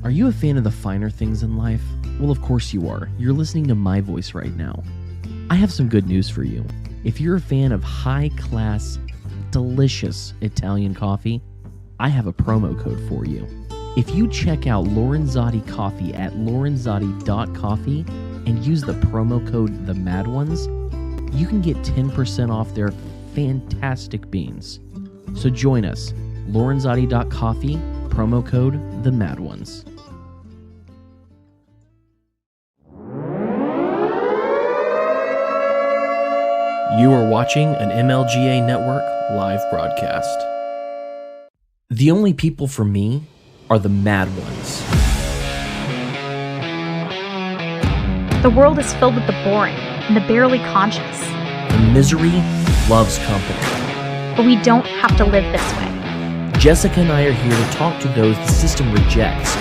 Are you a fan of the finer things in life? Well, of course you are. You're listening to my voice right now. I have some good news for you. If you're a fan of high-class, delicious Italian coffee, I have a promo code for you. If you check out Lorenzotti Coffee at lorenzotti.coffee and use the promo code The Mad Ones, you can get 10% off their fantastic beans. So join us, lorenzotti.coffee, promo code The Mad Ones. You are watching an MLGA Network live broadcast. The only people for me are the Mad Ones. The world is filled with the boring and the barely conscious. The misery loves company. But we don't have to live this way. Jessica and I are here to talk to those the system rejects,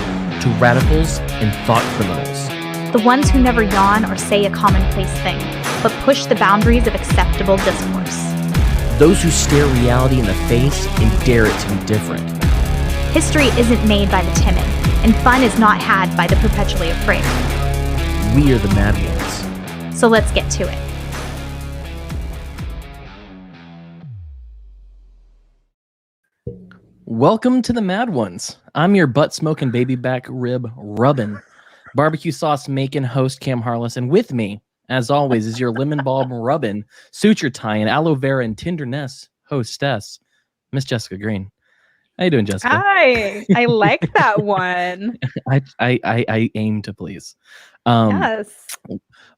to radicals and thought criminals. The ones who never yawn or say a commonplace thing, but push the boundaries of acceptable discourse. Those who stare reality in the face and dare it to be different. History isn't made by the timid, and fun is not had by the perpetually afraid. We are the Mad Ones. So let's get to it. Welcome to the Mad Ones. I'm your butt-smoking, baby-back rib rubbin', barbecue sauce making host Cam Harless, and with me, as always, is your lemon balm rubbin', suture tying, aloe vera, and tenderness hostess, Miss Jessica Green. How you doing, Jessica? Hi, I like that one. I aim to please. Yes.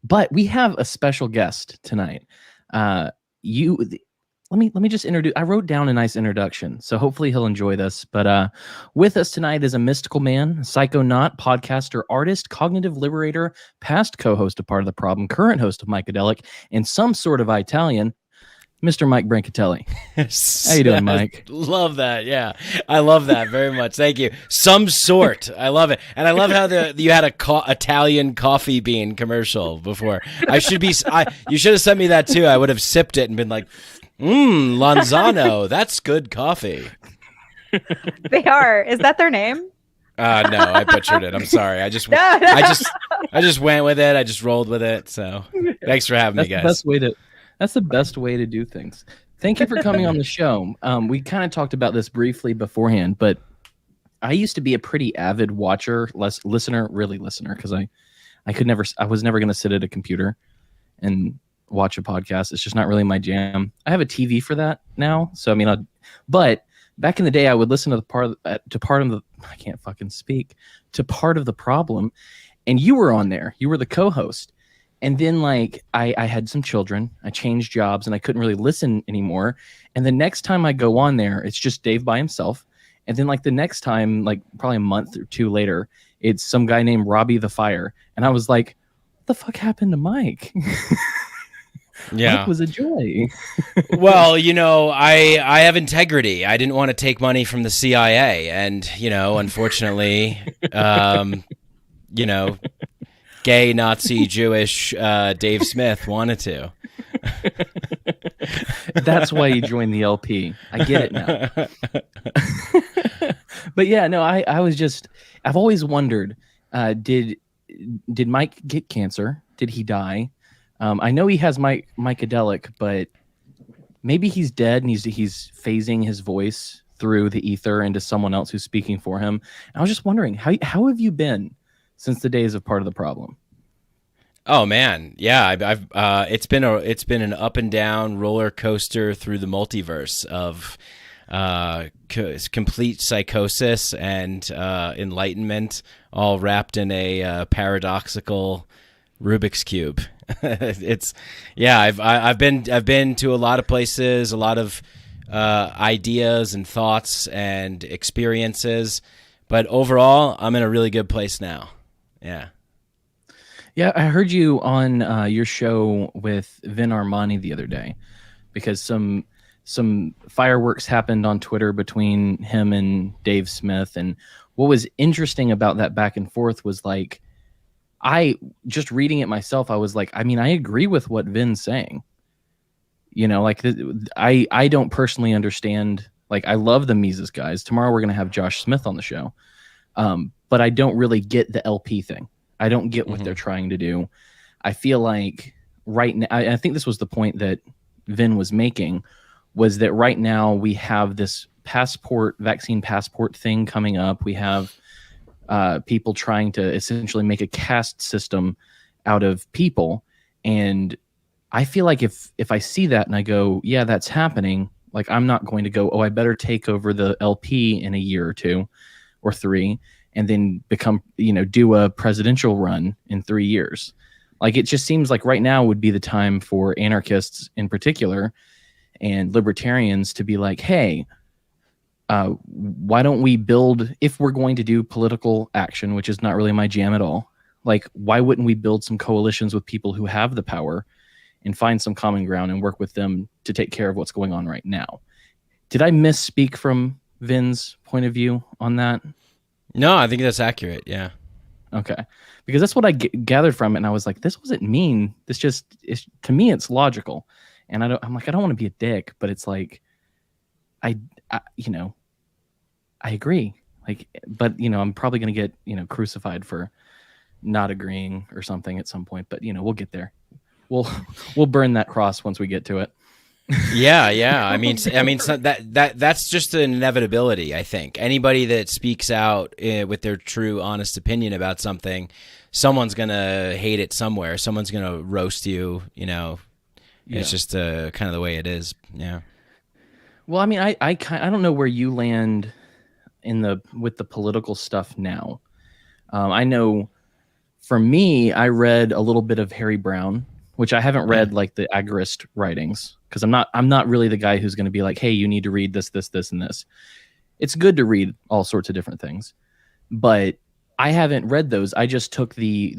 But we have a special guest tonight. Let me just introduce. I wrote down a nice introduction, so hopefully he'll enjoy this. But with us tonight is a mystical man, psychonaut, podcaster, artist, cognitive liberator, past co-host of Part of the Problem, current host of Mikeadelic, and some sort of Italian, Mr. Mike Brancatelli. How you doing, Mike? Love that. Yeah, I love that very much. Thank you. Some sort. I love it, and I love how you had a Italian coffee bean commercial before. You should have sent me that too. I would have sipped it and been like, Lanzano, that's good coffee. They are. Is that their name? No, I butchered it. I'm sorry. I just went with it. I just rolled with it. So thanks for having me, guys. That's the best way to do things. Thank you for coming on the show. We kind of talked about this briefly beforehand, but I used to be a pretty avid watcher, listener, because I was never going to sit at a computer and watch a podcast. It's just not really my jam. I have a TV for that now, so I mean, but back in the day, I would listen to Part of the Problem, and you were on there. You were the co-host, and then like I had some children. I changed jobs, and I couldn't really listen anymore. And the next time I go on there, it's just Dave by himself. And then like the next time, like probably a month or two later, it's some guy named Robbie the Fire, and I was like, "What the fuck happened to Mike?" Yeah, Mike was a joy. Well, I have integrity. I didn't want to take money from the CIA, and unfortunately, gay Nazi Jewish Dave Smith wanted to. That's why you joined the LP. I get it now. But yeah, no, I've always wondered, did Mike get cancer? Did he die? I know he has Mikeadelic, but maybe he's dead and he's phasing his voice through the ether into someone else who's speaking for him. And I was just wondering, how have you been since the days of Part of the Problem? Oh man, yeah, I've it's been an up and down roller coaster through the multiverse of complete psychosis and enlightenment, all wrapped in a paradoxical Rubik's cube. I've been to a lot of places, a lot of ideas and thoughts and experiences, but overall, I'm in a really good place now. Yeah, I heard you on your show with Vin Armani the other day, because some fireworks happened on Twitter between him and Dave Smith, and what was interesting about that back and forth was like, I just reading it myself, I was like, I mean, I agree with what Vin's saying. I don't personally understand. Like, I love the Mises guys. Tomorrow we're going to have Josh Smith on the show. But I don't really get the LP thing. I don't get what they're trying to do. I feel like right now, I think this was the point that Vin was making, was that right now we have this vaccine passport thing coming up. We have people trying to essentially make a caste system out of people. And I feel like if I see that and I go, yeah, that's happening, like I'm not going to go, oh, I better take over the LP in a year or 2 or 3 and then become, do a presidential run in 3 years. Like, it just seems like right now would be the time for anarchists in particular and libertarians to be like, hey, why don't we build, if we're going to do political action, which is not really my jam at all, like, why wouldn't we build some coalitions with people who have the power and find some common ground and work with them to take care of what's going on right now? Did I misspeak from Vin's point of view on that? No, I think that's accurate. Yeah. Okay. Because that's what I gathered from it. And I was like, this wasn't mean. This just is, to me, it's logical. And I'm like, I don't want to be a dick, but it's like, I agree. Like, but I'm probably going to get, crucified for not agreeing or something at some point, but we'll get there. We'll burn that cross once we get to it. Yeah. I mean, so that's just an inevitability. I think anybody that speaks out with their true, honest opinion about something, someone's gonna hate it somewhere. Someone's gonna roast you. It's just kind of the way it is. Yeah. Well, I mean, I don't know where you land with the political stuff now. I know, for me, I read a little bit of Harry Brown, which I haven't read like the agorist writings, because I'm not really the guy who's going to be like, hey, you need to read this, and this. It's good to read all sorts of different things, but I haven't read those. I just took the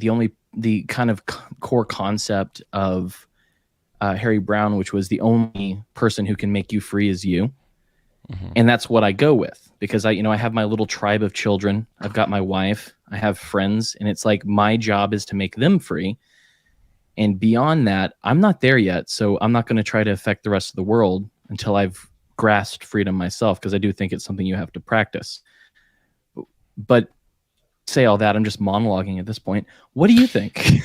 kind of core concept of Harry Brown, which was the only person who can make you free is you. And that's what I go with, because I have my little tribe of children. I've got my wife, I have friends, and it's like my job is to make them free. And beyond that, I'm not there yet, so I'm not going to try to affect the rest of the world until I've grasped freedom myself, because I do think it's something you have to practice. But say all that, I'm just monologuing at this point. What do you think?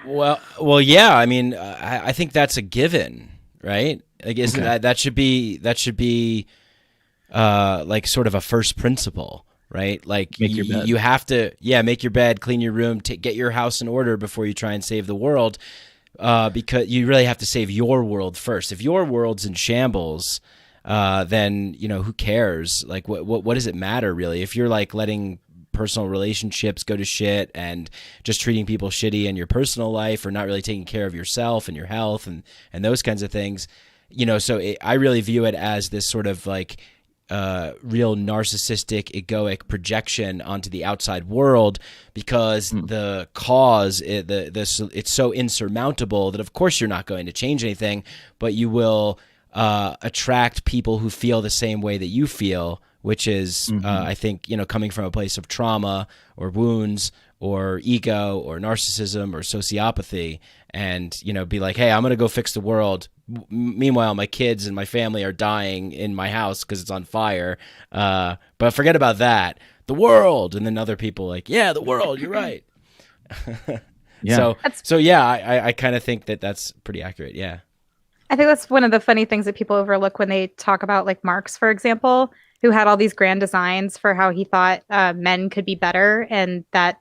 Well, yeah. I mean, I think that's a given, right? Like, isn't that should be like sort of a first principle. Right? Like, make your bed. You have to, make your bed, clean your room, get your house in order before you try and save the world, because you really have to save your world first. If your world's in shambles, then, who cares? Like, what does it matter, really? If you're, like, letting personal relationships go to shit and just treating people shitty in your personal life, or not really taking care of yourself and your health and those kinds of things, I really view it as this sort of, like, real narcissistic, egoic projection onto the outside world, because the cause, it's so insurmountable that of course you're not going to change anything, but you will attract people who feel the same way that you feel, which is, I think, coming from a place of trauma or wounds or ego or narcissism or sociopathy, and, be like, hey, I'm going to go fix the world. Meanwhile, my kids and my family are dying in my house because it's on fire. But forget about that. The world. And then other people like, yeah, the world. You're right. Yeah. I kind of think that that's pretty accurate. Yeah. I think that's one of the funny things that people overlook when they talk about, like, Marx, for example, who had all these grand designs for how he thought men could be better, and that,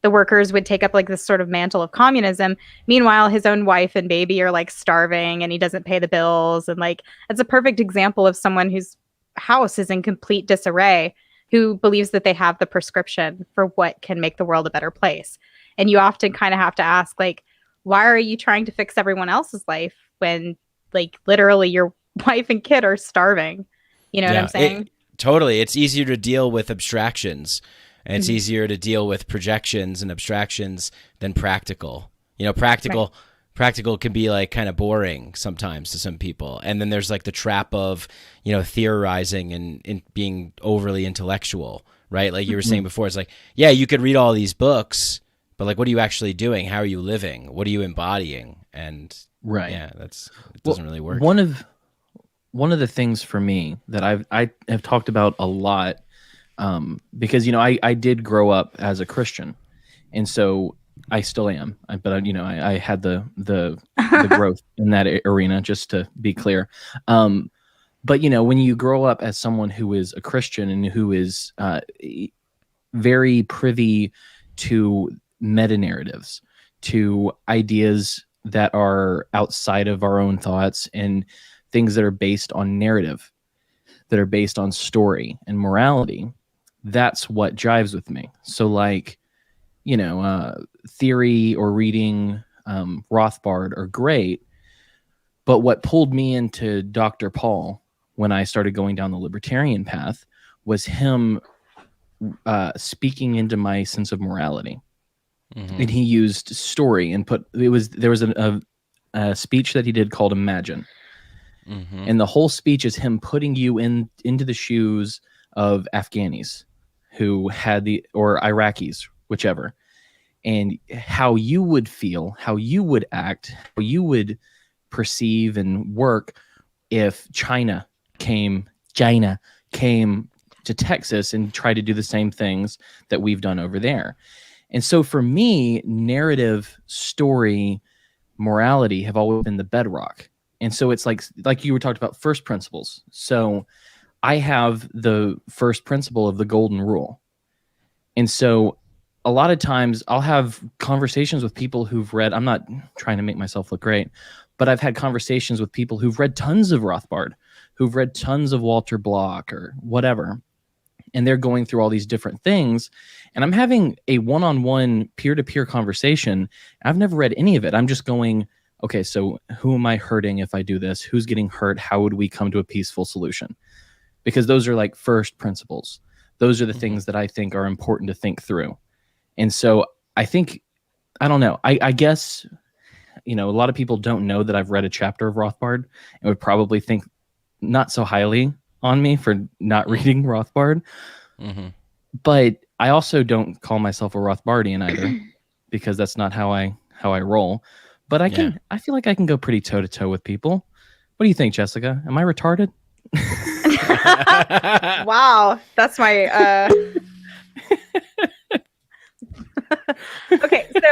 the workers would take up, like, this sort of mantle of communism. Meanwhile, his own wife and baby are, like, starving, and he doesn't pay the bills. And, like, it's a perfect example of someone whose house is in complete disarray, who believes that they have the prescription for what can make the world a better place. And you often kind of have to ask, like, why are you trying to fix everyone else's life when, like, literally your wife and kid are starving? You know what I'm saying? Totally. It's easier to deal with abstractions. And it's easier to deal with projections and abstractions than practical. Practical can be, like, kind of boring sometimes to some people. And then there's, like, the trap of, theorizing and being overly intellectual, right? Like you were saying before, it's like, yeah, you could read all these books, but, like, what are you actually doing? How are you living? What are you embodying? And it doesn't really work. One of the things for me that I have talked about a lot because I did grow up as a Christian, and so I still am. But I had the growth in that arena, just to be clear. But when you grow up as someone who is a Christian and who is very privy to meta narratives, to ideas that are outside of our own thoughts, and things that are based on narrative, that are based on story and morality, that's what jives with me. So like, theory or reading Rothbard are great, but what pulled me into Dr. Paul when I started going down the libertarian path was him speaking into my sense of morality. Mm-hmm. And he used story and there was a speech that he did called Imagine. Mm-hmm. And the whole speech is him putting you into the shoes of Afghanis who had or Iraqis, whichever, and how you would feel, how you would act, how you would perceive and work if China came to Texas and tried to do the same things that we've done over there. And so for me, narrative, story, morality have always been the bedrock. And so it's like you were talking about first principles. So I have the first principle of the golden rule. And so a lot of times I'll have conversations with people who've read, I'm not trying to make myself look great, but I've had conversations with people who've read tons of Rothbard, who've read tons of Walter Block or whatever. And they're going through all these different things. And I'm having a one-on-one peer-to-peer conversation. I've never read any of it. I'm just going, okay, so who am I hurting if I do this? Who's getting hurt? How would we come to a peaceful solution? Because those are like first principles. Those are the things that I think are important to think through. And so I think, I don't know, I guess, a lot of people don't know that I've read a chapter of Rothbard and would probably think not so highly on me for not reading Rothbard. Mm-hmm. But I also don't call myself a Rothbardian either, because that's not how I roll. But I feel like I can go pretty toe to toe with people. What do you think, Jessica? Am I retarded? Wow, that's my okay, so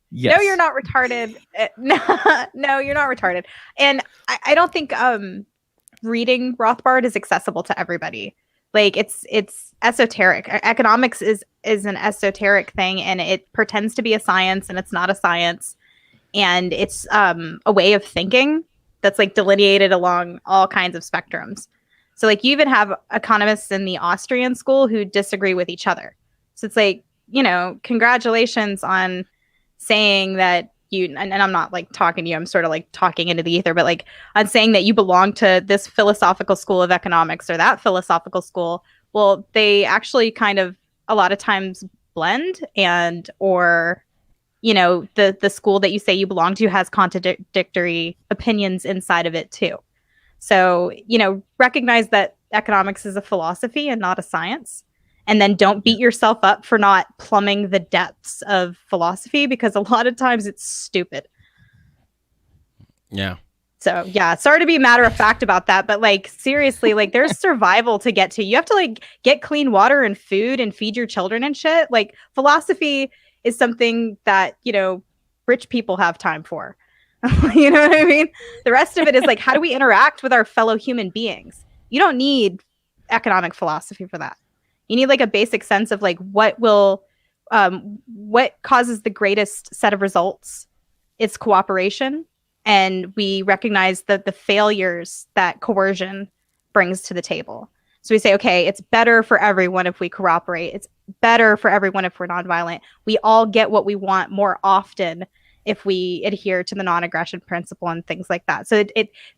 yes. No, you're not retarded. No, you're not retarded. And I don't think reading Rothbard is accessible to everybody. Like it's esoteric. Economics is an esoteric thing, and it pretends to be a science, and it's not a science. And it's a way of thinking that's like delineated along all kinds of spectrums. So like you even have economists in the Austrian school who disagree with each other. So it's like, congratulations on saying that and I'm not like talking to you, I'm sort of like talking into the ether, but like on saying that you belong to this philosophical school of economics or that philosophical school. Well, they actually kind of a lot of times blend, or the school that you say you belong to has contradictory opinions inside of it too. So, recognize that economics is a philosophy and not a science. And then don't beat yourself up for not plumbing the depths of philosophy, because a lot of times it's stupid. Yeah. So, yeah, sorry to be matter of fact about that. But like, seriously, like there's survival to get to. You have to like get clean water and food and feed your children and shit. Like philosophy is something that, rich people have time for. You know what I mean? The rest of it is like, how do we interact with our fellow human beings? You don't need economic philosophy for that. You need like a basic sense of like what causes the greatest set of results. It's cooperation. And we recognize that the failures that coercion brings to the table. So we say, okay, it's better for everyone if we cooperate. It's better for everyone if we're nonviolent. We all get what we want more often if we adhere to the non-aggression principle and things like that. So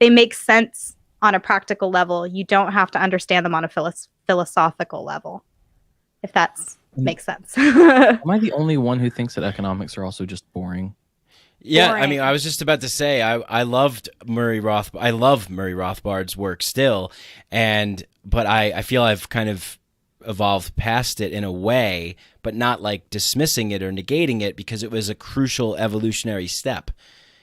they make sense on a practical level. You don't have to understand them on a philosophical level, if that makes sense. Am I the only one who thinks that economics are also just boring? Yeah, boring. I mean, I was just about to say I loved Murray Rothbard. I love Murray Rothbard's work still, but I feel I've kind of evolved past it in a way, but not like dismissing it or negating it, because it was a crucial evolutionary step.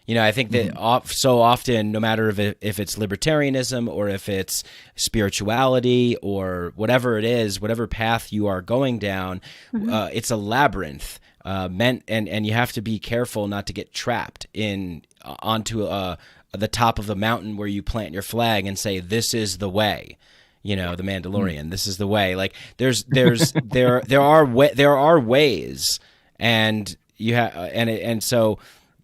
You know, I think that so often, no matter if it's libertarianism or if it's spirituality or whatever it is, whatever path you are going down, it's a labyrinth. And you have to be careful not to get trapped onto the top of the mountain where you plant your flag and say, "This is the way." You know, the Mandalorian. This is the way. Like there are ways, and you have and so.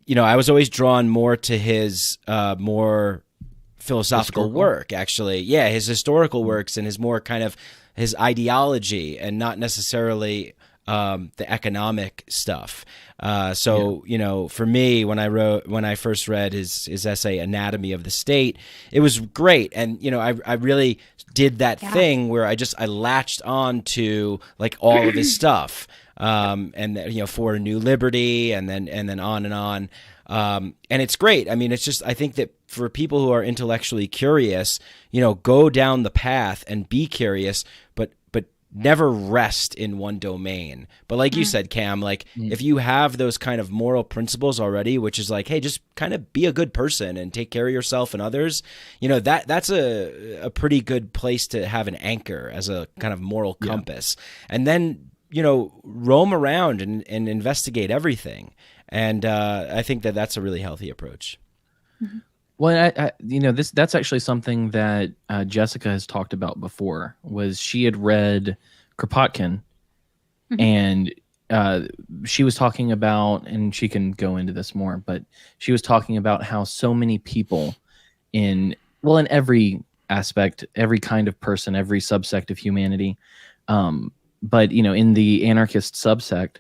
You know, I was always drawn more to his more philosophical work, actually. Yeah, his historical works and his more kind of his ideology, and not necessarily the economic stuff. You know, for me, when I first read his essay "Anatomy of the State," it was great, and you know, I really did that thing where I latched on to like all of his stuff. And you know, For a New Liberty, and then on and on. And it's great. I mean, it's just, I think that for people who are intellectually curious, you know, go down the path and be curious, but never rest in one domain. But like you said, Cam, like if you have those kind of moral principles already, which is like, hey, just kind of be a good person and take care of yourself and others, you know, that's a pretty good place to have an anchor as a kind of moral compass. And then, you know, roam around and investigate everything. And I think that that's a really healthy approach. Well, I you know, that's actually something that Jessica has talked about before. Was she had read Kropotkin, and she was talking about, and she can go into this more, but she was talking about how so many people in every aspect, every kind of person, every subsect of humanity, but you know, in the anarchist subsect,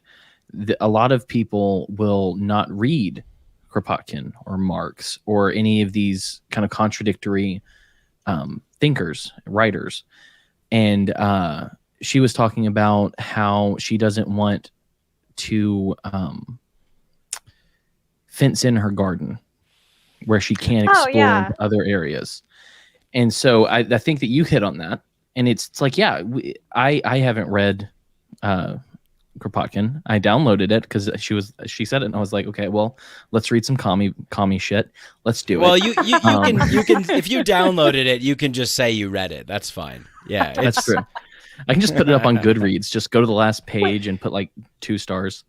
a lot of people will not read Kropotkin or Marx or any of these kind of contradictory thinkers, writers. And she was talking about how she doesn't want to fence in her garden where she can't explore into other areas. And so I think that you hit on that. And it's like, I haven't read Kropotkin. I downloaded it because she said it, and I was like, okay, well, let's read some commie shit. Let's do it. Well, you can if you downloaded it, you can just say you read it. That's fine. Yeah, that's true. I can just put it up on Goodreads. Just go to the last page and put like 2 stars.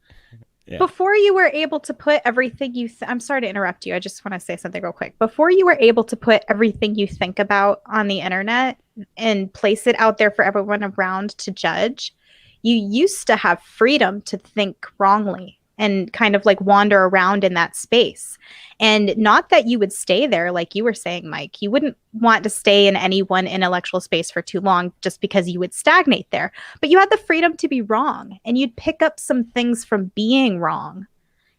Yeah. Before you were able to put everything I'm sorry to interrupt you. I just want to say something real quick. Before you were able to put everything you think about on the internet and place it out there for everyone around to judge, you used to have freedom to think wrongly and kind of like wander around in that space. And not that you would stay there, like you were saying, Mike. You wouldn't want to stay in any one intellectual space for too long just because you would stagnate there. But you had the freedom to be wrong, and you'd pick up some things from being wrong.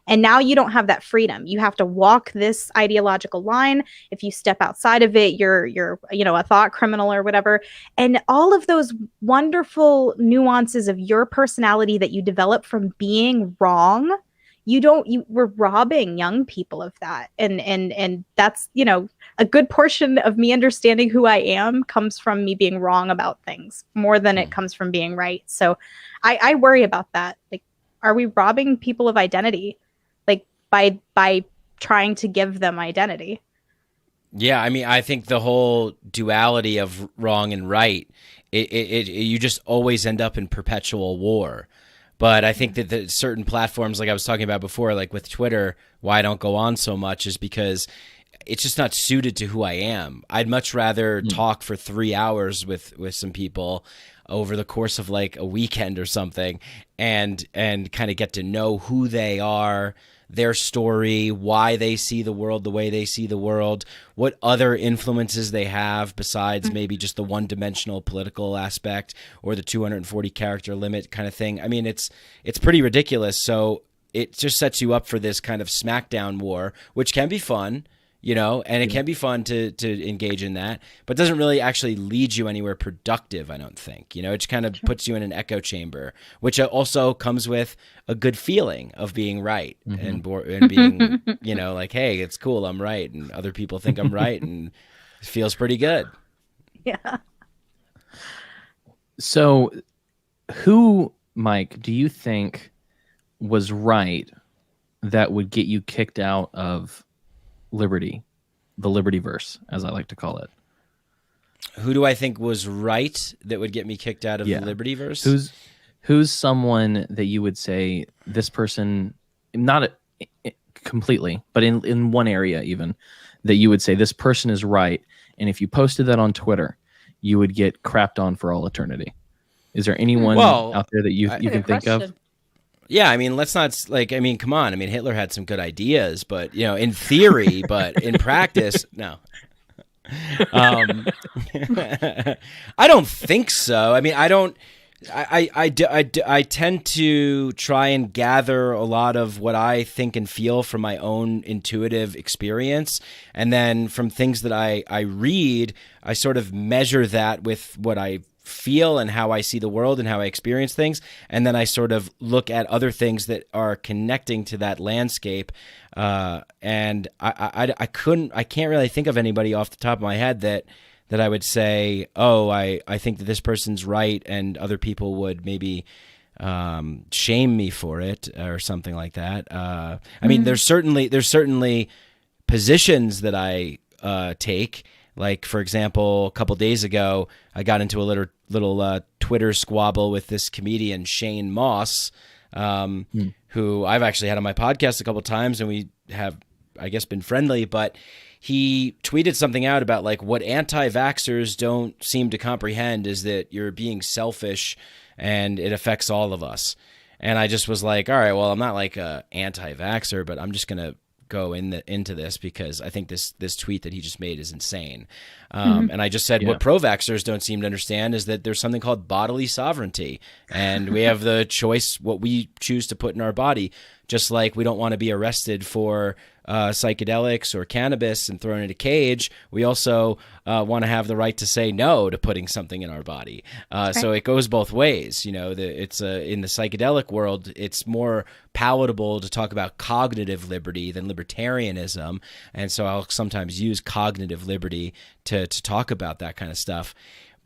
And now you don't have that freedom. You have to walk this ideological line. If you step outside of it, you're a thought criminal or whatever. And all of those wonderful nuances of your personality that you develop from being wrong, we're robbing young people of that. And that's, you know, a good portion of me understanding who I am comes from me being wrong about things more than it comes from being right. So I worry about that. Like, are we robbing people of identity? By trying to give them identity. Yeah, I mean, I think the whole duality of wrong and right, you just always end up in perpetual war. But I think that the certain platforms, like I was talking about before, like with Twitter, why I don't go on so much is because it's just not suited to who I am. I'd much rather talk for 3 hours with some people over the course of like a weekend or something, and kind of get to know who they are, their story, why they see the world the way they see the world, what other influences they have besides maybe just the one-dimensional political aspect or the 240 character limit kind of thing. I mean, it's pretty ridiculous. So it just sets you up for this kind of smackdown war, which can be fun, you know, and it can be fun to engage in that, but doesn't really actually lead you anywhere productive, I don't think. You know, it just kind of puts you in an echo chamber, which also comes with a good feeling of being right and being, you know, like, hey, it's cool, I'm right, and other people think I'm right, and it feels pretty good. Yeah. So who, Mike, do you think was right that would get you kicked out of liberty, the liberty verse, as I like to call it. Who do I think was right that would get me kicked out of the liberty verse? Who's someone that you would say this person, not completely, but in one area even, that you would say this person is right, and if you posted that on Twitter, you would get crapped on for all eternity? Is there anyone out there that you can think of? Yeah, I mean, let's not come on. I mean, Hitler had some good ideas, but in theory, but in practice, no. I don't think so. I mean, I tend to try and gather a lot of what I think and feel from my own intuitive experience. And then from things that I read, I sort of measure that with what I feel and how I see the world and how I experience things. And then I sort of look at other things that are connecting to that landscape. And I can't really think of anybody off the top of my head that I would say, oh, I think that this person's right, and other people would maybe shame me for it or something like that. I mean, there's certainly positions that I take. Like, for example, a couple days ago, I got into a little Twitter squabble with this comedian, Shane Moss, who I've actually had on my podcast a couple times, and we have, I guess, been friendly, but he tweeted something out about like what anti-vaxxers don't seem to comprehend is that you're being selfish and it affects all of us. And I just was like, all right, well, I'm not like a anti-vaxxer, but I'm just going to go into this because I think this tweet that he just made is insane. And I just said what pro-vaxxers don't seem to understand is that there's something called bodily sovereignty, and we have the choice what we choose to put in our body. Just like we don't want to be arrested for psychedelics or cannabis and thrown in a cage, we also want to have the right to say no to putting something in our body. So it goes both ways. It's in the psychedelic world, it's more palatable to talk about cognitive liberty than libertarianism, and so I'll sometimes use cognitive liberty to talk about that kind of stuff.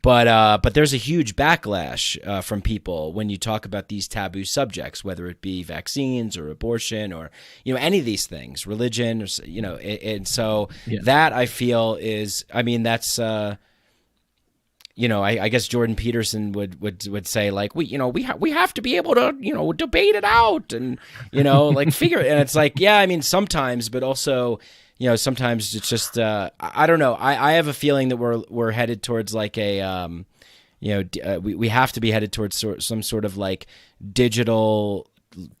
But there's a huge backlash from people when you talk about these taboo subjects, whether it be vaccines or abortion or any of these things, religion, or and so that I feel is, I mean, that's I guess Jordan Peterson would say like we have to be able to debate it out and like figure it, and it's like I mean sometimes, but also. Sometimes it's just I don't know. I have a feeling that we're headed towards like a we have to be headed towards some sort of like digital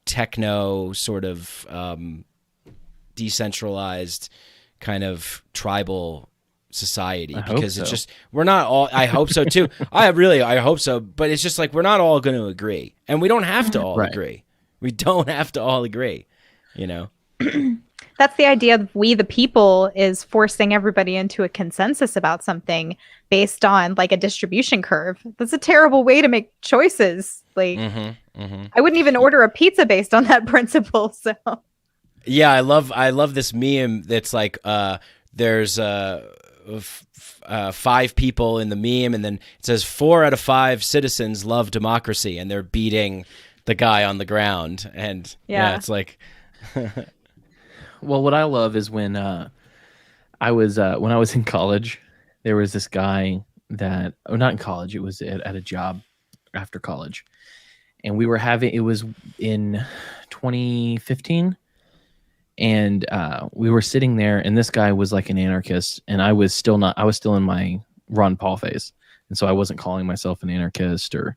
techno sort of decentralized kind of tribal society, because it's just we're not all. I hope so too. I hope so, but it's just like we're not all going to agree, and we don't have to all agree. We don't have to all agree. That's the idea of we the people, is forcing everybody into a consensus about something based on like a distribution curve. That's a terrible way to make choices. Like I wouldn't even order a pizza based on that principle. So yeah, I love this meme that's like there's 5 people in the meme, and then it says 4 out of 5 citizens love democracy, and they're beating the guy on the ground, and it's like Well, what I love is when I was in college, there was this guy that, not in college, it was at a job after college, and it was in 2015, and we were sitting there, and this guy was like an anarchist, and I was still in my Ron Paul phase, and so I wasn't calling myself an anarchist or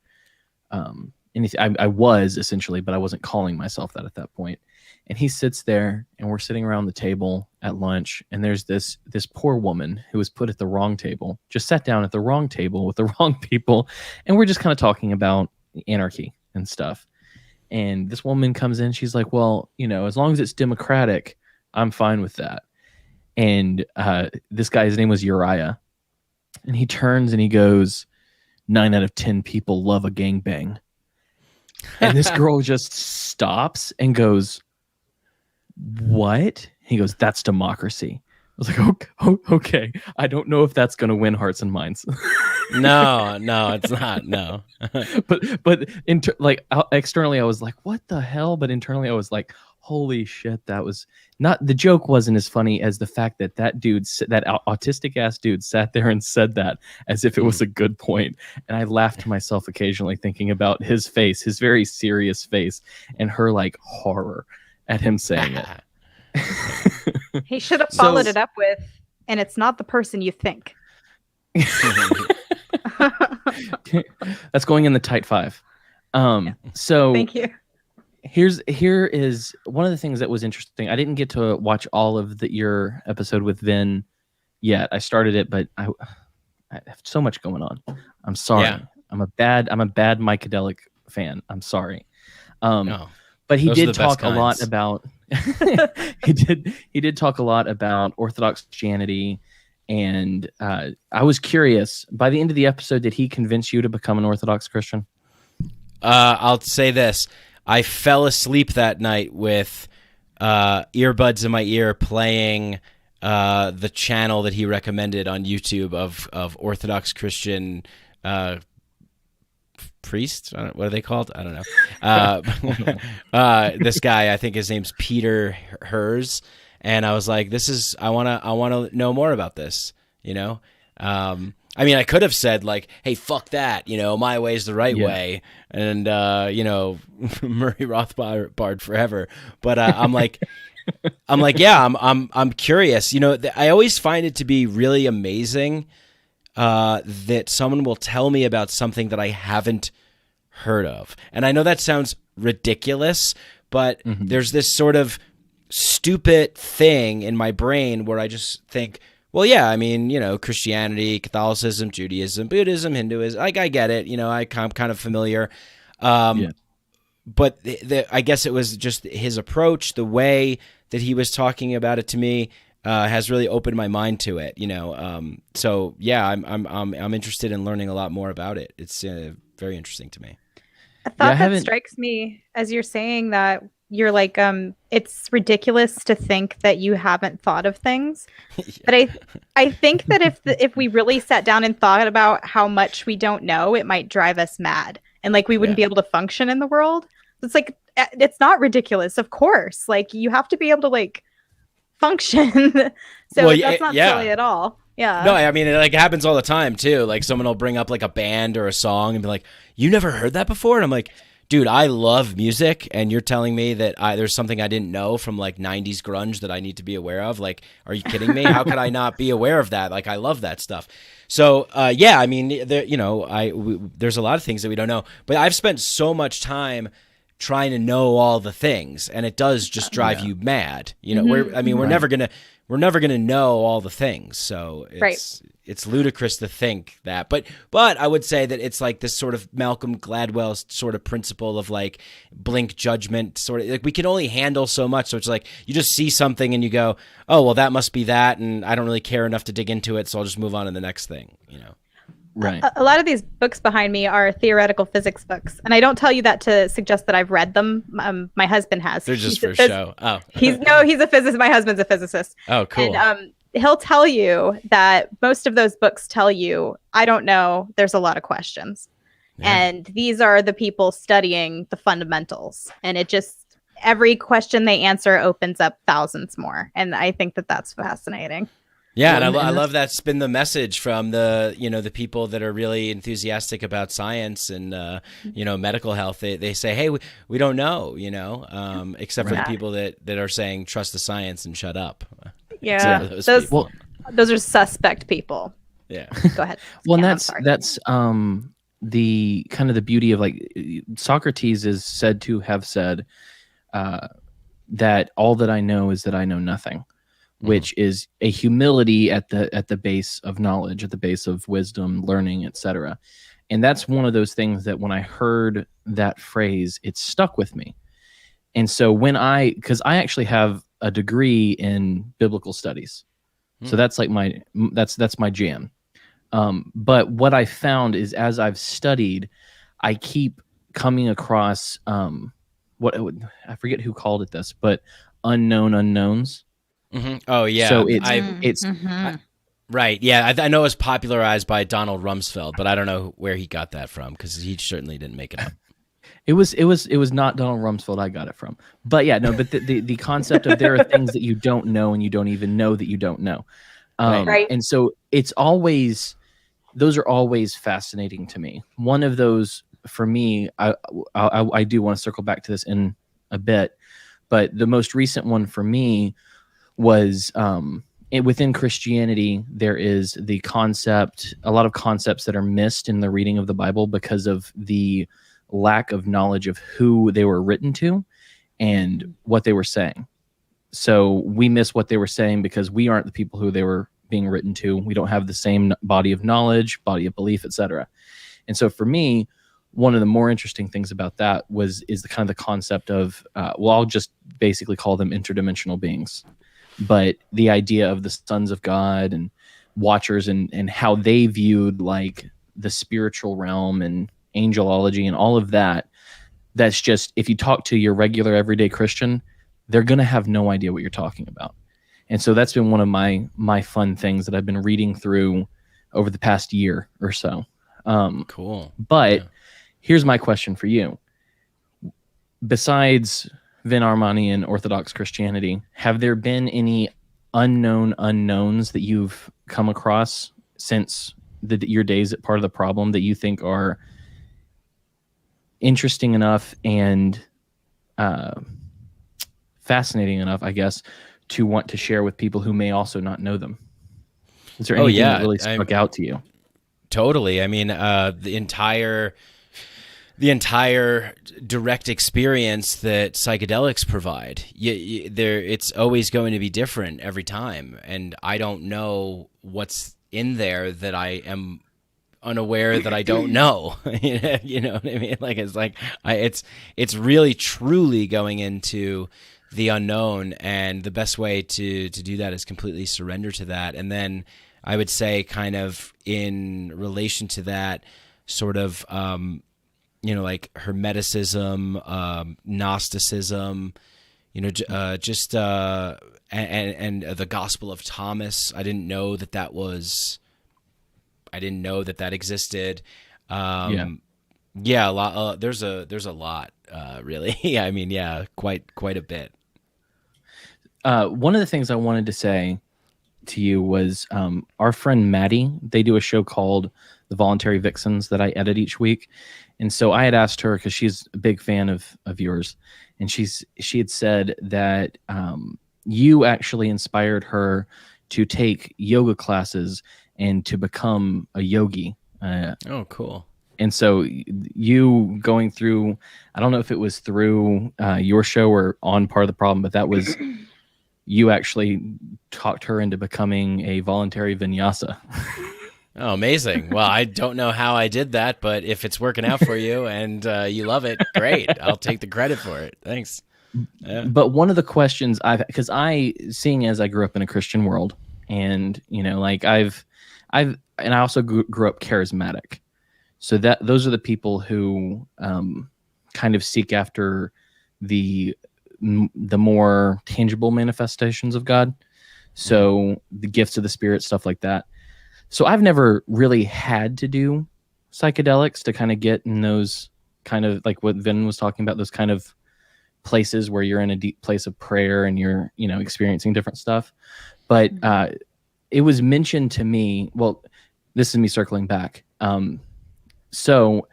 anything. I was essentially, but I wasn't calling myself that at that point. And he sits there, and we're sitting around the table at lunch, and there's this poor woman who was put at the wrong table, just sat down at the wrong table with the wrong people, and we're just kind of talking about anarchy and stuff. And this woman comes in, she's like, well, as long as it's democratic, I'm fine with that. And this guy, his name was Uriah, and he turns and he goes, 9 out of 10 people love a gangbang. And this girl just stops and goes, what? He goes, that's democracy. I was like, okay. I don't know if that's going to win hearts and minds. No, it's not. No. but externally, I was like, what the hell? But internally, I was like, holy shit, that was not, the joke wasn't as funny as the fact that that dude, that autistic ass dude, sat there and said that as if it was a good point. And I laughed to myself occasionally thinking about his face, his very serious face, and her like horror at him saying it. He should have followed it up with, and it's not the person you think. That's going in the tight 5. So thank you. Here is one of the things that was interesting. I didn't get to watch all of your episode with Vin yet. I started it, but I have so much going on. I'm sorry. Yeah. I'm a bad Mikeadelic fan. I'm sorry. No, but he did talk a lot about he did talk a lot about Orthodox Christianity, and I was curious. By the end of the episode, did he convince you to become an Orthodox Christian? I'll say this. I fell asleep that night with earbuds in my ear playing the channel that he recommended on YouTube of Orthodox Christian priests. What are they called? I don't know. This guy, I think his name's Peter Hers, and I was like, I want to know more about this, you know? I mean, I could have said like, "Hey, fuck that," you know, my way's the right way, and you know, Murray Rothbard forever. But I'm like, yeah, I'm curious. You know, I always find it to be really amazing that someone will tell me about something that I haven't heard of, and I know that sounds ridiculous, but there's this sort of stupid thing in my brain where I just think, well, yeah, I mean, you know, Christianity, Catholicism, Judaism, Buddhism, Hinduism, like, I get it. You know, I'm kind of familiar. But I guess it was just his approach, the way that he was talking about it to me has really opened my mind to it, you know. So, yeah, I'm interested in learning a lot more about it. It's very interesting to me. A thought that strikes me as you're saying that, you're like, it's ridiculous to think that you haven't thought of things. But I think that if we really sat down and thought about how much we don't know, it might drive us mad. And like, we wouldn't be able to function in the world. It's like, it's not ridiculous. Of course, like, you have to be able to like function. So that's not silly at all. Yeah. No, I mean, it like happens all the time too. Like, someone will bring up like a band or a song and be like, "You never heard that before?" And I'm like, dude, I love music, and you're telling me that there's something I didn't know from like 90s grunge that I need to be aware of? Like, are you kidding me? How could I not be aware of that? Like, I love that stuff. So, yeah, I mean, there's a lot of things that we don't know, but I've spent so much time trying to know all the things, and it does just drive you mad. You know, we're never gonna know all the things. So it's ludicrous to think that, but I would say that it's like this sort of Malcolm Gladwell sort of principle of like blink judgment, sort of like we can only handle so much. So it's like you just see something and you go, "Oh, well, that must be that," and I don't really care enough to dig into it, so I'll just move on to the next thing. You know. Right. A lot of these books behind me are theoretical physics books, and I don't tell you that to suggest that I've read them. My husband has. They're just for show. Oh. He's a physicist. My husband's a physicist. Oh, cool. And he'll tell you that most of those books tell you, I don't know, there's a lot of questions. Yeah. And these are the people studying the fundamentals. And it just, every question they answer opens up thousands more. And I think that that's fascinating. Yeah, and I love that's been the message from the people that are really enthusiastic about science and medical health. They say, hey, we don't know, except for the people that are saying trust the science and shut up. Yeah, those are suspect people. Yeah, go ahead. Well, and that's the kind of the beauty of like Socrates is said to have said that all that I know is that I know nothing. Which is a humility at the base of knowledge, at the base of wisdom, learning, etc. And that's one of those things that when I heard that phrase, it stuck with me. And so because I actually have a degree in biblical studies, so that's like that's my jam. But what I found is as I've studied, I keep coming across I forget who called it this, but unknown unknowns. Mm-hmm. Oh yeah. So it's right. Yeah, I know it was popularized by Donald Rumsfeld, but I don't know where he got that from because he certainly didn't make it up. It was not Donald Rumsfeld I got it from. But yeah, no, but the concept of there are things that you don't know and you don't even know that you don't know. Right. And so those are always fascinating to me. One of those for me, I do want to circle back to this in a bit, but the most recent one for me was within Christianity, there is a lot of concepts that are missed in the reading of the Bible because of the lack of knowledge of who they were written to and what they were saying. So we miss what they were saying because we aren't the people who they were being written to. We don't have the same body of knowledge, body of belief, etc. And so for me, one of the more interesting things about that is the kind of the concept of, I'll just basically call them interdimensional beings. But the idea of the sons of God and watchers and how they viewed like the spiritual realm and angelology and all of that, that's just, if you talk to your regular everyday Christian, they're going to have no idea what you're talking about. And so that's been one of my fun things that I've been reading through over the past year or so. Cool. But here's my question for you. Besides Vin Armani and Orthodox Christianity, have there been any unknown unknowns that you've come across since your days at Part of the Problem that you think are interesting enough and fascinating enough, I guess, to want to share with people who may also not know them? Is there anything that really stuck out to you? Totally. I mean, the entire direct experience that psychedelics provide, it's always going to be different every time. And I don't know what's in there that I am unaware that I don't know. You know what I mean? It's really truly going into the unknown, and the best way to do that is completely surrender to that. And then I would say, kind of in relation to that, sort of like Hermeticism, Gnosticism, and the Gospel of Thomas. I didn't know that existed. A lot. There's a lot, really. I mean, quite a bit. One of the things I wanted to say to you was our friend Maddie, they do a show called The Voluntary Vixens that I edit each week. And so I had asked her, because she's a big fan of yours, and she had said that you actually inspired her to take yoga classes and to become a yogi. Oh, cool. And so you going through, I don't know if it was through your show or on Part of the Problem, but that was, you actually talked her into becoming a voluntary vinyasa. Oh, amazing. Well, I don't know how I did that, but if it's working out for you and you love it, great. I'll take the credit for it. Thanks. Yeah. But one of the questions seeing as I grew up in a Christian world, and, and I also grew up charismatic. So those are the people who kind of seek after the more tangible manifestations of God. So the gifts of the Spirit, stuff like that. So I've never really had to do psychedelics to kind of get in those kind of, like what Vin was talking about, those kind of places where you're in a deep place of prayer and you're, experiencing different stuff. But it was mentioned to me, well, this is me circling back. So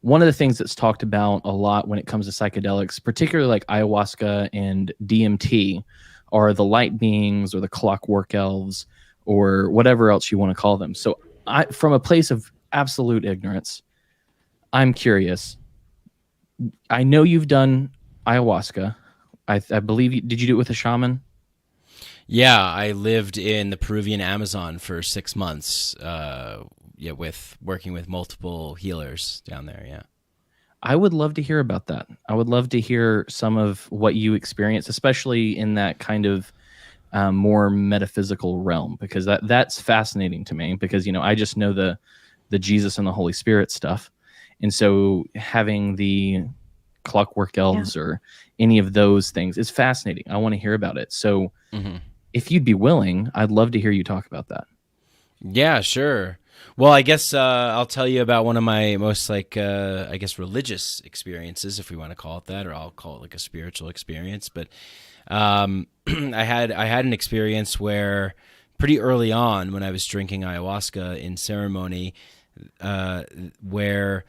one of the things that's talked about a lot when it comes to psychedelics, particularly like ayahuasca and DMT, are the light beings or the clockwork elves or whatever else you want to call them. So from a place of absolute ignorance, I'm curious. I know you've done ayahuasca. I believe did you do it with a shaman? Yeah, I lived in the Peruvian Amazon for 6 months. With working with multiple healers down there. Yeah. I would love to hear about that. I would love to hear some of what you experienced, especially in that kind of more metaphysical realm, because that's fascinating to me, because, I just know the Jesus and the Holy Spirit stuff. And so having the clockwork elves or any of those things is fascinating. I want to hear about it. So if you'd be willing, I'd love to hear you talk about that. Yeah, sure. Well, I guess I'll tell you about one of my most I guess religious experiences, if we want to call it that, or I'll call it like a spiritual experience. But I had an experience where pretty early on when I was drinking ayahuasca in ceremony, where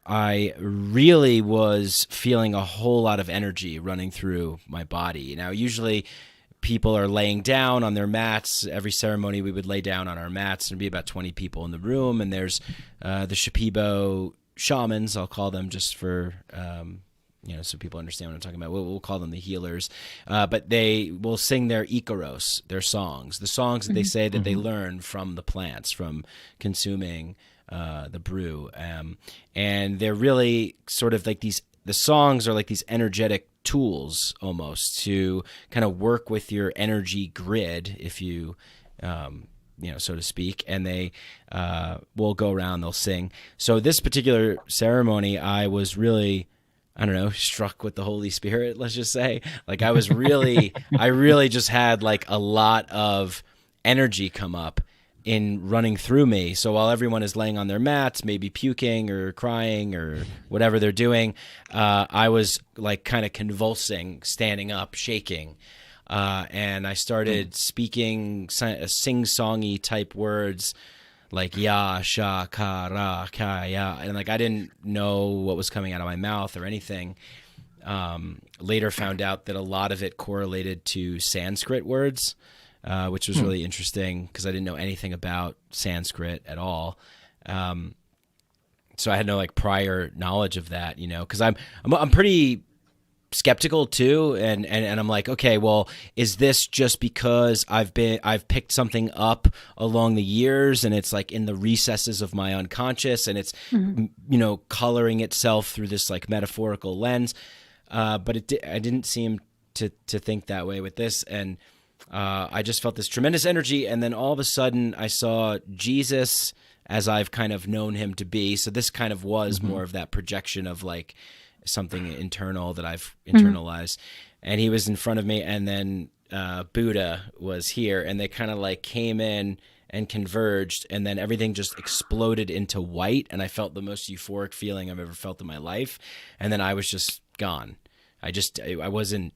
I really was feeling a whole lot of energy running through my body. Now, usually people are laying down on their mats. Every ceremony we would lay down on our mats. There'd be about 20 people in the room, and there's the Shipibo shamans, I'll call them just for so people understand what I'm talking about. We'll call them the healers, but they will sing their Ikaros, their songs, the songs that they say that they learn from the plants, from consuming the brew, and they're really sort of like the songs are like these energetic tools almost to kind of work with your energy grid, if you so to speak, and they will go around, they'll sing. So this particular ceremony, I was really, I don't know, struck with the Holy Spirit, let's just say. Like I really just had like a lot of energy come up in running through me. So while everyone is laying on their mats, maybe puking or crying or whatever they're doing, I was like kind of convulsing, standing up, shaking. And I started speaking sing-songy type words like ya, sha, ka, ra, ka, ya. And like I didn't know what was coming out of my mouth or anything. Later found out that a lot of it correlated to Sanskrit words, which was really interesting because I didn't know anything about Sanskrit at all. So I had no like prior knowledge of that, because I'm pretty skeptical too. And I'm like, okay, well, is this just because I've picked something up along the years and it's like in the recesses of my unconscious and it's, coloring itself through this like metaphorical lens. But I didn't seem to think that way with this. And I just felt this tremendous energy, and then all of a sudden I saw Jesus as I've kind of known him to be. So this kind of was more of that projection of like something internal that I've internalized. And he was in front of me, and then Buddha was here, and they kind of like came in and converged, and then everything just exploded into white, and I felt the most euphoric feeling I've ever felt in my life. And then I was just gone. I wasn't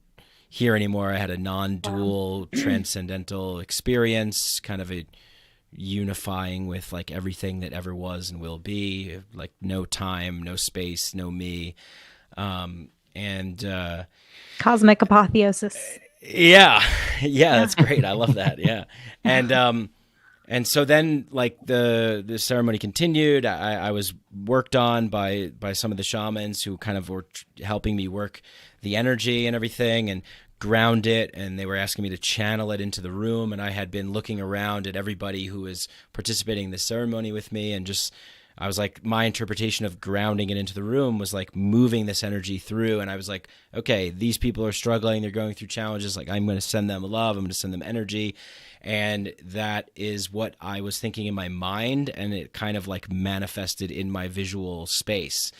here anymore. I had a non-dual transcendental experience, kind of a unifying with like everything that ever was and will be, like no time, no space, no me. Cosmic apotheosis. Yeah, that's great. I love that. Yeah. And so then like the ceremony continued. I was worked on by some of the shamans who kind of were helping me work the energy and everything and ground it. And they were asking me to channel it into the room. And I had been looking around at everybody who was participating in the ceremony with me. And just, I was like, my interpretation of grounding it into the room was like moving this energy through. And I was like, okay, these people are struggling. They're going through challenges. Like I'm going to send them love. I'm going to send them energy. And that is what I was thinking in my mind, and it kind of like manifested in my visual space.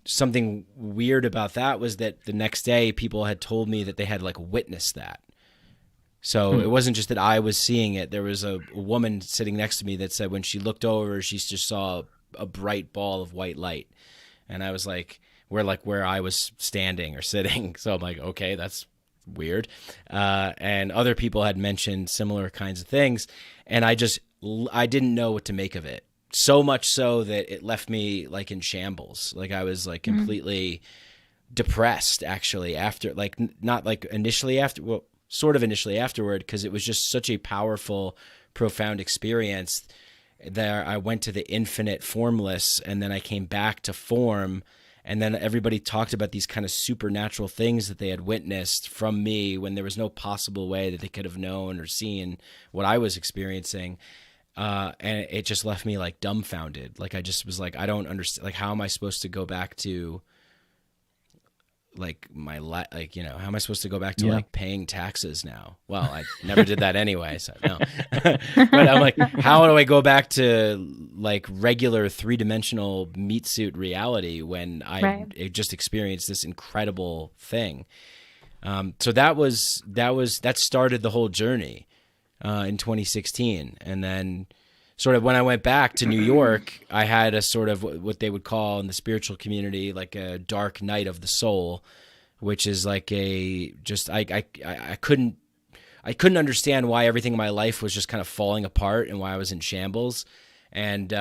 Something weird about that was that the next day people had told me that they had like witnessed that. So it wasn't just that I was seeing it. There was a woman sitting next to me that said when she looked over, she just saw a bright ball of white light. And I was like, where I was standing or sitting. So I'm like, okay, that's weird. And other people had mentioned similar kinds of things, and I didn't know what to make of it. So much so that it left me like in shambles. Like I was like completely depressed actually after, like not like initially after, well, sort of initially afterward, because it was just such a powerful, profound experience. There I went to the infinite formless, and then I came back to form. And then everybody talked about these kind of supernatural things that they had witnessed from me when there was no possible way that they could have known or seen what I was experiencing. And it just left me like dumbfounded. Like I just was like, I don't understand. Like, how am I supposed to go back to like how am I supposed to go back to like paying taxes now? Well, I never did that anyway, so no. But I'm like, how do I go back to like regular 3-dimensional meat suit reality when I just experienced this incredible thing? So that started the whole journey in 2016, and then sort of when I went back to New York, I had a sort of what they would call in the spiritual community like a dark night of the soul, which is like I couldn't understand why everything in my life was just kind of falling apart and why I was in shambles. And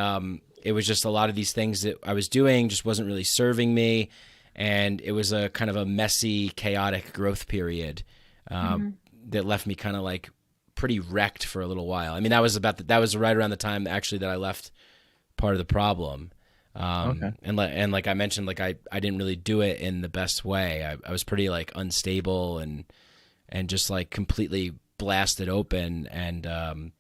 it was just a lot of these things that I was doing just wasn't really serving me. And it was a kind of a messy, chaotic growth period that left me kind of like pretty wrecked for a little while. I mean, that was right around the time actually that I left Part of the Problem. And like I mentioned, like I didn't really do it in the best way. I was pretty like unstable and just like completely blasted open and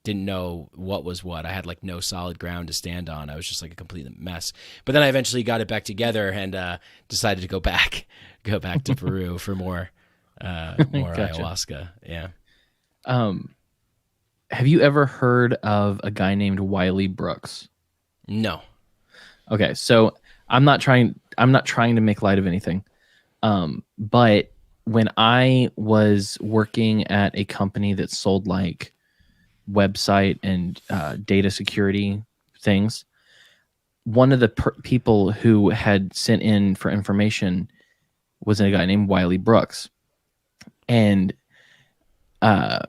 didn't know what was what. I had like no solid ground to stand on. I was just like a complete mess. But then I eventually got it back together and decided to go back to Peru for more Gotcha. ayahuasca. Yeah. Have you ever heard of a guy named Wiley Brooks? No. Okay, so I'm not trying to make light of anything. But when I was working at a company that sold like website and data security things, one of the people who had sent in for information was a guy named Wiley Brooks. And I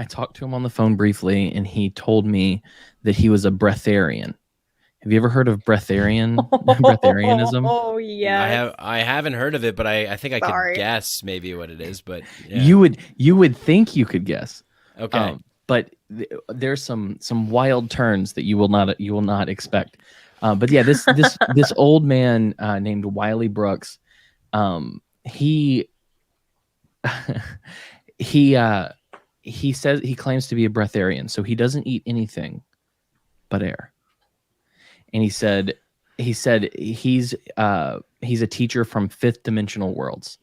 talked to him on the phone briefly, and he told me that he was a breatharian. Have you ever heard of breatharianism? Oh yeah. I haven't heard of it, but I think I could guess maybe what it is. But yeah. You would think you could guess. Okay. But there's some wild turns that you will not expect. But yeah, this old man named Wiley Brooks, he says he claims to be a breatharian, so he doesn't eat anything but air. And he said he's a teacher from fifth dimensional worlds.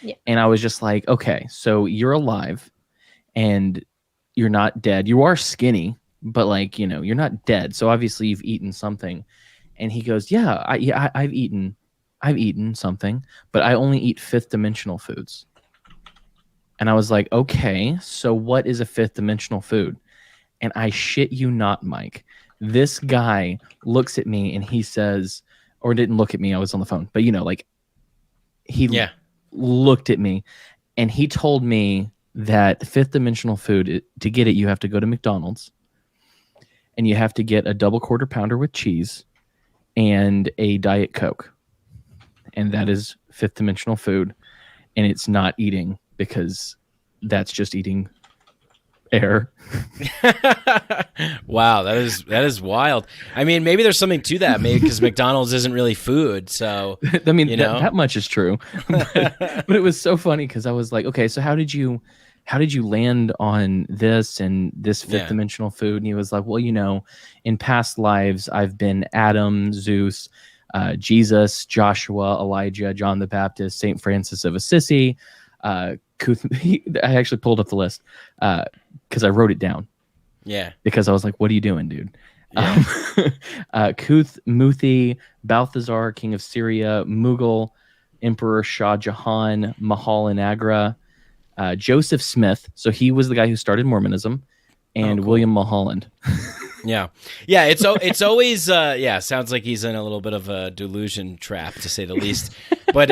Yeah. And I was just like, okay, so you're alive and you're not dead. You are skinny, but like, you're not dead. So obviously you've eaten something. And he goes, I've eaten something, but I only eat fifth dimensional foods. And I was like, okay, so what is a fifth dimensional food? And I shit you not, Mike, this guy looks at me and he says, or didn't look at me, I was on the phone, but he looked at me and he told me that fifth dimensional food, to get it, you have to go to McDonald's and you have to get a double quarter pounder with cheese and a Diet Coke. And that is fifth dimensional food. And it's not eating, because that's just eating air. Wow, that is wild. I mean, maybe there's something to that, maybe because McDonald's isn't really food. So I mean, that much is true. But it was so funny because I was like, okay, so how did you land on this and this fifth dimensional food? And he was like, well, in past lives, I've been Adam, Zeus, Jesus, Joshua, Elijah, John the Baptist, Saint Francis of Assisi. I actually pulled up the list because I wrote it down. Yeah. Because I was like, what are you doing, dude? Yeah. Kuth, Muthi, Balthazar, king of Syria, Mughal, Emperor Shah Jahan, Mahal and Agra, Joseph Smith. So he was the guy who started Mormonism, and William Mulholland. Yeah. It's always sounds like he's in a little bit of a delusion trap, to say the least. But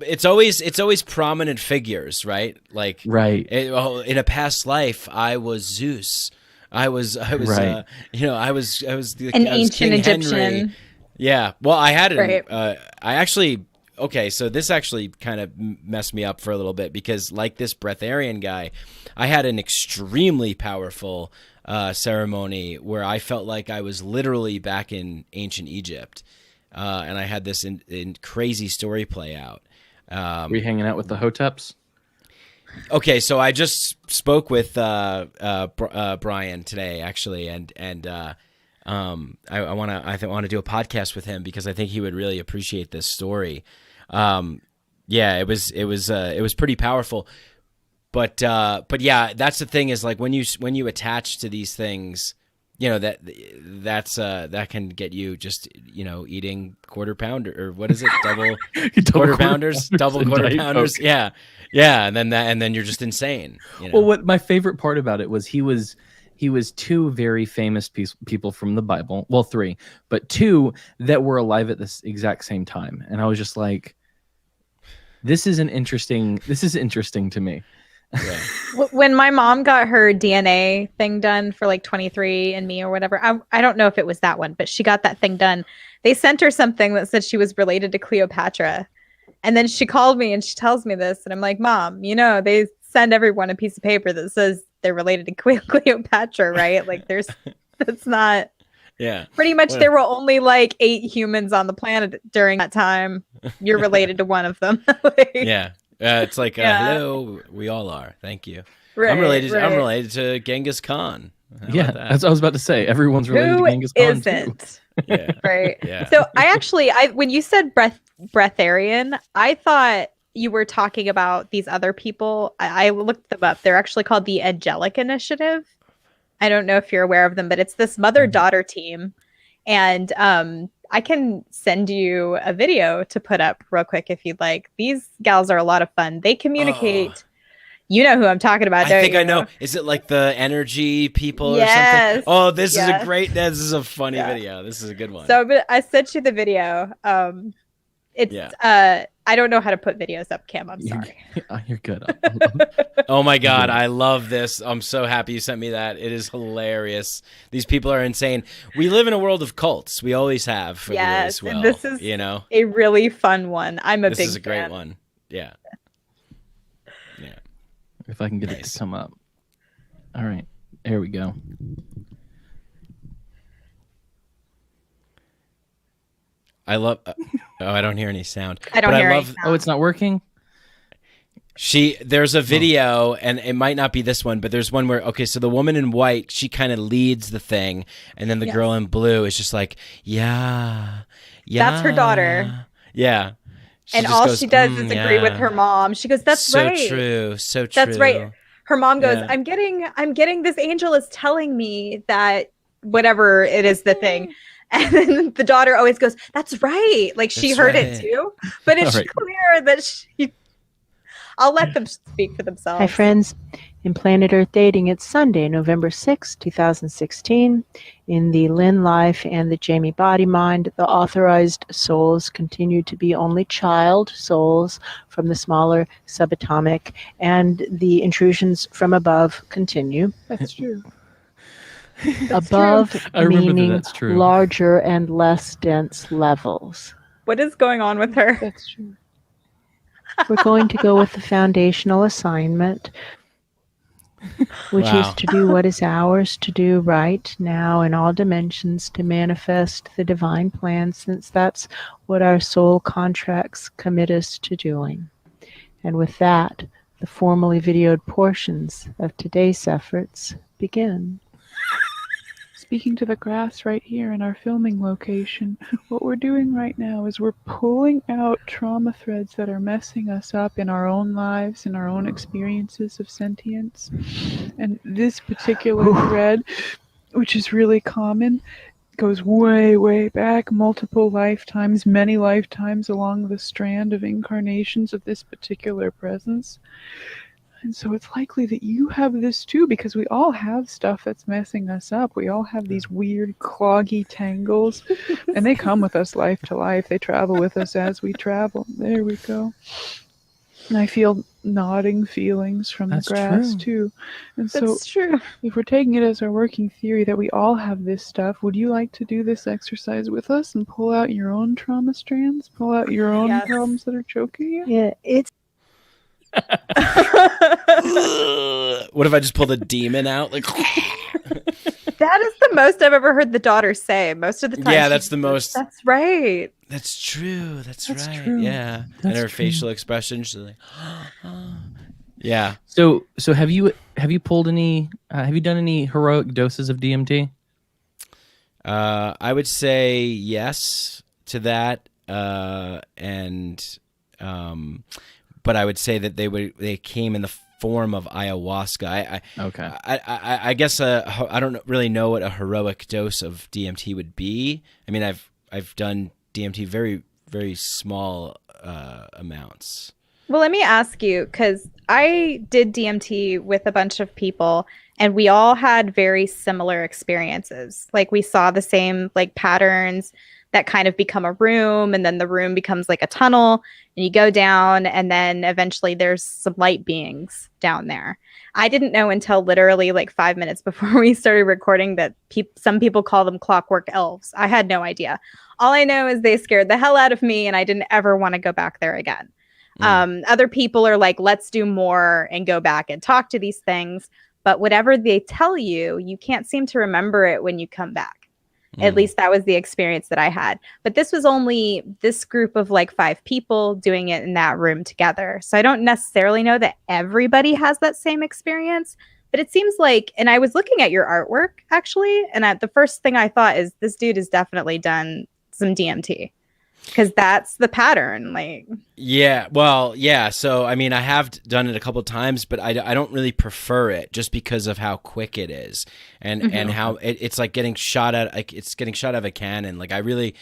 it's always prominent figures, right? Like, right. In a past life, I was Zeus. I was right. I was the an I was ancient King Egyptian. Henry. Yeah. Well, I had it. Right. I actually. Okay, so this actually kind of messed me up for a little bit because, like this breatharian guy, I had an extremely powerful ceremony where I felt like I was literally back in ancient Egypt, and I had this in crazy story play out. Were you hanging out with the Hoteps? Okay, so I just spoke with Brian today, actually, and I want to do a podcast with him because I think he would really appreciate this story. It was pretty powerful, but yeah, that's the thing is like when you attach to these things, that can get you just eating quarter pounder, or what is it, double quarter pounders, double quarter pounders, yeah, and then you're just insane. Well, what my favorite part about it was he he was two very famous people from the Bible. Well, three, but two that were alive at this exact same time. And I was just like, this is interesting to me. Yeah. When my mom got her DNA thing done for like 23andMe or whatever, I don't know if it was that one, but she got that thing done. They sent her something that said she was related to Cleopatra. And then she called me and she tells me this. And I'm like, Mom, they send everyone a piece of paper that says they're related to Cleopatra, right? Like that's not. Yeah. Pretty much there were only like 8 humans on the planet during that time. You're related to one of them. Yeah. It's like, hello, we all are. Thank you. Right, I'm related to Genghis Khan. How about that? That's what I was about to say. Everyone's related to Genghis Khan isn't? Yeah. Right. Yeah. So when you said breatharian, I thought you were talking about these other people. I looked them up. They're actually called the Angelic Initiative. I don't know if you're aware of them, but it's this mother-daughter team. And I can send you a video to put up real quick if you'd like. These gals are a lot of fun. They communicate. Oh. You know who I'm talking about, don't you? I think I know. Is it like the energy people or something? Oh, this is a funny video. This is a good one. So but I sent you the video. I don't know how to put videos up, Cam. I'm sorry. You're good. Oh my God, I love this. I'm so happy you sent me that. It is hilarious. These people are insane. We live in a world of cults. We always have. Yes, well, this is a really fun one. I'm a big fan. This is a great one. Yeah. Yeah. If I can get it to come up. All right. There we go. I love. I don't hear any sound. I don't hear any sound. Oh, it's not working? There's a video, and it might not be this one, but there's one where, so the woman in white, she kind of leads the thing, and then the girl in blue is just like, yeah. That's her daughter. Yeah. And all she does is agree with her mom. She goes, that's right. So true. That's right. Her mom goes, I'm getting this angel is telling me that whatever it is the thing. And then the daughter always goes, that's right. Like she heard it too. But it's clear that I'll let them speak for themselves. Hi, friends. In Planet Earth Dating, it's Sunday, November 6, 2016. In the Lynn Life and the Jamie Body Mind, the authorized souls continue to be only child souls from the smaller subatomic, and the intrusions from above continue. That's true. Above meaning larger and less dense levels. What is going on with her? That's true. We're going to go with the foundational assignment, which is to do what is ours to do right now in all dimensions, to manifest the divine plan, since that's what our soul contracts commit us to doing. And with that, the formally videoed portions of today's efforts begin. Speaking to the grass right here in our filming location, what we're doing right now is we're pulling out trauma threads that are messing us up in our own lives, in our own experiences of sentience. And this particular thread, which is really common, goes way, way back, multiple lifetimes, many lifetimes along the strand of incarnations of this particular presence. And so it's likely that you have this too, because we all have stuff that's messing us up. We all have these weird, cloggy tangles, and they come with us life to life. They travel with us as we travel. There we go. And I feel nodding feelings from the grass too. And so if we're taking it as our working theory that we all have this stuff, would you like to do this exercise with us and pull out your own trauma strands? Pull out your own problems that are choking you? Yeah, it's What if I just pull the demon out? Like that is the most I've ever heard the daughter say. Most of the time. Yeah, that's the most. That's right. That's true. That's right. True. Yeah. And her facial expression, she's like, yeah. So have you pulled any? Have you done any heroic doses of DMT? I would say yes to that, but I would say that they came in the form of ayahuasca. I guess I don't really know what a heroic dose of DMT would be. I mean, I've done DMT very, very small amounts. Well, let me ask you, because I did DMT with a bunch of people, and we all had very similar experiences. Like we saw the same like patterns that kind of become a room, and then the room becomes like a tunnel, and you go down, and then eventually there's some light beings down there. I didn't know until literally like 5 minutes before we started recording that some people call them clockwork elves. I had no idea. All I know is they scared the hell out of me, and I didn't ever want to go back there again. Other people are like, let's do more and go back and talk to these things. But whatever they tell you, you can't seem to remember it when you come back. At least that was the experience that I had. But this was only this group of like 5 people doing it in that room together. So I don't necessarily know that everybody has that same experience. But it seems like, and I was looking at your artwork actually, and the first thing I thought is this dude has definitely done some DMT. Because that's the pattern, like. Yeah, well, yeah. So, I mean, I have done it a couple of times, but I don't really prefer it just because of how quick it is, and how it's like getting shot at. Like it's getting shot out of a cannon. Like I really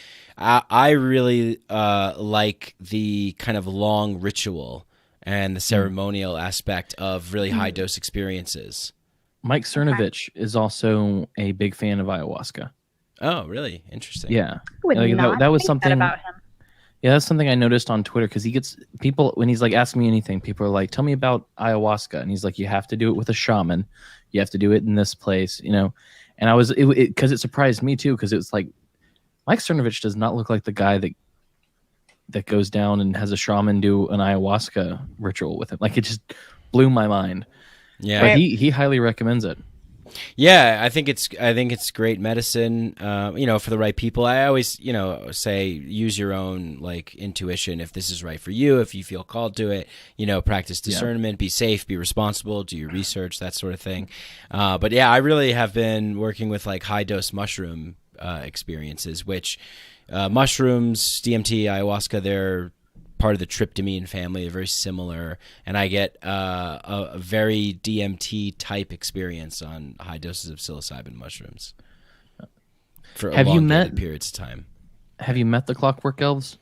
like the kind of long ritual and the ceremonial aspect of really high dose experiences. Mike Cernovich is also a big fan of ayahuasca. Oh, really? Interesting. Yeah, That was something about him. Yeah, that's something I noticed on Twitter because he gets people when he's like asking me anything. People are like, "Tell me about ayahuasca," and he's like, "You have to do it with a shaman. You have to do it in this place, you know." And I was because it surprised me too because it was like Mike Cernovich does not look like the guy that goes down and has a shaman do an ayahuasca ritual with him. Like it just blew my mind. Yeah, but he highly recommends it. Yeah, I think it's great medicine, for the right people. I always, say use your own like intuition if this is right for you, if you feel called to it, practice discernment, be safe, be responsible, do your research, that sort of thing. But yeah, I really have been working with like high dose mushroom experiences, which mushrooms, DMT, ayahuasca, they're part of the tryptamine family. They're very similar, and I get a very DMT type experience on high doses of psilocybin mushrooms for elongated periods of time. Have you met the Clockwork Elves?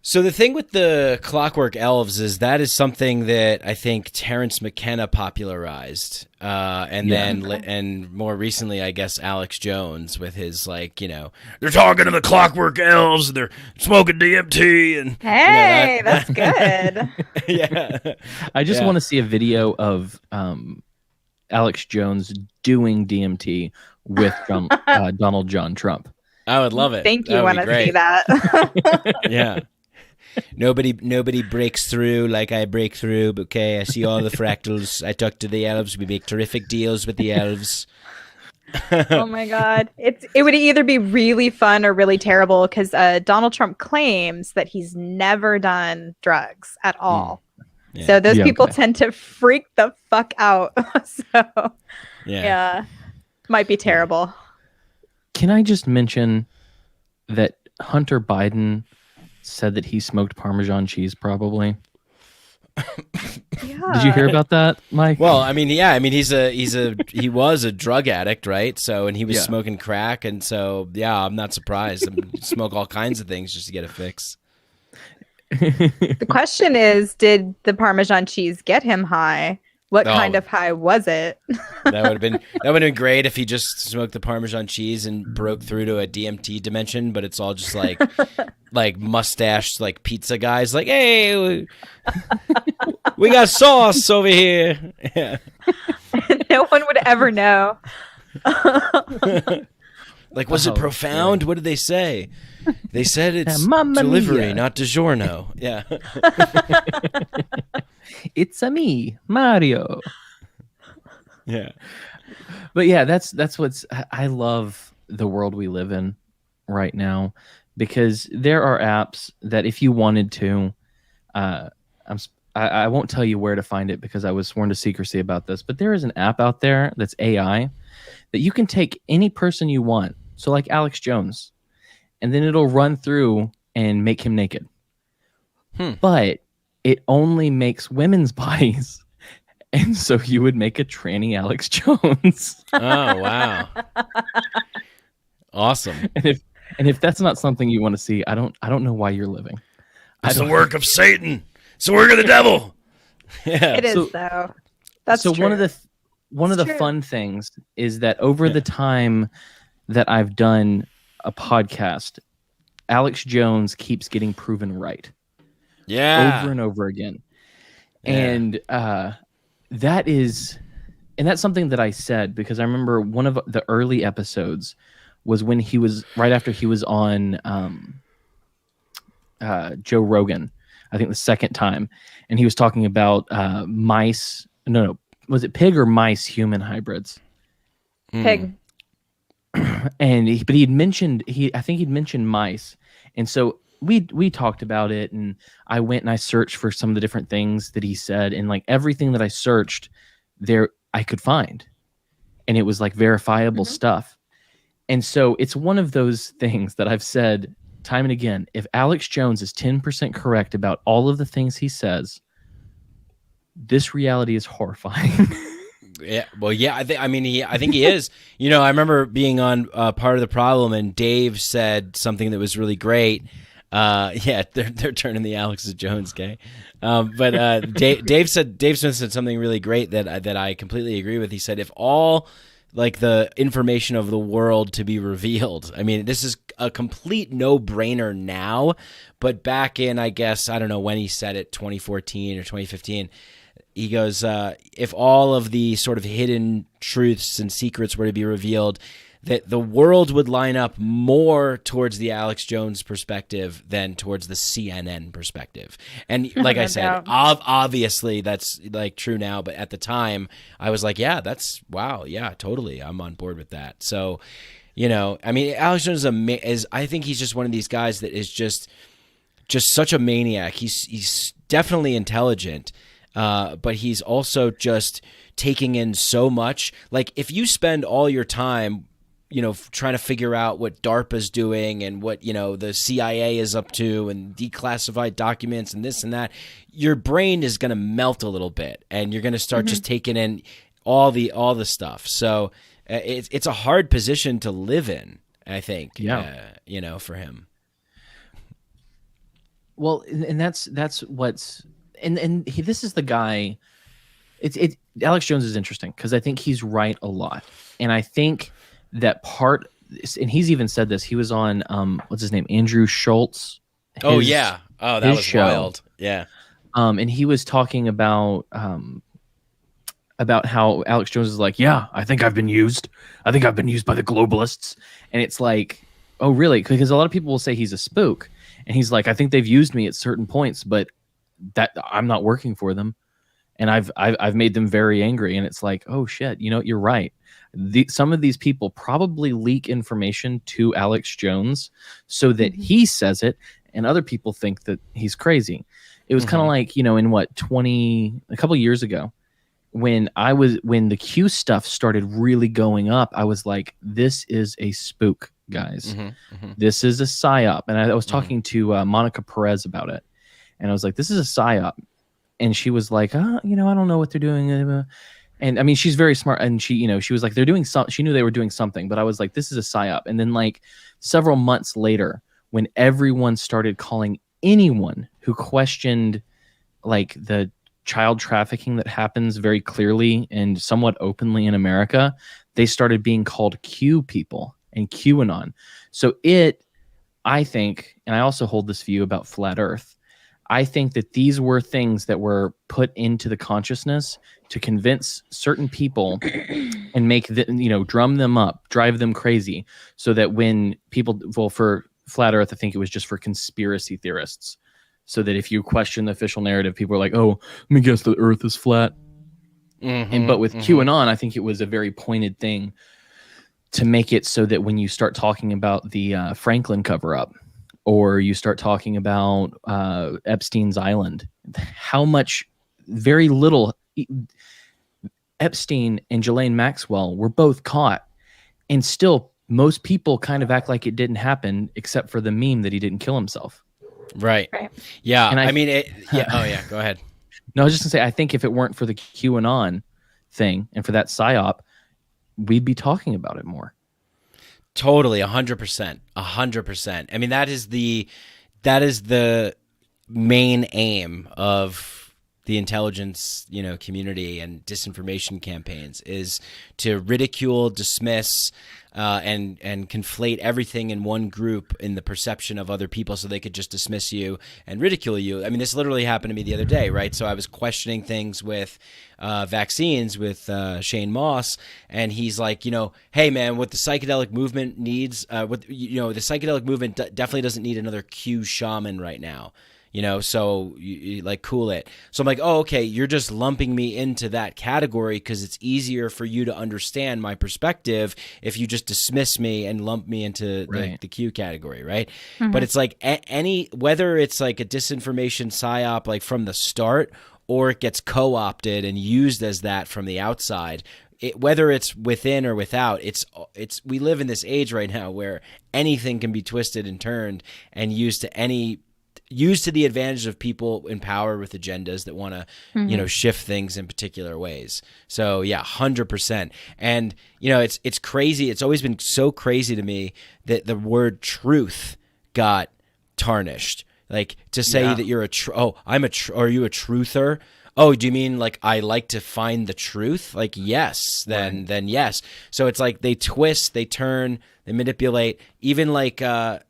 So the thing with the Clockwork Elves is that is something that I think Terence McKenna popularized, and more recently, I guess Alex Jones with his like, they're talking to the Clockwork Elves, and they're smoking DMT, and hey, that's good. Yeah, I just want to see a video of Alex Jones doing DMT with Donald John Trump. I would love it. Think you want to see that? Yeah. Nobody breaks through like I break through. But okay, I see all the fractals. I talk to the elves. We make terrific deals with the elves. Oh my god, it would either be really fun or really terrible because Donald Trump claims that he's never done drugs at all. Yeah. So those people tend to freak the fuck out. So yeah, might be terrible. Can I just mention that Hunter Biden said that he smoked Parmesan cheese probably? Yeah. Did you hear about that, Mike? Well, I mean, he was a drug addict, right? So, and he was smoking crack, and so I'm not surprised. Smoke all kinds of things just to get a fix. The question is, did the Parmesan cheese get him high? What kind of high was it? That would have been great if he just smoked the Parmesan cheese and broke through to a DMT dimension, but it's all just like like mustached like pizza guys like, hey, we got sauce over here. Yeah. No one would ever know. Like, was it profound? What did they say? They said it's delivery, not DiGiorno. Yeah. It's a me, Mario. Yeah. But yeah, that's what's I love the world we live in right now because there are apps that if you wanted to, I won't tell you where to find it because I was sworn to secrecy about this, but there is an app out there that's AI that you can take any person you want. So like Alex Jones, and then it'll run through and make him naked. But it only makes women's bodies. And so you would make a tranny Alex Jones. Oh, wow. Awesome. And if that's not something you want to see, I don't know why you're living. It's the work of Satan. It's the work of the devil. Yeah. It is So- though. That's so true. one of the It's true. fun things is that over the time that I've done a podcast, Alex Jones keeps getting proven right Yeah. over and over again. Yeah. And that's something that I said, because I remember one of the early episodes was when he was right after he was on Joe Rogan, I think the second time, and he was talking about mice. No, was it pig or mice human hybrids? Pig. And but he'd mentioned I think he'd mentioned mice, and so we talked about it, and I went and I searched for some of the different things that he said, and like everything that I searched there I could find, and it was like verifiable stuff. And so it's one of those things that I've said time and again: if Alex Jones is 10% correct about all of the things he says, this reality is horrifying. Yeah, well, yeah, I think he is. You know, I remember being on Part of the Problem, and Dave said something that was really great. Yeah, they're turning the Alex Jones gay. But Dave Smith said something really great that I completely agree with. He said, if all like the information of the world to be revealed, I mean, this is a complete no-brainer now, but back in, I guess, I don't know when he said it, 2014 or 2015. He goes, if all of the sort of hidden truths and secrets were to be revealed, that the world would line up more towards the Alex Jones perspective than towards the CNN perspective. And like I said, obviously that's like true now, but at the time I was like, yeah, that's wow. Yeah, totally. I'm on board with that. So, you know, I mean, Alex Jones is I think he's just one of these guys that is just such a maniac. He's definitely intelligent. But he's also just taking in so much. Like, if you spend all your time, you know, trying to figure out what DARPA's doing and what, you know, the CIA is up to and declassified documents and this and that, your brain is going to melt a little bit, and you're going to start just taking in all the stuff. So it's a hard position to live in, I think. You know, for him. Well, and that's what's. This is the guy. Alex Jones is interesting because I think he's right a lot, and I think that part. And he's even said this. He was on what's his name, Andrew Schultz. That was show. Wild. Yeah. And he was talking about how Alex Jones is like, yeah, I think I've been used. I think I've been used by the globalists, and it's like, oh really? Because a lot of people will say he's a spook, and he's like, I think they've used me at certain points, but that I'm not working for them, and I've made them very angry. And it's like, oh shit, you know, you're right. Some of these people probably leak information to Alex Jones so that he says it, and other people think that he's crazy. It was kind of like, you know, in a couple years ago, when the Q stuff started really going up, I was like, this is a spook, guys. This is a psyop. And I was talking to Monica Perez about it. And I was like, this is a psyop. And she was like, you know, I don't know what they're doing. And I mean, she's very smart. And she, you know, she was like, they're doing something. She knew they were doing something. But I was like, this is a psyop. And then like several months later, when everyone started calling anyone who questioned like the child trafficking that happens very clearly and somewhat openly in America, they started being called Q people and QAnon. So I think, and I also hold this view about flat Earth, I think that these were things that were put into the consciousness to convince certain people and make them, you know, drum them up, drive them crazy, so that when people, well, for flat Earth, I think it was just for conspiracy theorists, so that if you question the official narrative, people are like, oh, let me guess the Earth is flat. But with QAnon, I think it was a very pointed thing to make it so that when you start talking about the Franklin cover-up, or you start talking about Epstein's Island, how much, very little, Epstein and Ghislaine Maxwell were both caught, and still most people kind of act like it didn't happen, except for the meme that he didn't kill himself. Right. Yeah. And I mean, yeah. Oh yeah. Go ahead. No, I was just gonna say, I think if it weren't for the QAnon thing and for that psyop, we'd be talking about it more. Totally, 100%. I mean, that is the main aim of the intelligence, community and disinformation campaigns is to ridicule, dismiss, and conflate everything in one group in the perception of other people, so they could just dismiss you and ridicule you. I mean, this literally happened to me the other day, right? So I was questioning things with vaccines with Shane Moss, and he's like, hey man, what the psychedelic movement needs, the psychedelic movement definitely doesn't need another Q shaman right now. So you like cool it. So I'm like, oh, okay, you're just lumping me into that category because it's easier for you to understand my perspective if you just dismiss me and lump me into the Q category, right? Mm-hmm. But it's like whether it's like a disinformation psyop like from the start, or it gets co-opted and used as that from the outside. Whether it's within or without, we live in this age right now where anything can be twisted and turned and used to the advantage of people in power with agendas that want to, shift things in particular ways. So yeah, 100%. And it's crazy. It's always been so crazy to me that the word truth got tarnished. Like to say that you're are you a truther? Oh, do you mean like I like to find the truth? Like yes, then yes. So it's like they twist, they turn, they manipulate. Even like I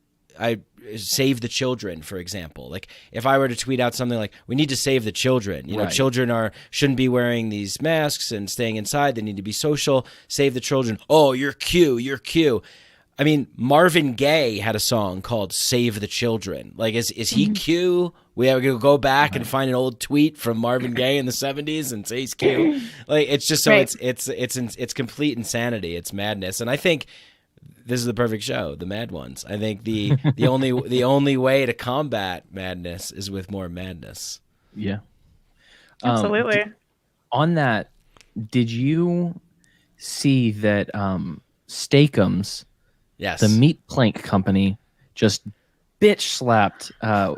save the children, for example. Like if I were to tweet out something like, we need to save the children, children shouldn't be wearing these masks and staying inside. They need to be social. Save the children. Oh, you're Q. I mean, Marvin Gaye had a song called Save the Children. Like, is he Q? We have to go back and find an old tweet from Marvin Gaye in the 70s and say he's Q. Like, it's just so it's complete insanity. It's madness. And I think this is the perfect show, The Mad Ones. I think the only way to combat madness is with more madness. Yeah, absolutely. On that, did you see that Steakums, yes, the meat plank company, just bitch slapped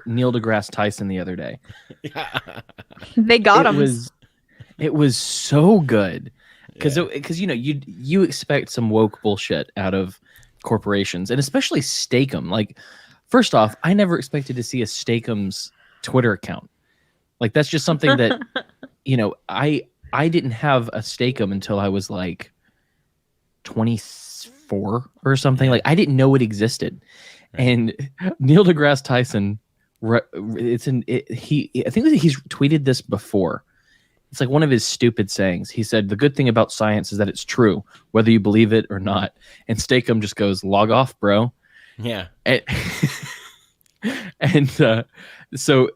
Neil deGrasse Tyson the other day? They got him. It was so good. Because you expect some woke bullshit out of corporations, and especially Steakum. Like, first off, I never expected to see a Steakum's Twitter account. Like, that's just something that I didn't have a Steakum until I was like 24 or something. Like, I didn't know it existed. Right. And Neil deGrasse Tyson, I think he's tweeted this before. It's like one of his stupid sayings. He said, the good thing about science is that it's true, whether you believe it or not. And Steakum just goes, log off, bro. Yeah. And so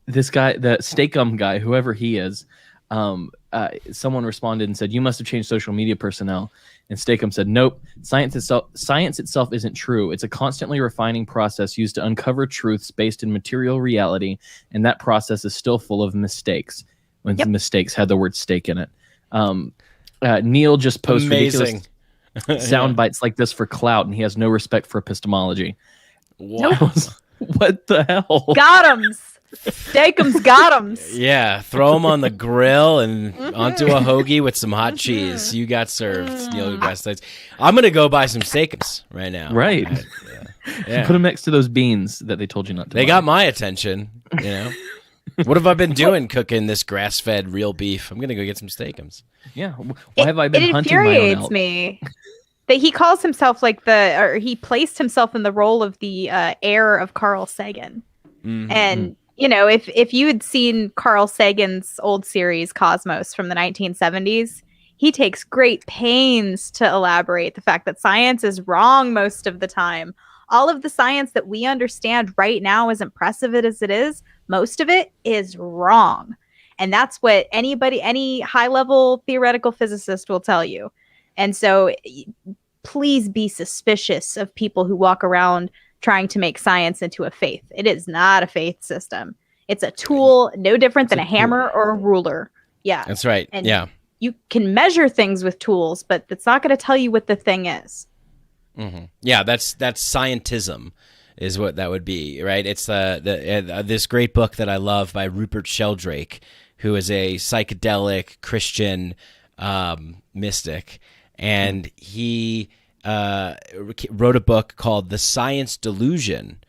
this guy, the Steakum guy, whoever he is, someone responded and said, you must have changed social media personnel. And Steakum said, nope, science itself isn't true. It's a constantly refining process used to uncover truths based in material reality. And that process is still full of mistakes. When the mistakes had the word steak in it. Neil just posts ridiculous sound bites like this for clout, and he has no respect for epistemology. What? What the hell? Got 'em. Steakums got 'em. Yeah, throw them on the grill and onto a hoagie with some hot cheese. You got served, Neil deGrasse Tyson. I'm going to go buy some Steakums right now. Right. Yeah. Put them next to those beans that they told you not to They buy. got my attention, What have I been doing cooking this grass-fed real beef? I'm going to go get some Steakums. Yeah. Why have I been hunting my own elk? It infuriates me that he calls himself he placed himself in the role of the heir of Carl Sagan. Mm-hmm. And, if you had seen Carl Sagan's old series Cosmos from the 1970s, he takes great pains to elaborate the fact that science is wrong most of the time. All of the science that we understand right now, as impressive as it is, most of it is wrong. And that's what any high-level theoretical physicist will tell you. And so please be suspicious of people who walk around trying to make science into a faith. It is not a faith system. It's a tool, no different than a hammer or a ruler. Yeah. That's right. And you can measure things with tools, but that's not going to tell you what the thing is. Mm-hmm. Yeah, that's scientism. Is what that would be, right? It's this great book that I love by Rupert Sheldrake, who is a psychedelic Christian mystic, and he wrote a book called The Science Delusion,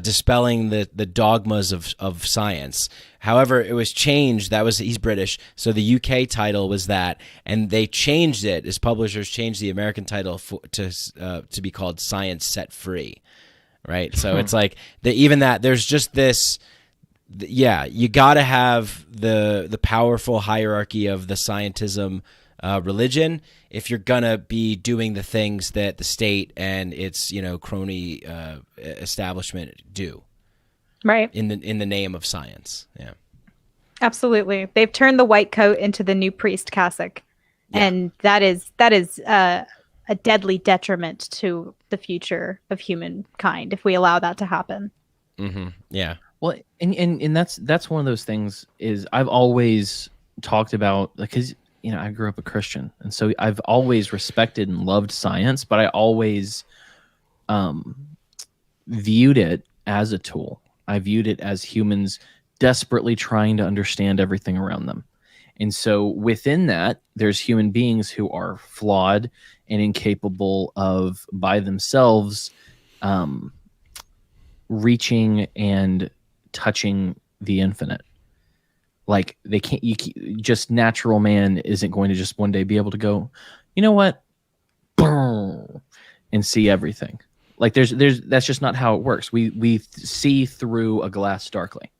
dispelling the dogmas of science. However, it was changed. He's British, so the UK title was that, and they changed it. His publishers changed the American title to be called Science Set Free, right? So it's like even that there's just this. Yeah, you got to have the powerful hierarchy of the scientism religion if you're gonna be doing the things that the state and its crony establishment do, Right. in the name of science. Yeah, Absolutely. They've turned the white coat into the new priest cassock, and that is a deadly detriment to the future of humankind if we allow that to happen. Yeah. Well, and that's one of those things is I've always talked about, because I grew up a Christian, and so I've always respected and loved science, but I always viewed it as a tool. I viewed it as humans desperately trying to understand everything around them. And so within that, there's human beings who are flawed and incapable of by themselves reaching and touching the infinite. Like they can't, just natural man isn't going to just one day be able to go, you know what, boom, and see everything. Like that's just not how it works. We see through a glass darkly.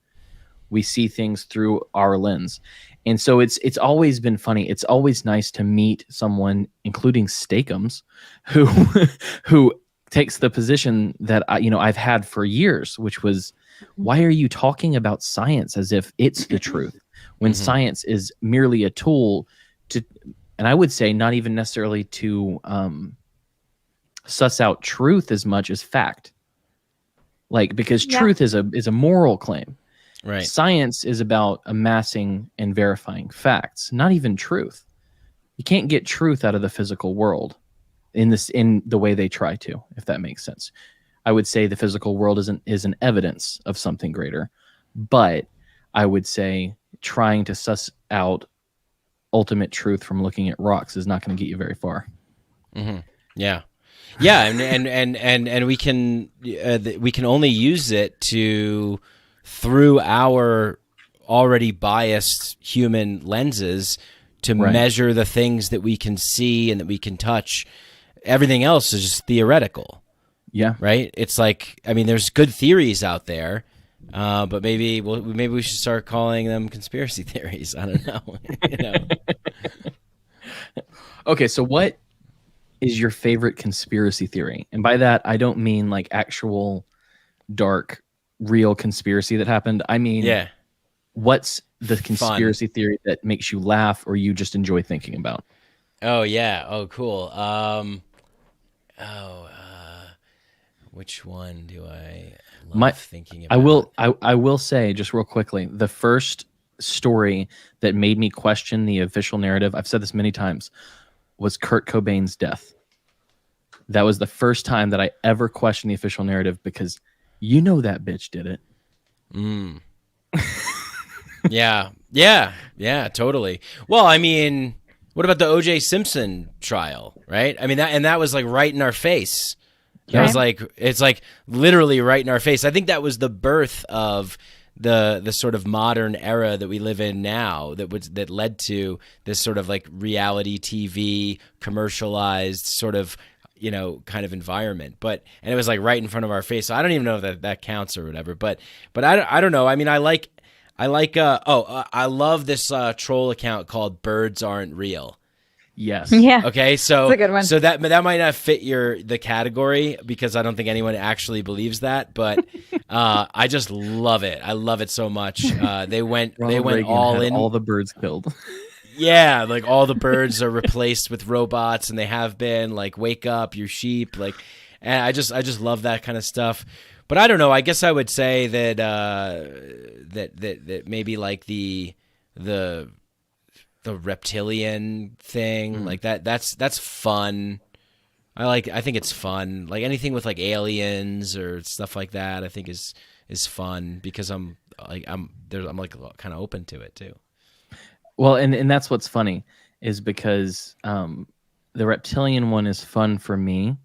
We see things through our lens. And so it's always been funny. It's always nice to meet someone, including Steakums, who takes the position that I've had for years, which was, why are you talking about science as if it's the truth when science is merely a tool to, and I would say not even necessarily to suss out truth as much as fact. Like, because truth is a moral claim. Right. Science is about amassing and verifying facts, not even truth. You can't get truth out of the physical world in the way they try to, if that makes sense. I would say the physical world is an evidence of something greater, but I would say trying to suss out ultimate truth from looking at rocks is not going to get you very far. Yeah, and we can only use it to, through our already biased human lenses, to measure the things that we can see and that we can touch. Everything else is just theoretical. Yeah. Right. It's like, I mean, there's good theories out there, but maybe we should start calling them conspiracy theories. I don't know. Okay. So what is your favorite conspiracy theory? And by that, I don't mean like actual dark, real conspiracy that happened. I mean, what's the conspiracy theory that makes you laugh or you just enjoy thinking about? Oh yeah. Oh, cool. Which one do I love thinking about? I will say just real quickly, the first story that made me question the official narrative, I've said this many times, was Kurt Cobain's death. That was the first time that I ever questioned the official narrative, because that bitch did it. Yeah, totally. Well, I mean, what about the O.J. Simpson trial, right? I mean, that was like right in our face. That was like, it's like literally right in our face. I think that was the birth of the sort of modern era that we live in now, that led to this sort of like reality TV, commercialized sort of, kind of environment. And it was like right in front of our face. So I don't even know if that counts or whatever. But I don't know. I mean, I love this troll account called Birds Aren't Real. Yes. Yeah. Okay. So that's a good one. So that might not fit the category, because I don't think anyone actually believes that. But I just love it. I love it so much. They went all in. All the birds killed. Yeah, like all the birds are replaced with robots, and they have been, like, wake up, you sheep, like, and I just love that kind of stuff. But I don't know. I guess I would say that that maybe like the reptilian thing, like that's fun. I think it's fun. Like anything with like aliens or stuff like that, I think is fun, because I'm kind of open to it too. Well, and that's what's funny, is because the reptilian one is fun for me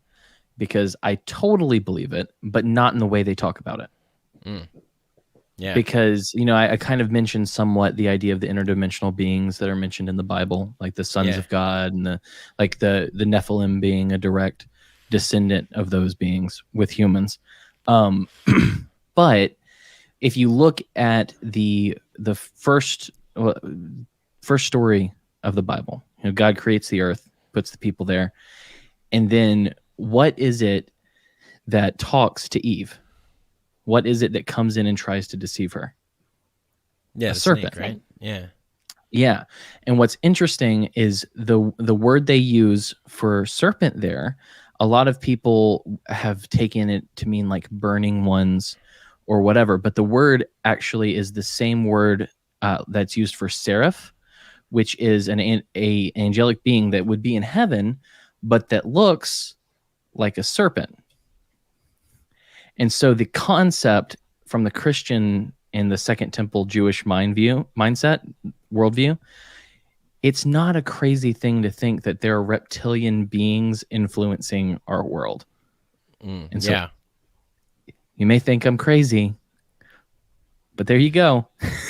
because I totally believe it, but not in the way they talk about it. Yeah. Because, I kind of mentioned somewhat the idea of the interdimensional beings that are mentioned in the Bible, like the sons of God and the Nephilim being a direct descendant of those beings with humans. But if you look at the first story of the Bible, God creates the earth, puts the people there, and then what is it that talks to Eve? What is it that comes in and tries to deceive her? Yeah, a serpent, snake, right? Yeah. Yeah. And what's interesting is the word they use for serpent there, a lot of people have taken it to mean like burning ones or whatever, but the word actually is the same word that's used for seraph, which is an angelic being that would be in heaven, but that looks like a serpent. And so the concept from the Christian and the Second Temple Jewish worldview, it's not a crazy thing to think that there are reptilian beings influencing our world. And so you may think I'm crazy, but there you go.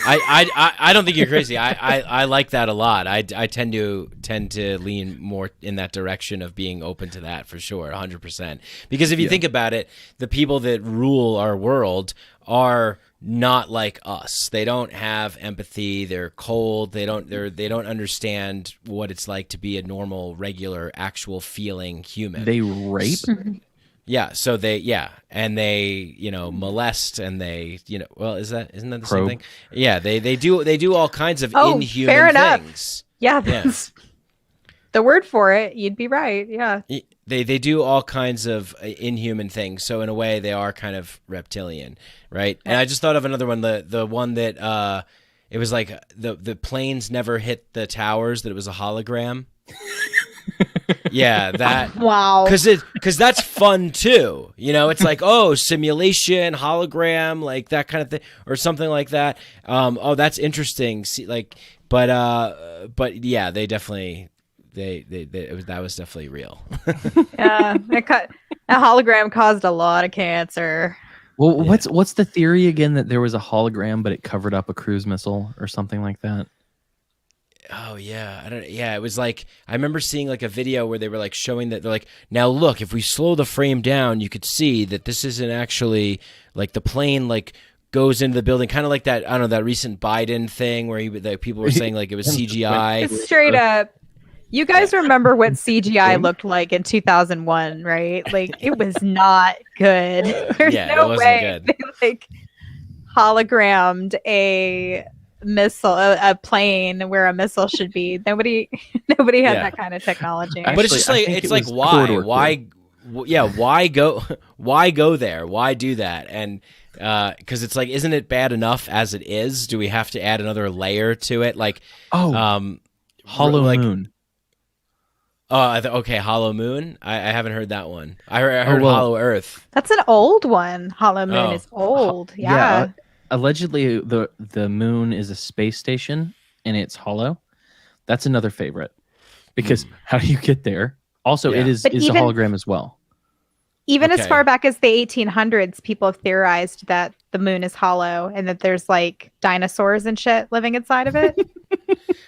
I don't think you're crazy. I like that a lot. I tend to lean more in that direction of being open to that for sure, 100%. Because if you think about it, the people that rule our world are not like us. They don't have empathy. They're cold. They don't understand what it's like to be a normal, regular, actual feeling human. They rape. Yeah, so and they molest, and they isn't that the Probe. same thing? Yeah, they do all kinds of inhuman fair enough. things. Yeah, that's the word for it. You'd be right. Yeah, they do all kinds of inhuman things. So in a way, they are kind of reptilian, right? And I just thought of another one, the one that it was like the planes never hit the towers, that it was a hologram. Yeah, that wow. Because that's fun too. It's like, simulation, hologram, like that kind of thing, or something like that. That's interesting. See, but yeah, they definitely that was definitely real. Yeah, a hologram caused a lot of cancer. Well, what's the theory again, that there was a hologram but it covered up a cruise missile or something like that? Oh yeah, it was like, I remember seeing like a video where they were like showing that they're like, now look, if we slow the frame down, you could see that this isn't actually like the plane like goes into the building, kind of like that, I don't know, that recent Biden thing where people were saying like it was CGI. Straight up. You guys remember what CGI looked like in 2001, right? Like it was not good. There's no way they like hologrammed a missile, a plane where a missile should be. Nobody had that kind of technology. Actually, but it's just like, it's like why go there? Why do that? And because it's like, isn't it bad enough as it is? Do we have to add another layer to it? Like Hollow Moon. Okay, Hollow Moon. I haven't heard that one. I heard Hollow Earth. That's an old one. Hollow Moon is old. Yeah. Allegedly, the moon is a space station and it's hollow. That's another favorite, because how do you get there? Also, it is a hologram as well. Even as far back as the 1800s, people have theorized that the moon is hollow and that there's like dinosaurs and shit living inside of it.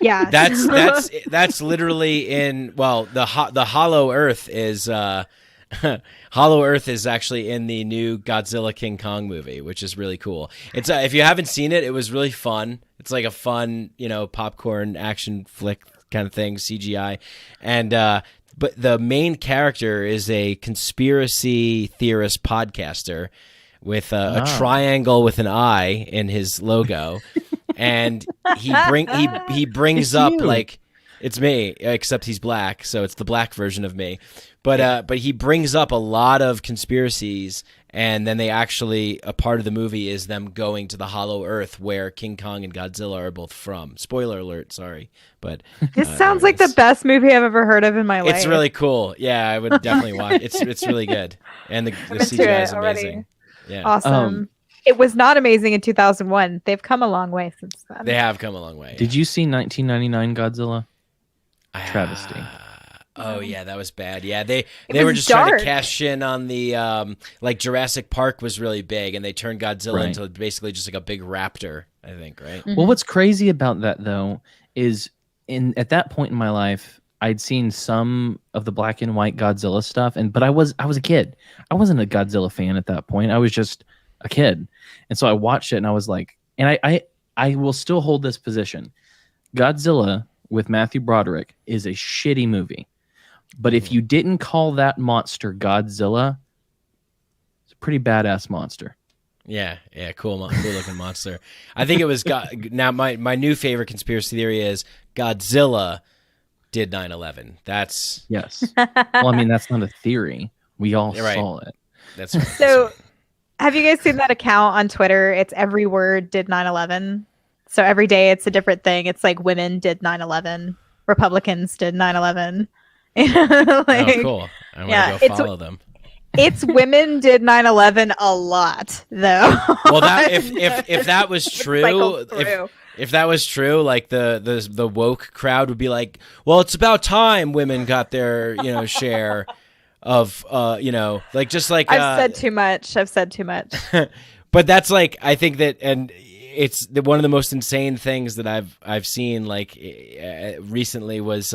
Yeah, that's literally in the Hollow Earth is. Hollow Earth is actually in the new Godzilla King Kong movie, which is really cool. It's if you haven't seen it, it was really fun. It's like a fun, popcorn action flick kind of thing, CGI, and but the main character is a conspiracy theorist podcaster with a triangle with an eye in his logo, and he brings up like, it's me, except he's black, so it's the black version of me. But he brings up a lot of conspiracies, and then they actually, a part of the movie is them going to the Hollow Earth where King Kong and Godzilla are both from. Spoiler alert, sorry. But this sounds like the best movie I've ever heard of in my life. It's really cool. Yeah, I would definitely watch. It's really good, and the CGI is amazing. Yeah, awesome. It was not amazing in 2001. They've come a long way since then. They have come a long way. Did you see 1999 Godzilla? Travesty. Oh yeah, that was bad. Yeah, they It were was just trying dark. to cash in on the like Jurassic Park was really big, and they turned Godzilla Right. into basically just like a big raptor. I think, right? Well, what's crazy about that though is at that point in my life, I'd seen some of the black and white Godzilla stuff, but I was a kid. I wasn't a Godzilla fan at that point. I was just a kid, and so I watched it and I was like, and I will still hold this position. Godzilla with Matthew Broderick is a shitty movie, but if you didn't call that monster Godzilla, it's a pretty badass monster. Yeah, cool looking monster. I think it was now my new favorite conspiracy theory is Godzilla did 9/11. That's Yes. Well, I mean, that's not a theory. We all You're right. saw it. that's right. So, have you guys seen that account on Twitter? It's every word did 9/11. So every day it's a different thing. It's like women did 9/11, Republicans did 9/11. Oh, cool. I want yeah, to go follow them. It's women did 9/11 a lot, though. Well, that if that was true, cycled through. if that was true, like the woke crowd would be like, well, it's about time women got their share of like just like I've said too much. But that's like I think that and. It's one of the most insane things that I've seen like recently was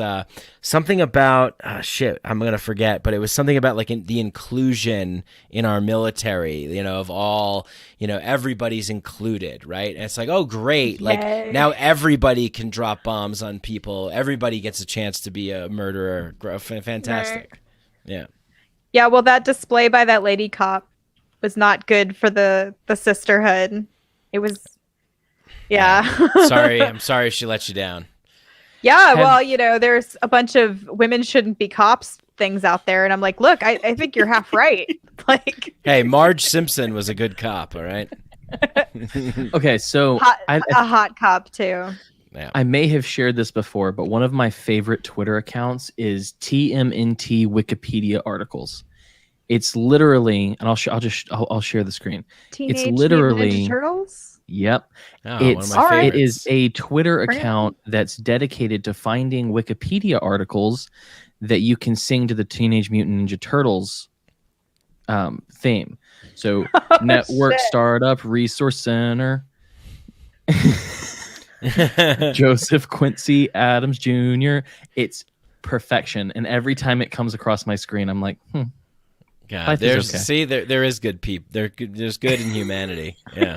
something about I'm gonna forget, but it was something about like the inclusion in our military, of all everybody's included, right? And it's like, oh great, like Yay. now everybody can drop bombs on people, everybody gets a chance to be a murderer. Fantastic. Right. Yeah. Well, that display by that lady cop was not good for the sisterhood. It was. Yeah. I'm sorry she let you down. Yeah, well, there's a bunch of women shouldn't be cops things out there, and I'm like, look, I think you're half right. Like, hey, Marge Simpson was a good cop, all right? Okay, so a hot cop too. Yeah. I may have shared this before, but one of my favorite Twitter accounts is TMNT Wikipedia articles. It's literally, and I'll share the screen. Teenage It's literally Mutant Ninja Turtles. Yep. Oh, one of It's my it favorites. is a Twitter Bring it account that's dedicated to finding Wikipedia articles that you can sing to the Teenage Mutant Ninja Turtles theme. So Network shit. Startup Resource Center, Joseph Quincy Adams Jr. It's perfection, and every time it comes across my screen, I'm like, God, life is okay. see, there is good people. There's good in humanity. Yeah.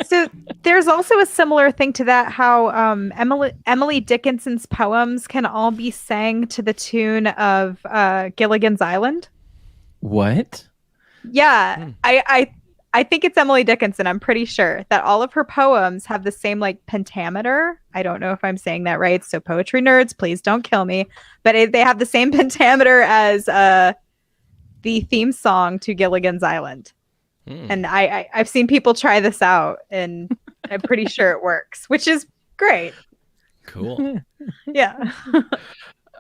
So there's also a similar thing to that, how Emily Dickinson's poems can all be sang to the tune of Gilligan's Island. What? Yeah, I think it's Emily Dickinson. I'm pretty sure that all of her poems have the same like pentameter. I don't know if I'm saying that right. So poetry nerds, please don't kill me. But they have the same pentameter as the theme song to Gilligan's Island. And I've seen people try this out, and I'm pretty sure it works, which is great. Cool. Yeah.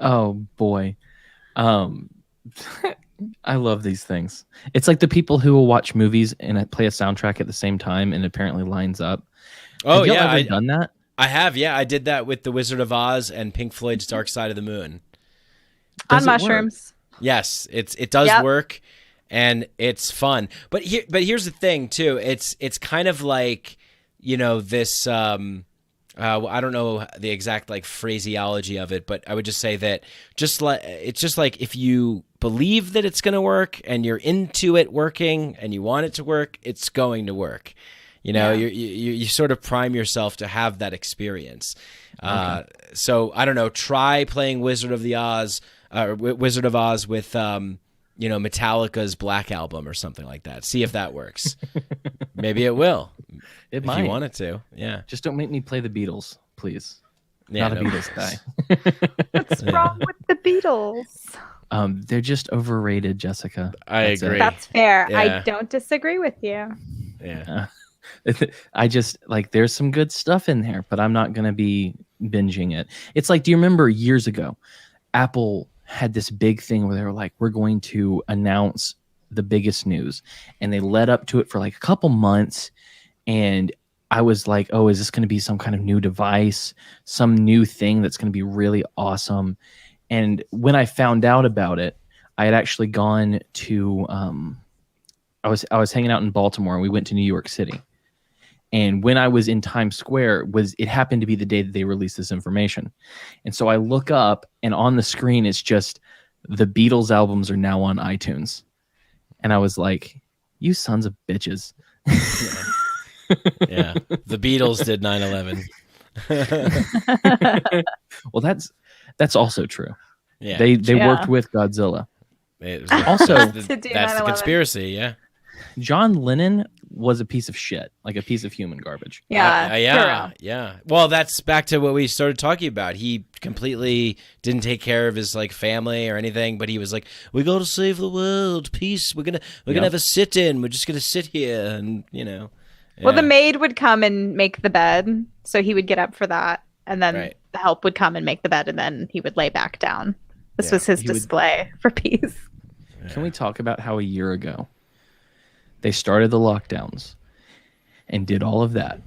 Oh boy. I love these things. It's like the people who will watch movies and play a soundtrack at the same time and apparently lines up. Oh Have y'all yeah, ever done that? I have. Yeah, I did that with The Wizard of Oz and Pink Floyd's Dark Side of the Moon. Does On it work? mushrooms. Yes, it does Yep. work, and it's fun. But here's the thing too. It's kind of like this. I don't know the exact like phraseology of it, but I would just say that it's just like if you believe that it's going to work and you're into it working and you want it to work, it's going to work. You sort of prime yourself to have that experience. Okay. So I don't know. Try playing Wizard of Oz with Metallica's Black Album or something like that. See if that works. Maybe it will. If you want it to. Yeah. Just don't make me play the Beatles, please. Yeah, Not a no. Beatles guy. What's wrong with the Beatles? They're just overrated, Jessica. I That's it. agree. That's fair. Yeah. I don't disagree with you. Yeah. I just like there's some good stuff in there, but I'm not gonna be binging it. It's like, do you remember years ago, Apple had this big thing where they were like, we're going to announce the biggest news, and they led up to it for like a couple months, and I was like, oh, is this going to be some kind of new device, some new thing that's going to be really awesome? And when I found out about it, I had actually gone to I was hanging out in Baltimore, and we went to New York City. And when I was in Times Square, it happened to be the day that they released this information. And so I look up, and on the screen it's just the Beatles albums are now on iTunes. And I was like, you sons of bitches. Yeah. The Beatles did 9/11. Well, that's also true. Yeah. They worked with Godzilla. Also, that's the conspiracy. Yeah. John Lennon was a piece of shit, like a piece of human garbage. Yeah. Well, that's back to what we started talking about. He completely didn't take care of his like family or anything, but he was like, "We got to save the world, peace. We're gonna have a sit-in. We're just gonna sit here and Yeah. Well, the maid would come and make the bed, so he would get up for that, and then the help would come and make the bed, and then he would lay back down. This was his display for peace. Can we talk about how a year ago they started the lockdowns and did all of that,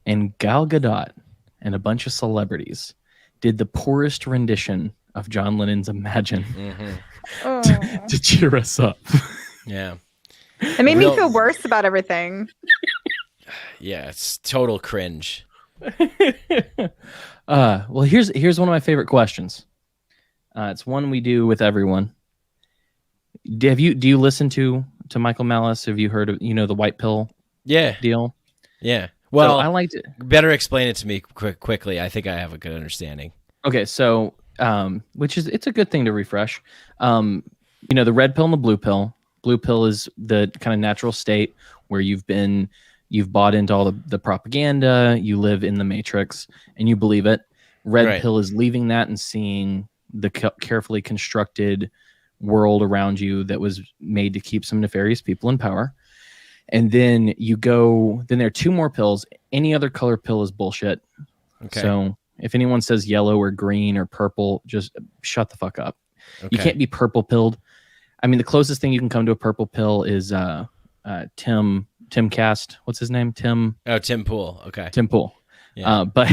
and Gal Gadot and a bunch of celebrities did the poorest rendition of John Lennon's Imagine to cheer us up? Yeah. It made me feel worse about everything. Yeah, it's total cringe. Well, here's one of my favorite questions. It's one we do with everyone. Do you listen to Michael Malice? Have you heard of the white pill deal? Yeah. Well, so I liked it. Better explain it to me quickly. I think I have a good understanding. Okay, so it's a good thing to refresh. The red pill and the blue pill. Blue pill is the kind of natural state where you've bought into all the propaganda, you live in the matrix, and you believe it. Red pill is leaving that and seeing the carefully constructed world around you that was made to keep some nefarious people in power. And then there are two more pills. Any other color pill is bullshit. Okay. So if anyone says yellow or green or purple, just shut the fuck up. Okay. You can't be purple pilled. I mean, the closest thing you can come to a purple pill is Tim Cast. What's his name? Tim Pool. Okay. Tim Pool. Yeah. But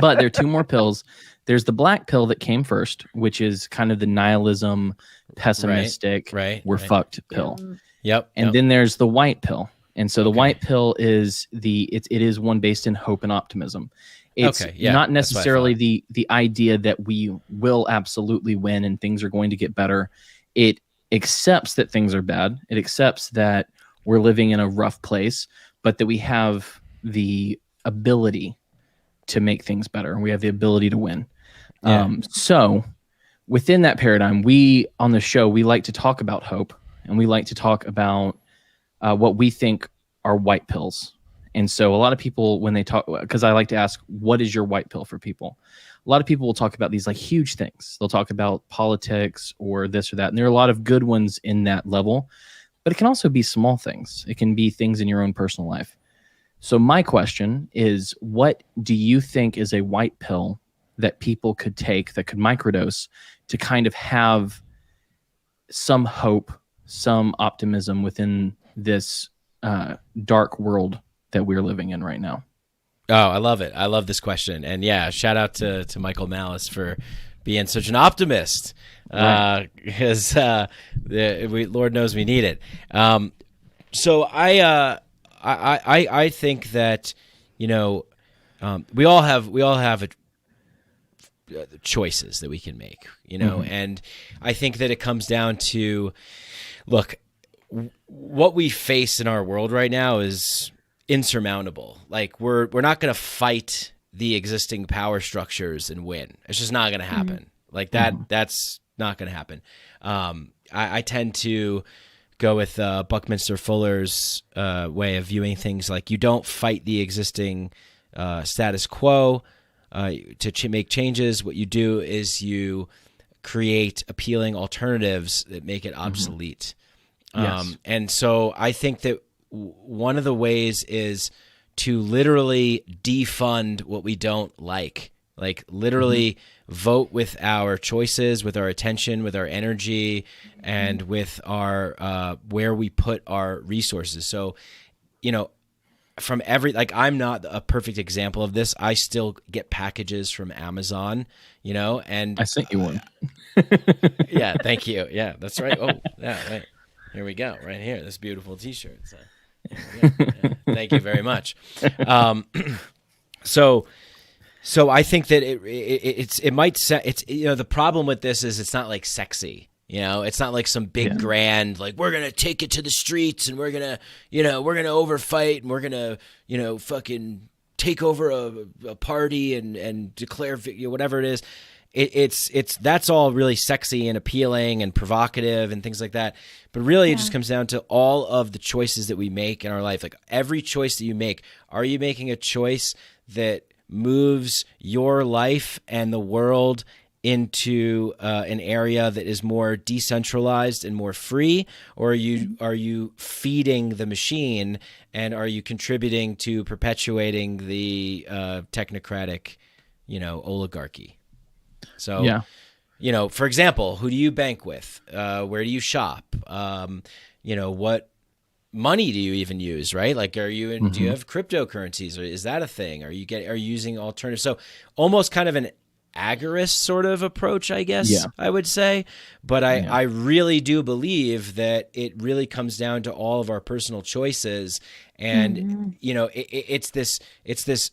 there are two more pills. There's the black pill that came first, which is kind of the nihilism, pessimistic, we're fucked pill. Yep. And then there's the white pill. And so the white pill is it is one based in hope and optimism. It's not necessarily the idea that we will absolutely win and things are going to get better. It accepts that things are bad. It accepts that we're living in a rough place, but that we have the ability to make things better. We have the ability to win. So within that paradigm, we on the show, we like to talk about hope, and we like to talk about what we think are white pills. And so a lot of people, when they talk, because I like to ask, what is your white pill for people? A lot of people will talk about these like huge things. They'll talk about politics or this or that. And there are a lot of good ones in that level, but it can also be small things. It can be things in your own personal life. So my question is, what do you think is a white pill that people could take, that could microdose to kind of have some hope, some optimism within this dark world that we're living in right now? Oh, I love it. I love this question. And yeah, shout out to Michael Malice for being such an optimist. Because Lord knows we need it. So I think that, we all have choices that we can make, and I think that it comes down to, look, what we face in our world right now is insurmountable. Like we're not going to fight the existing power structures and win. It's just not going to happen. Like that's not going to happen. I tend to go with Buckminster Fuller's way of viewing things. Like you don't fight the existing status quo to make changes. What you do is you create appealing alternatives that make it obsolete. Yes. And so I think that one of the ways is to literally defund what we don't like literally vote with our choices, with our attention, with our energy, and with our where we put our resources. So, from every, like, I'm not a perfect example of this. I still get packages from Amazon, and I sent you one. yeah, thank you. Yeah, that's right. Oh, yeah, right. Here we go, right here. This beautiful T-shirt. So, yeah, thank you very much. So I think that the problem with this is it's not like sexy. It's not like some big grand, like, we're going to take it to the streets and we're going to overfight and we're going to, fucking take over a party and declare, whatever it is. It's that's all really sexy and appealing and provocative and things like that. But really it just comes down to all of the choices that we make in our life. Like, every choice that you make, are you making a choice that moves your life and the world into an area that is more decentralized and more free, or are you feeding the machine, and are you contributing to perpetuating the technocratic, oligarchy? So, for example, who do you bank with? Where do you shop? What money do you even use, right? Like, do you have cryptocurrencies, or is that a thing? Are you using alternatives? So almost kind of an agorist sort of approach, I guess, I would say. But I really do believe that it really comes down to all of our personal choices. And, it's this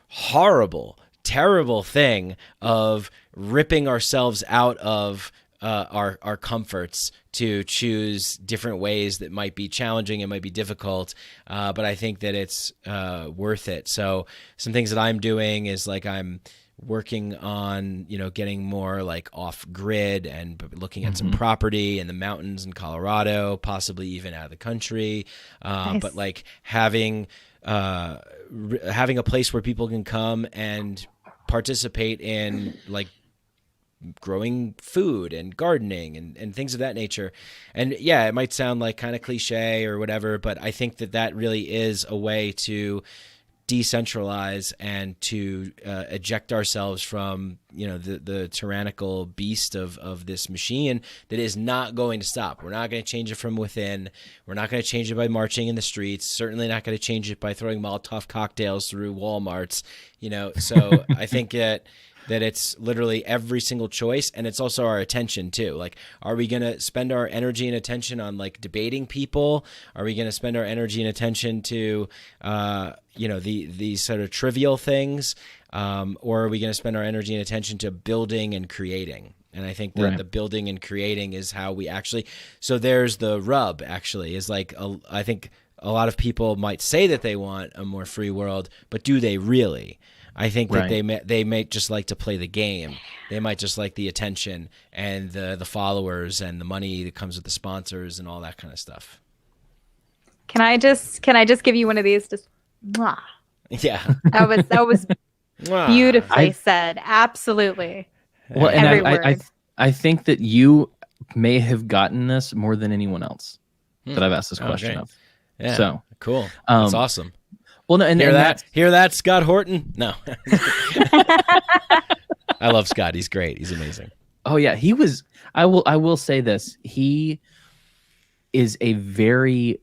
horrible, terrible thing of ripping ourselves out of our comforts to choose different ways that might be challenging and might be difficult. But I think that it's worth it. So some things that I'm doing is, like, I'm working on, getting more like off grid and looking at some property in the mountains in Colorado, possibly even out of the country. Nice. But like having a place where people can come and participate in, like, growing food and gardening and things of that nature. And yeah, it might sound like kind of cliche or whatever, but I think that really is a way to decentralize and to eject ourselves from, the tyrannical beast of this machine that is not going to stop. We're not going to change it from within. We're not going to change it by marching in the streets. Certainly not going to change it by throwing Molotov cocktails through Walmarts, So I think that it's literally every single choice, and it's also our attention too. Like, are we going to spend our energy and attention on, like, debating people? Are we going to spend our energy and attention to, these sort of trivial things? Or are we going to spend our energy and attention to building and creating? And I think that the building and creating is how we actually, so there's the rub actually, is like, I think a lot of people might say that they want a more free world, but do they really? I think that they may just like to play the game. They might just like the attention and the followers and the money that comes with the sponsors and all that kind of stuff. Can I just give you one of these? Just mwah. Yeah. That was beautifully said. Absolutely. Well, and every word. I think that you may have gotten this more than anyone else that I've asked this question of. Yeah. So cool. That's awesome. Well, no, and hear that, Scott Horton? No. I love Scott. He's great. He's amazing. Oh yeah, he was. I will say this. He is a very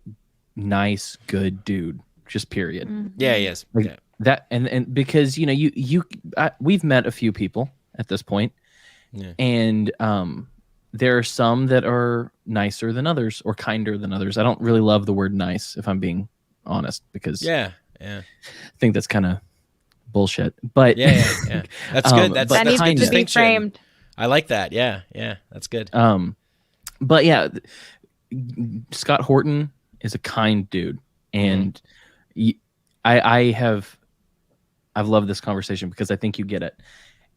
nice, good dude. Just period. Mm-hmm. Yeah, he is. Like that, and because we've met a few people at this point, and there are some that are nicer than others or kinder than others. I don't really love the word nice, if I'm being honest, because I think that's kind of bullshit. But yeah. That's good. That needs to be framed. I like that. Yeah, that's good. But yeah, Scott Horton is a kind dude, and I've loved this conversation because I think you get it,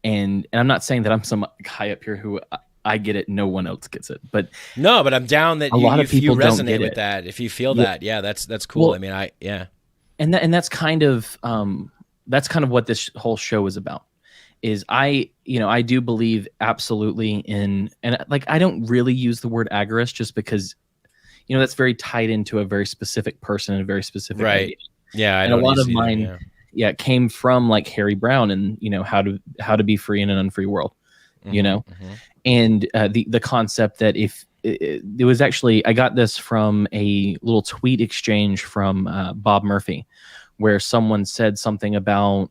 and I'm not saying that I'm some guy up here who I get it, no one else gets it, but I'm down that a lot of people you don't resonate get with it. that. If you feel that, that's cool. Well, I mean, and that's kind of what this whole show is about. Is I do believe absolutely in, and like I don't really use the word agorist just because that's very tied into a very specific person and a very specific idea. Yeah, and a lot of mine came from like Harry Brown and how to be free in an unfree world. And the concept that if it was actually, I got this from a little tweet exchange from Bob Murphy, where someone said something about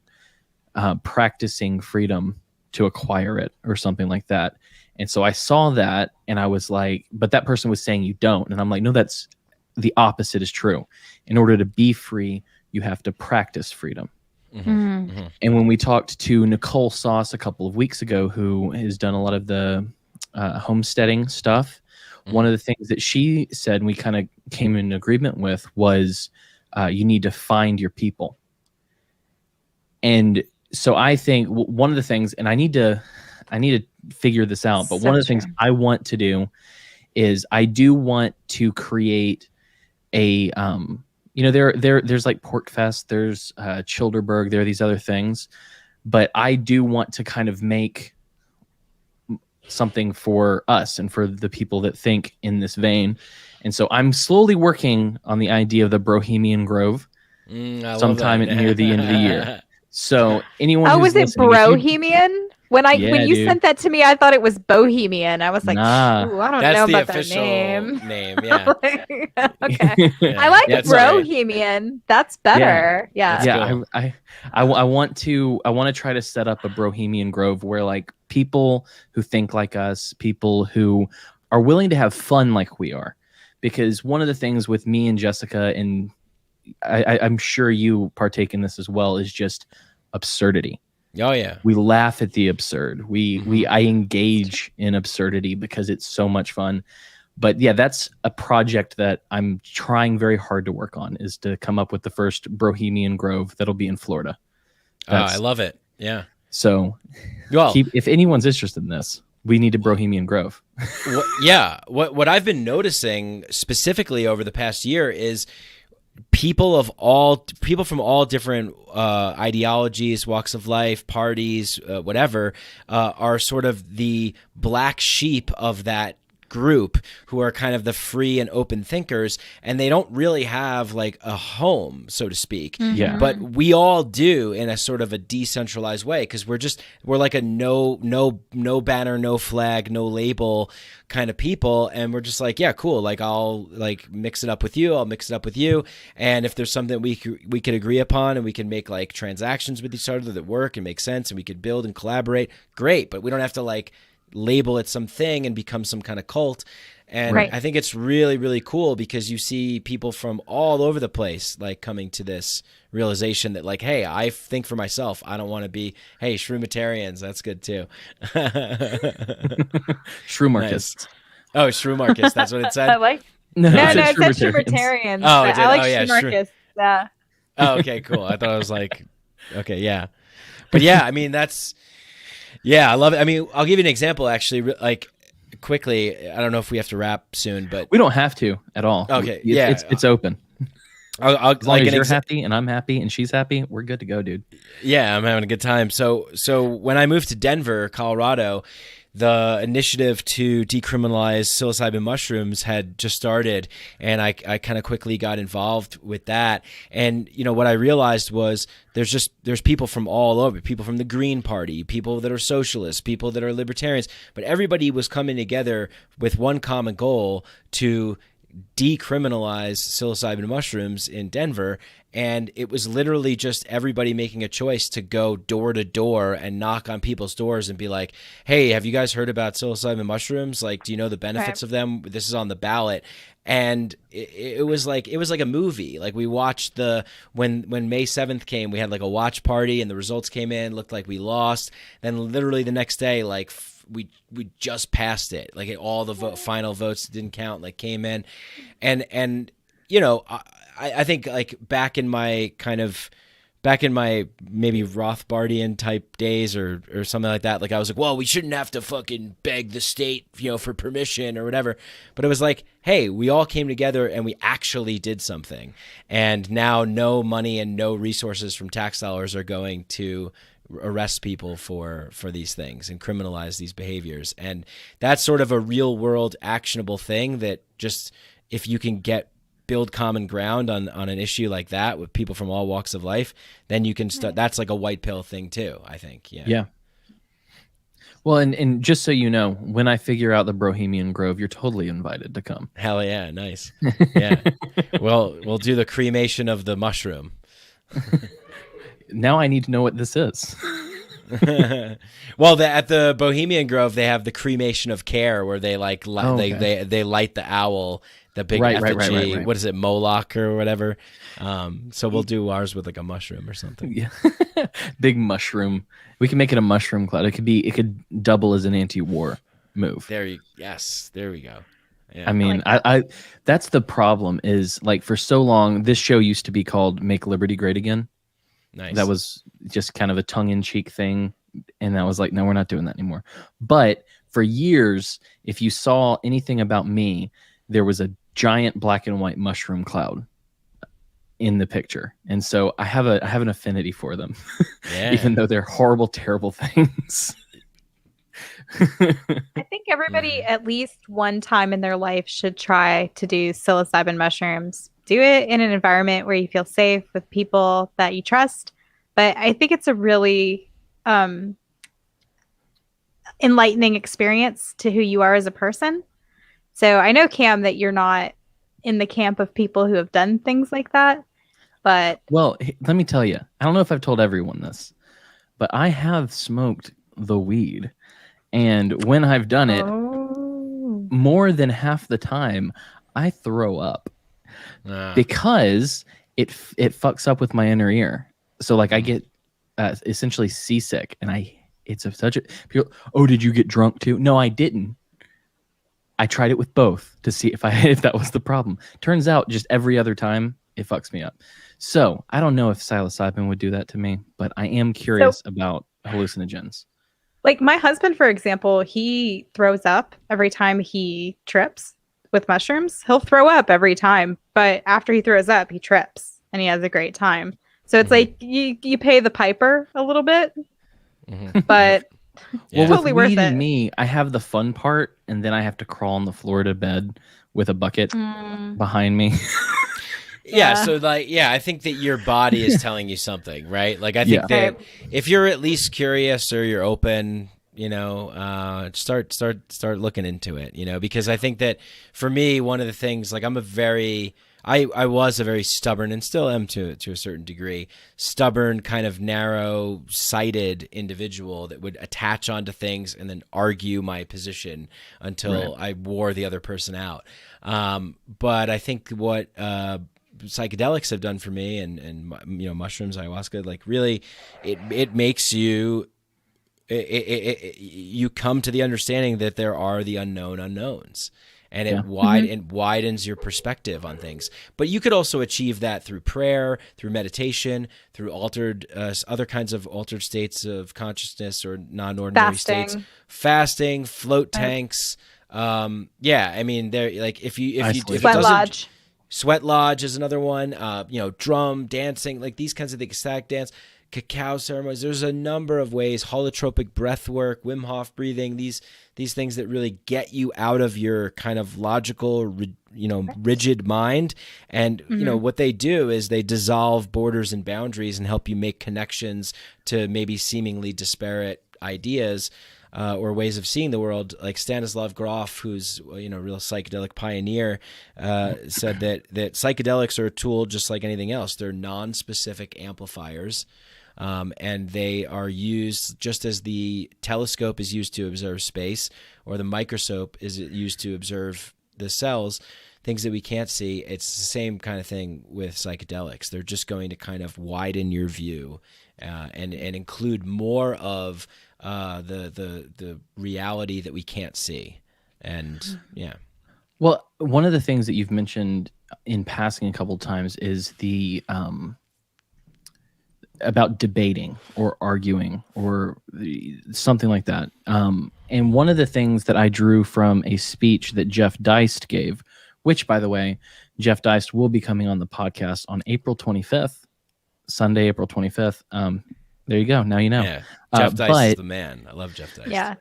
practicing freedom to acquire it or something like that. And so I saw that and I was like, but that person was saying you don't. And I'm like, no, that's the opposite is true. In order to be free, you have to practice freedom. And when we talked to Nicole Sauce a couple of weeks ago, who has done a lot of the homesteading stuff, one of the things that she said, and we kind of came in agreement with, was you need to find your people. And so I think one of the things, and I need to figure this out, but one of the things I want to do is I do want to create a there's like Pork Fest, there's Childerberg, there are these other things, but I do want to kind of make something for us and for the people that think in this vein. And so I'm slowly working on the idea of the Bohemian Grove sometime near the end of the year. So anyone who's was it Bohemian? When you sent that to me, I thought it was Bohemian. I was like, ooh, I don't know about that name. Yeah. Okay. Yeah. I like Bohemian. That's better. Yeah. Cool. I want to try to set up a Bohemian Grove where like people who think like us, people who are willing to have fun like we are. Because one of the things with me and Jessica, and I'm sure you partake in this as well, is just absurdity. Oh yeah, we laugh at the absurd. I engage in absurdity because it's so much fun. But yeah, that's a project that I'm trying very hard to work on, is to come up with the first Bohemian Grove that'll be in Florida. I love it. Yeah. So, if anyone's interested in this, we need a Bohemian Grove. What I've been noticing specifically over the past year is people from all different ideologies, walks of life, parties, whatever, are sort of the black sheep of that group, who are kind of the free and open thinkers, and they don't really have like a home, so to speak. Yeah. But we all do in a sort of a decentralized way, because we're like a no banner, no flag, no label kind of people, and we're just like, yeah, cool, like I'll like mix it up with you, I'll mix it up with you, and if there's something we could agree upon and we can make like transactions with each other that work and make sense and we could build and collaborate, great, but we don't have to like label it something and become some kind of cult. And I think it's really, really cool, because you see people from all over the place like coming to this realization that like, hey, I think for myself, I don't want to be, hey, Shroomatarians, that's good too. Shroomarkists. Nice. Oh, Shroomarkists, that's what it said? I like No, it said Shroomatarians. Oh, it did? I like yeah, Shroomarkists. Yeah. Oh, okay, cool. I thought it was like, okay, yeah. But yeah, I mean, that's, yeah, I love it. I mean, I'll give you an example, actually, like quickly. I don't know if we have to wrap soon, but we don't have to at all. Okay, it's open. I'll as long as you're happy and I'm happy and she's happy, we're good to go, dude. Yeah, I'm having a good time. So when I moved to Denver, Colorado, the initiative to decriminalize psilocybin mushrooms had just started, and I kind of quickly got involved with that. And you know what I realized was there's people from all over, people from the Green Party, people that are socialists, people that are libertarians, but everybody was coming together with one common goal to decriminalize psilocybin mushrooms in Denver. And it was literally just everybody making a choice to go door to door and knock on people's doors and be like, hey, have you guys heard about psilocybin mushrooms? Like, do you know the benefits of them? This is on the ballot. And it was like a movie. Like we watched when May 7th came, we had like a watch party and the results came in, looked like we lost. Then literally the next day, like we just passed it. Like all the final votes didn't count, like came in. And you know, I think like back in my maybe Rothbardian type days or something like that, like I was like, well, we shouldn't have to fucking beg the state, you know, for permission or whatever. But it was like, hey, we all came together and we actually did something. And now no money and no resources from tax dollars are going to arrest people for these things and criminalize these behaviors. And that's sort of a real world actionable thing that just, if you can build common ground on an issue like that with people from all walks of life, then you can start. That's like a white pill thing too, I think. Yeah. Well, and just so you know, when I figure out the Bohemian Grove, you're totally invited to come. Hell yeah, nice. Yeah. Well, we'll do the cremation of the mushroom. Now I need to know what this is. Well, at the Bohemian Grove, they have the cremation of care, where they like they light the owl, the big effigy. Right. What is it, Moloch or whatever? So we'll do ours with like a mushroom or something. Yeah. Big mushroom. We can make it a mushroom cloud. It could double as an anti-war move. There we go. Yeah. I mean, I that's the problem is, like, for so long, this show used to be called Make Liberty Great Again. Nice. That was just kind of a tongue-in-cheek thing. And that was like, no, we're not doing that anymore. But for years, if you saw anything about me, there was a giant black and white mushroom cloud in the picture. And so I have an affinity for them, even though they're horrible, terrible things. I think everybody at least one time in their life should try to do psilocybin mushrooms. Do it in an environment where you feel safe with people that you trust. But I think it's a really enlightening experience to who you are as a person. So I know, Cam, that you're not in the camp of people who have done things like that. But well, let me tell you, I don't know if I've told everyone this, but I have smoked the weed. And when I've done it, more than half the time, I throw up because it fucks up with my inner ear. So like I get essentially seasick, and it's such a people. Oh, did you get drunk too? No, I didn't. I tried it with both to see if that was the problem. Turns out, just every other time it fucks me up. So I don't know if psilocybin would do that to me, but I am curious about hallucinogens. Like my husband, for example, he throws up every time he trips with mushrooms. He'll throw up every time, but after he throws up, he trips and he has a great time. So it's like you pay the piper a little bit, but well, totally with worth weed it. And me, I have the fun part, and then I have to crawl on the floor to bed with a bucket behind me. Yeah, so I think that your body is telling you something, right? Like I think that if you're at least curious or you're open, start looking into it, because I think that for me, one of the things, like I was a very stubborn, and still am to a certain degree, stubborn, kind of narrow-sighted individual that would attach onto things and then argue my position until I wore the other person out. But I think what psychedelics have done for me, and mushrooms, ayahuasca, like really, it makes you. You come to the understanding that there are the unknown unknowns, and it widens your perspective on things. But you could also achieve that through prayer, through meditation, through other kinds of altered states of consciousness or non-ordinary states, fasting, float tanks. I mean, there, like if Sweat Lodge is another one. Drum, dancing, like these kinds of things, ecstatic dance, cacao ceremonies. There's a number of ways. Holotropic breath work, Wim Hof breathing. These things that really get you out of your kind of logical, rigid mind. And what they do is they dissolve borders and boundaries and help you make connections to maybe seemingly disparate ideas. Or ways of seeing the world. Like Stanislav Grof, who's a real psychedelic pioneer, said that psychedelics are a tool just like anything else. They're non-specific amplifiers, and they are used just as the telescope is used to observe space, or the microscope is used to observe the cells, things that we can't see. It's the same kind of thing with psychedelics. They're just going to kind of widen your view and include more of the reality that we can't see. And well, one of the things that you've mentioned in passing a couple of times is the about debating or arguing or something like that. And one of the things that I drew from a speech that Jeff Deist gave, which, by the way, Jeff Deist will be coming on the podcast on April 25th, Sunday, April 25th. There you go. Now you know. Yeah. Jeff Deist is the man. I love Jeff Deist. Yeah.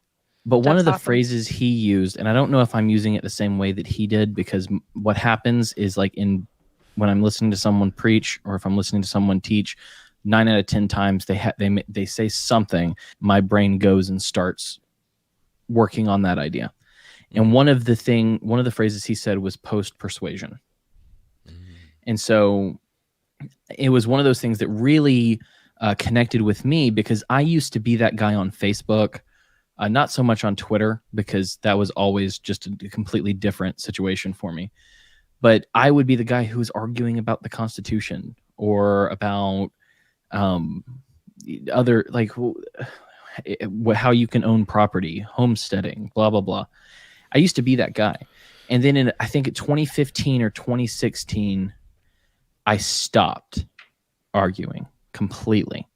But one of the phrases he used, and I don't know if I'm using it the same way that he did, because what happens is, like, when I'm listening to someone preach, or if I'm listening to someone teach, 9 out of 10 times they say something, my brain goes and starts working on that idea. And one of the phrases he said was post-persuasion. And so it was one of those things that really connected with me, because I used to be that guy on Facebook, not so much on Twitter, because that was always just a completely different situation for me. But I would be the guy who was arguing about the Constitution or about other, like, how you can own property, homesteading, blah, blah, blah. I used to be that guy. And then I think in 2015 or 2016, I stopped arguing completely.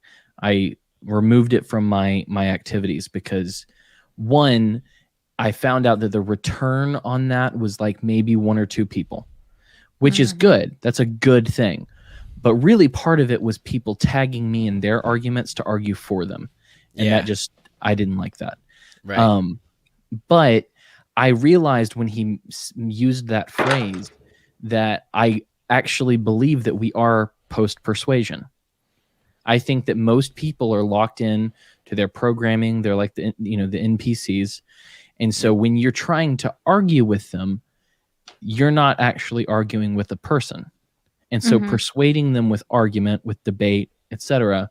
I removed it from my activities because, one, I found out that the return on that was like maybe one or two people, which is good. That's a good thing. But really part of it was people tagging me in their arguments to argue for them. And that just, I didn't like that. Right. But I realized when he used that phrase that I actually believe that we are post-persuasion. I think that most people are locked in to their programming. They're like the NPCs. And so when you're trying to argue with them, you're not actually arguing with a person. And so persuading them with argument, with debate, etc.,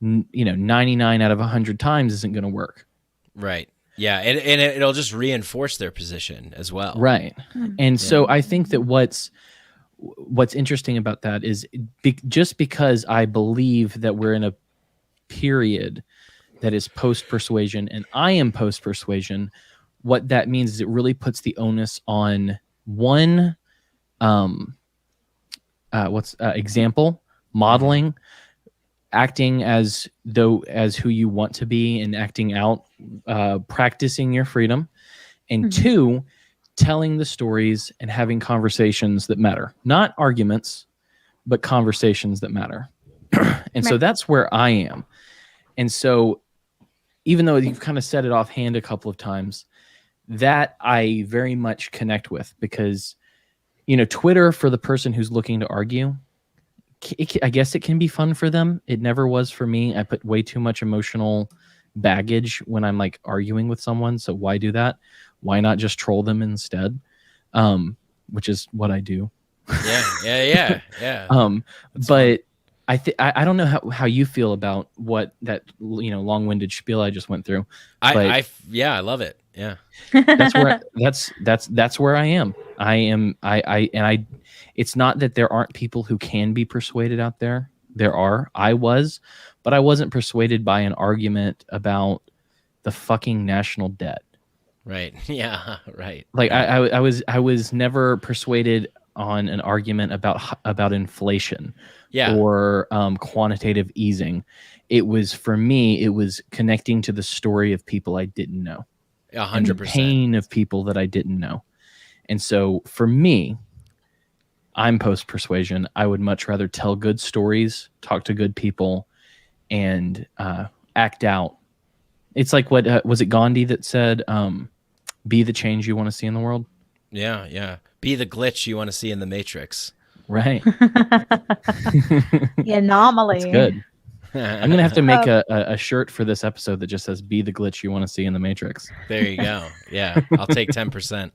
99 out of 100 times isn't going to work. Right. Yeah, and it'll just reinforce their position as well. Right. And so I think that what's interesting about that is just because I believe that we're in a period that is post-persuasion and I am post-persuasion, what that means is it really puts the onus on one example, modeling, acting as who you want to be and acting out, practicing your freedom, and two, telling the stories and having conversations that matter. Not arguments, but conversations that matter. And so that's where I am. And so even though you've kind of said it offhand a couple of times, that I very much connect with, because, Twitter, for the person who's looking to argue, I guess it can be fun for them. It never was for me. I put way too much emotional baggage when I'm like arguing with someone. So why do that? Why not just troll them instead? Which is what I do. Yeah. But I don't know how you feel about what that long-winded spiel I just went through. I love it. Yeah. That's where I am. It's not that there aren't people who can be persuaded out there. There are. I was, but I wasn't persuaded by an argument about the fucking national debt. Right. Yeah. Right. Like I was never persuaded on an argument about inflation. Yeah. Or quantitative easing. It was, for me, it was connecting to the story of people I didn't know. 100%. The pain of people that I didn't know. And so for me, I'm post-persuasion. I would much rather tell good stories, talk to good people, and act out. It's like what was it Gandhi that said, be the change you want to see in the world? Yeah. Be the glitch you want to see in the Matrix. Right. The anomaly. That's good. I'm going to have to make a shirt for this episode that just says, be the glitch you want to see in the Matrix. There you go. Yeah. I'll take 10%.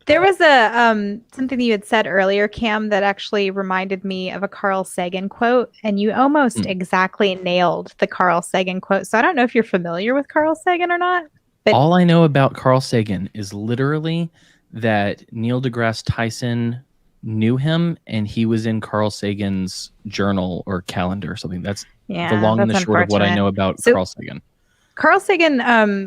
There was something that you had said earlier, Cam, that actually reminded me of a Carl Sagan quote, and you almost exactly nailed the Carl Sagan quote. So I don't know if you're familiar with Carl Sagan or not. But all I know about Carl Sagan is literally that Neil deGrasse Tyson knew him, and he was in Carl Sagan's journal or calendar or something. That's the long and the short of what I know about Carl Sagan. Carl Sagan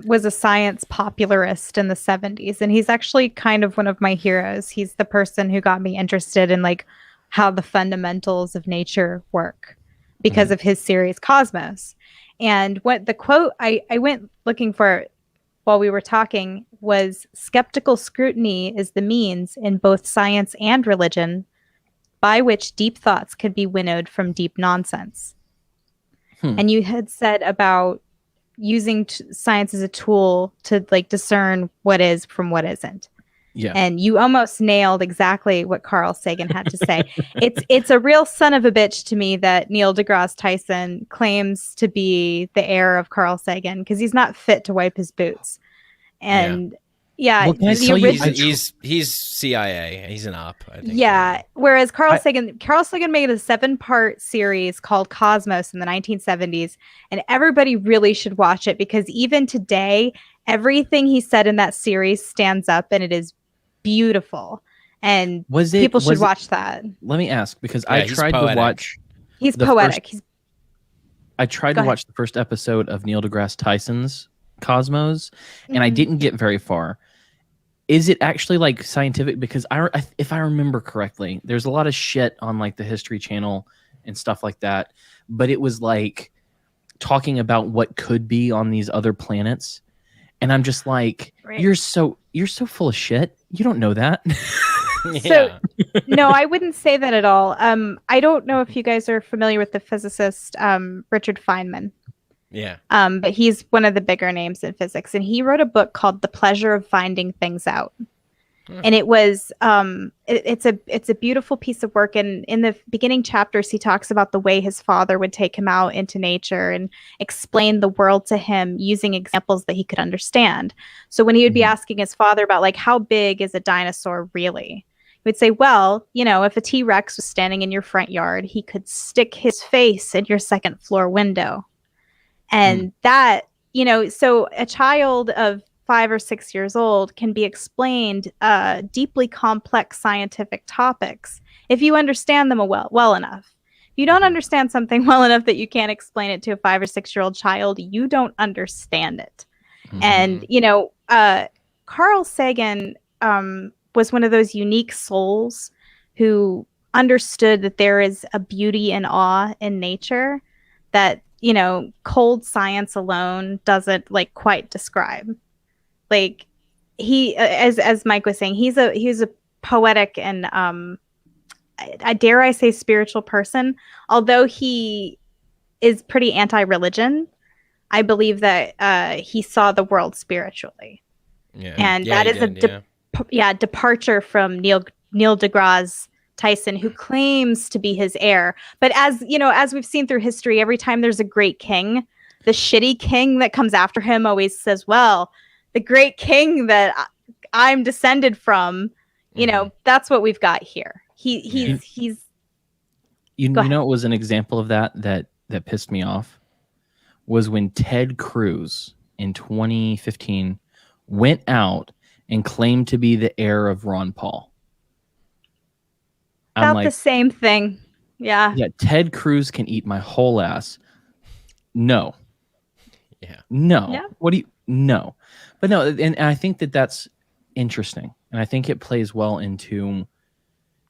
was a science popularist in the 70s, and he's actually kind of one of my heroes. He's the person who got me interested in like how the fundamentals of nature work because of his series Cosmos. And what the quote I went looking for while we were talking was, skeptical scrutiny is the means in both science and religion by which deep thoughts could be winnowed from deep nonsense. And you had said about using science as a tool to like discern what is from what isn't. Yeah. And you almost nailed exactly what Carl Sagan had to say. It's a real son of a bitch to me that Neil deGrasse Tyson claims to be the heir of Carl Sagan because he's not fit to wipe his boots. And Well, can I the tell you, original, He's CIA. He's an op. I think. yeah. Whereas Carl Sagan made a 7-part series called Cosmos in the 1970s, and everybody really should watch it because even today, everything he said in that series stands up, and it is beautiful. And people should watch that. Let me ask, because Yeah, I he's tried to poetic. watch. He's the poetic. I tried Go to ahead. watch the first episode of Neil deGrasse Tyson's Cosmos, and I didn't get very far. Is it actually like scientific? Because if I remember correctly, there's a lot of shit on like the History Channel and stuff like that, but it was like talking about what could be on these other planets, and I'm just like, Right. you're so full of shit. You don't know that. So, no, I wouldn't say that at all. I don't know if you guys are familiar with the physicist Richard Feynman. Yeah. But he's one of the bigger names in physics, and he wrote a book called The Pleasure of Finding Things Out. And it was it's a beautiful piece of work. And in the beginning chapters, he talks about the way his father would take him out into nature and explain the world to him using examples that he could understand. So when he would be asking his father about like, how big is a dinosaur really? He would say, well, if a T-Rex was standing in your front yard, he could stick his face in your second floor window. And that, so a child of 5 or 6 years old can be explained deeply complex scientific topics if you understand them well enough. If you don't understand something well enough that you can't explain it to a 5 or 6-year-old child, you don't understand it. And, Carl Sagan was one of those unique souls who understood that there is a beauty and awe in nature that cold science alone doesn't like quite describe. Like he, as Mike was saying, he's a poetic and I dare I say spiritual person. Although he is pretty anti-religion, I believe that he saw the world spiritually. Yeah. And that is departure from Neil deGrasse Tyson, who claims to be his heir. But as we've seen through history, every time there's a great king, the shitty king that comes after him always says, well, the great king that I'm descended from, that's what we've got here. He's You know, it was an example of that pissed me off was when Ted Cruz in 2015 went out and claimed to be the heir of Ron Paul. About the same thing. Yeah. Yeah. Ted Cruz can eat my whole ass. No. Yeah. No. Yeah. What do you? No. But no. And I think that's interesting. And I think it plays well into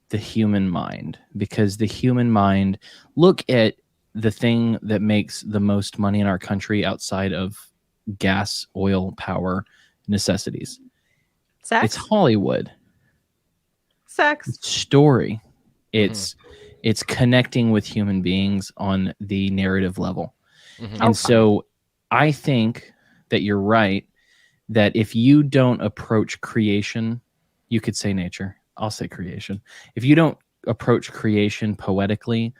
the human mind, because the human mind, look at the thing that makes the most money in our country outside of gas, oil, power, necessities. Sex. It's Hollywood. Sex. It's story. It's connecting with human beings on the narrative level. And so I think that you're right, that if you don't approach creation, you could say nature. I'll say creation. If you don't approach creation poetically,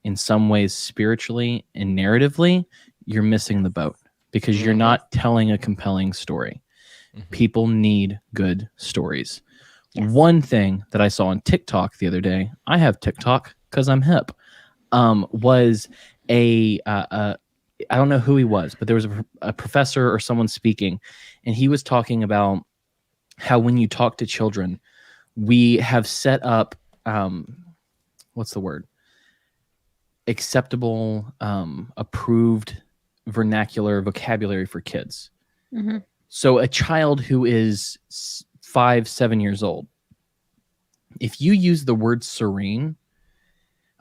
in some ways spiritually and narratively, you're missing the boat, because you're not telling a compelling story. People need good stories. Yes. One thing that I saw on TikTok the other day, I have TikTok because I'm hip, was I don't know who he was, but there was a professor or someone speaking, and he was talking about how when you talk to children, we have set up, what's the word? Acceptable, approved vernacular vocabulary for kids. So a child who is 5-7 years old, if you use the word serene,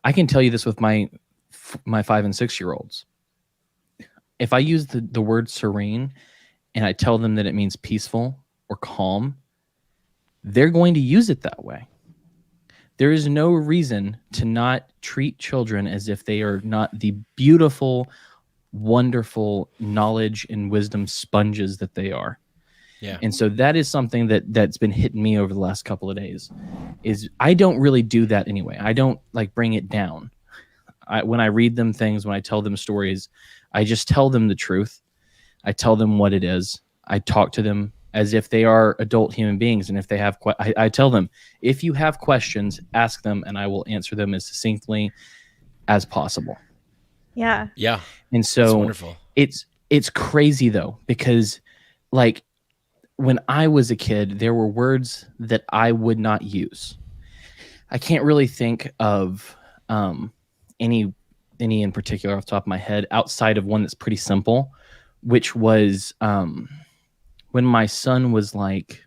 I can tell you this with my 5 and 6 year olds. If I use the word serene and I tell them that it means peaceful or calm, they're going to use it that way. There is no reason to not treat children as if they are not the beautiful, wonderful knowledge and wisdom sponges that they are. Yeah. And so that is something that's been hitting me over the last couple of days. Is I don't really do that anyway. I don't like bring it down. When I read them things, when I tell them stories, I just tell them the truth. I tell them what it is. I talk to them as if they are adult human beings. And if they have, I tell them, if you have questions, ask them, and I will answer them as succinctly as possible. Yeah. Yeah. And That's so wonderful. it's crazy though, because like when I was a kid, there were words that I would not use. I can't really think of any in particular off the top of my head outside of one that's pretty simple, which was when my son was like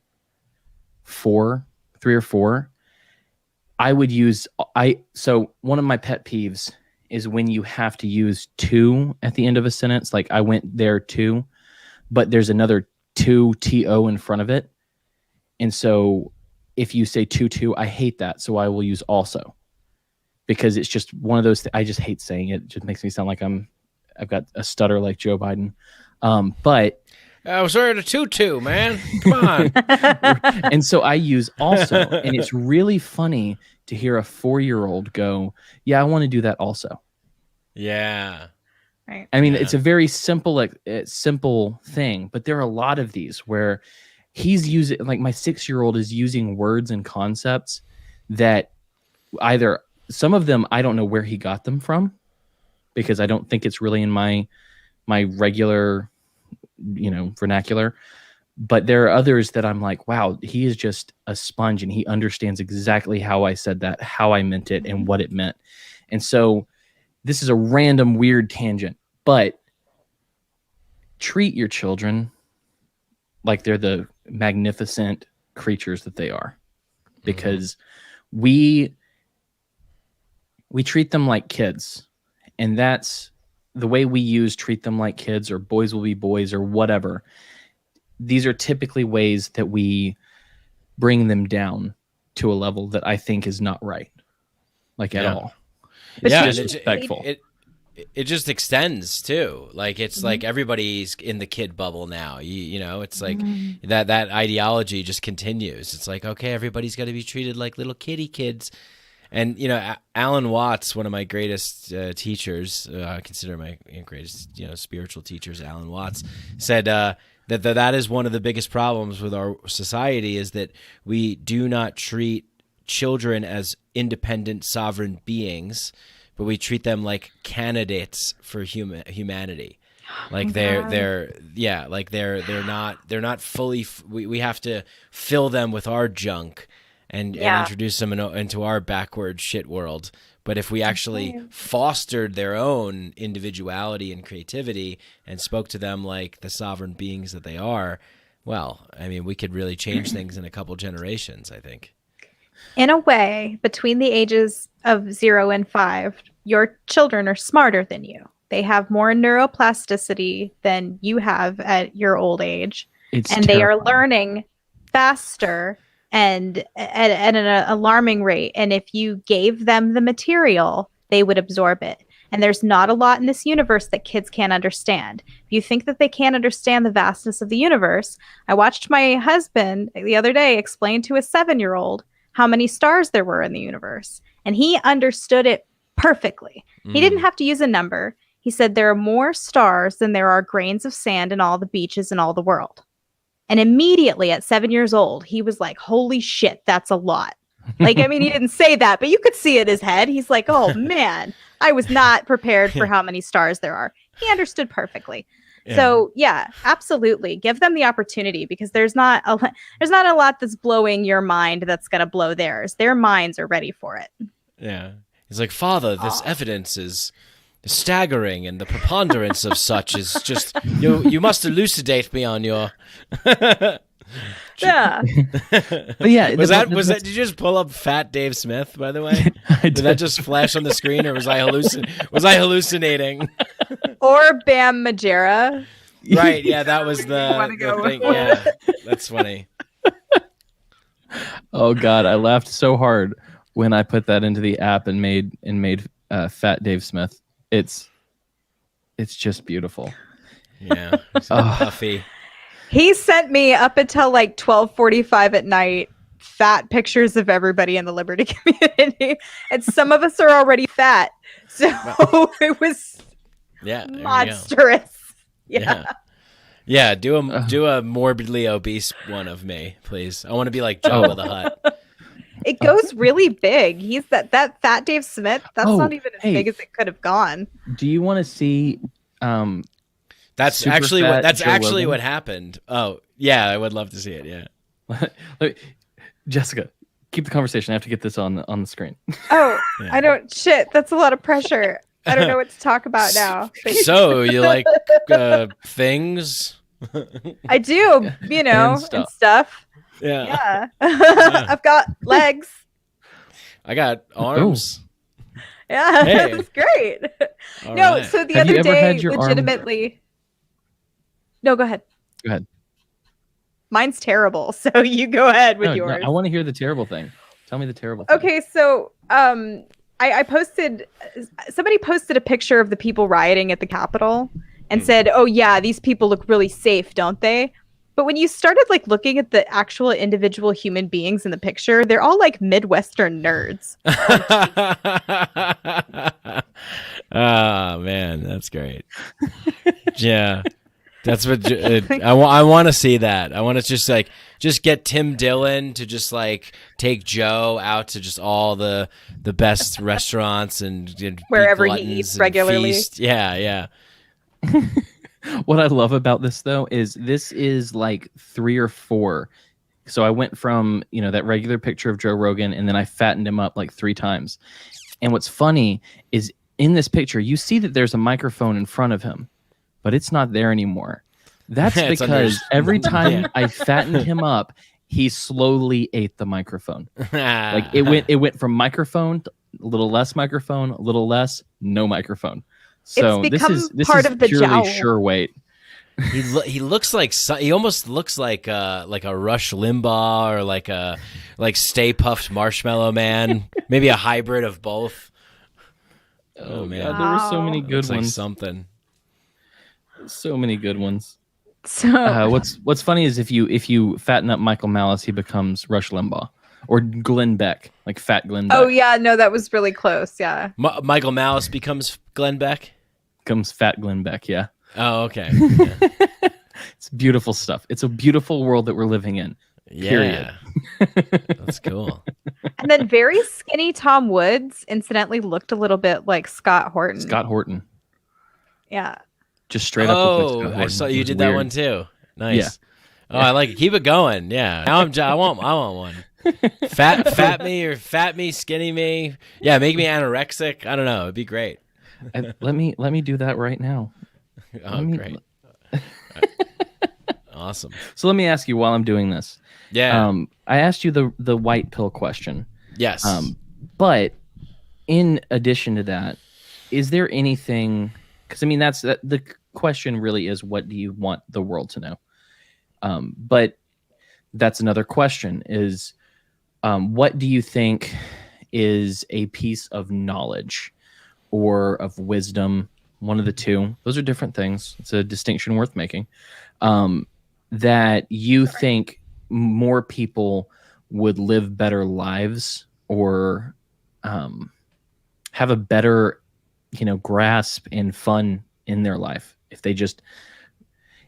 3 or 4. I would use so one of my pet peeves is when you have to use to at the end of a sentence, like I went there too, but there's another to in front of it. And so if you say to, I hate that. So I will use also, because it's just one of those I just hate saying it. It just makes me sound like I've got a stutter like Joe Biden. But I was wearing a tutu, man. Come on. and so I use also, and it's really funny to hear a 4-year-old go, yeah, I want to do that also. Yeah. Right. I mean, Yeah. it's a very simple thing, but there are a lot of these where he's using, like my 6-year-old is using words and concepts that either some of them, I don't know where he got them from, because I don't think it's really in my regular, vernacular. But there are others that I'm like, wow, he is just a sponge and he understands exactly how I said that, how I meant it, and what it meant. And so this is a random weird tangent, but treat your children like they're the magnificent creatures that they are, because we treat them like kids, and that's the way we use treat them like kids, or boys will be boys, or whatever. These are typically ways that we bring them down to a level that I think is not right, like at Yeah. all. But It's Yeah, disrespectful. It just extends too. Like it's like everybody's in the kid bubble now. You know, it's like that ideology just continues. It's like, okay, everybody's got to be treated like little kitty kids. And Alan Watts, one of my greatest teachers, I consider my greatest spiritual teachers, Alan Watts, said that is one of the biggest problems with our society, is that we do not treat children as independent, sovereign beings, but we treat them like candidates for humanity. Like they're not fully. We have to fill them with our junk and introduce them into our backward shit world. But if we actually fostered their own individuality and creativity and spoke to them like the sovereign beings that they are, well, I mean, we could really change things in a couple generations, I think. In a way, between the ages of 0 and 5, your children are smarter than you. They have more neuroplasticity than you have at your old age. And they are learning faster and at an alarming rate. And if you gave them the material, they would absorb it. And there's not a lot in this universe that kids can't understand. If you think that they can't understand the vastness of the universe, I watched my husband the other day explain to a 7-year-old how many stars there were in the universe. And he understood it perfectly. He didn't have to use a number. He said there are more stars than there are grains of sand in all the beaches in all the world. And immediately at 7 years old, he was like, holy shit, that's a lot. Like, I mean, he didn't say that, but you could see it in his head. He's like, oh man, I was not prepared for how many stars there are. He understood perfectly. Yeah. So yeah, absolutely. Give them the opportunity, because there's not a lot that's blowing your mind that's going to blow theirs. Their minds are ready for it. Yeah. He's like, Father, this evidence is staggering, and the preponderance of such is just, you must elucidate me on your... Yeah. But yeah, was that did you just pull up Fat Dave Smith, by the way? Did that just flash on the screen, or was I hallucinating? Or Bam Margera. Right, yeah, that was the thing. Yeah. That's funny. Oh god, I laughed so hard when I put that into the app and made Fat Dave Smith. It's just beautiful. Yeah. Puffy. He sent me up until like 12:45 at night fat pictures of everybody in the Liberty community, and some of us are already fat, so it was Yeah, there you go. monstrous. Yeah, do a morbidly obese one of me, please. I want to be like Jabba the Hutt. It goes really big. He's that fat Dave Smith. That's not even as big as it could have gone. Do you want to see? That's Super actually fat that's Joe actually Rogan? what happened. Oh yeah, I would love to see it. Yeah. Jessica, keep the conversation. I have to get this on the screen. Oh, Yeah. I don't. Shit, that's a lot of pressure. I don't know what to talk about now. But So you like things? I do, you know, and stuff. Yeah. Yeah. I've got legs. I got arms. Yeah, Hey. that's great. All No, right. so the Have you other ever day, had your arm- legitimately. No, go ahead. Go ahead. Mine's terrible, so you go ahead with No, yours. I want to hear the terrible thing. Tell me the terrible thing. Okay, so I posted. Somebody posted a picture of the people rioting at the Capitol and said, "Oh yeah, these people look really safe, don't they?" But when you started like looking at the actual individual human beings in the picture, they're all like Midwestern nerds. Oh man, that's great. Yeah, that's what I want to see. That I want to just get Tim Dillon to just like take Joe out to just all the best restaurants and be Wherever he gluttons eats and regularly. feast. Yeah. What I love about this though is this is like 3 or 4. So I went from, that regular picture of Joe Rogan and then I fattened him up like 3 times. And what's funny is in this picture, you see that there's a microphone in front of him, but it's not there anymore. That's It's because every time Yeah. I fattened him up, he slowly ate the microphone. Like it went from microphone, to a little less microphone, a little less, no microphone. So It's this become is part of the purely jowl. sure weight. He looks like he almost looks like a Rush Limbaugh or like Stay Puft Marshmallow Man, maybe a hybrid of both. Oh man, God, there were so many good looks like ones. something. So many good ones. So What's funny is if you fatten up Michael Malice, he becomes Rush Limbaugh or Glenn Beck, like Fat Glenn Beck. oh yeah, no, that was really close. Yeah. Michael Malice becomes Glenn Beck. Becomes Fat Glenn Beck. Yeah, Oh, okay. Yeah. it's beautiful stuff. It's a beautiful world that we're living in. Period. That's cool. And then very skinny Tom Woods incidentally looked a little bit like Scott Horton. Scott Horton, Yeah. just straight up. looked like Scott Oh, Horton. I saw It you was did that weird. one too. Nice. Yeah. Oh, I like it. Keep it going. Yeah. Now I want one. Fat me, skinny me. Yeah, make me anorexic. I don't know. It'd be great. Let me do that right now. Oh, me- great. Awesome. So let me ask you while I'm doing this. Yeah. I asked you the white pill question. Yes. But in addition to that, is there anything? Because I mean, the question really is, what do you want the world to know? But that's another question: is what do you think is a piece of knowledge or of wisdom? One of the two. Those are different things. It's a distinction worth making. That you think more people would live better lives or have a better, grasp and fun in their life if they just.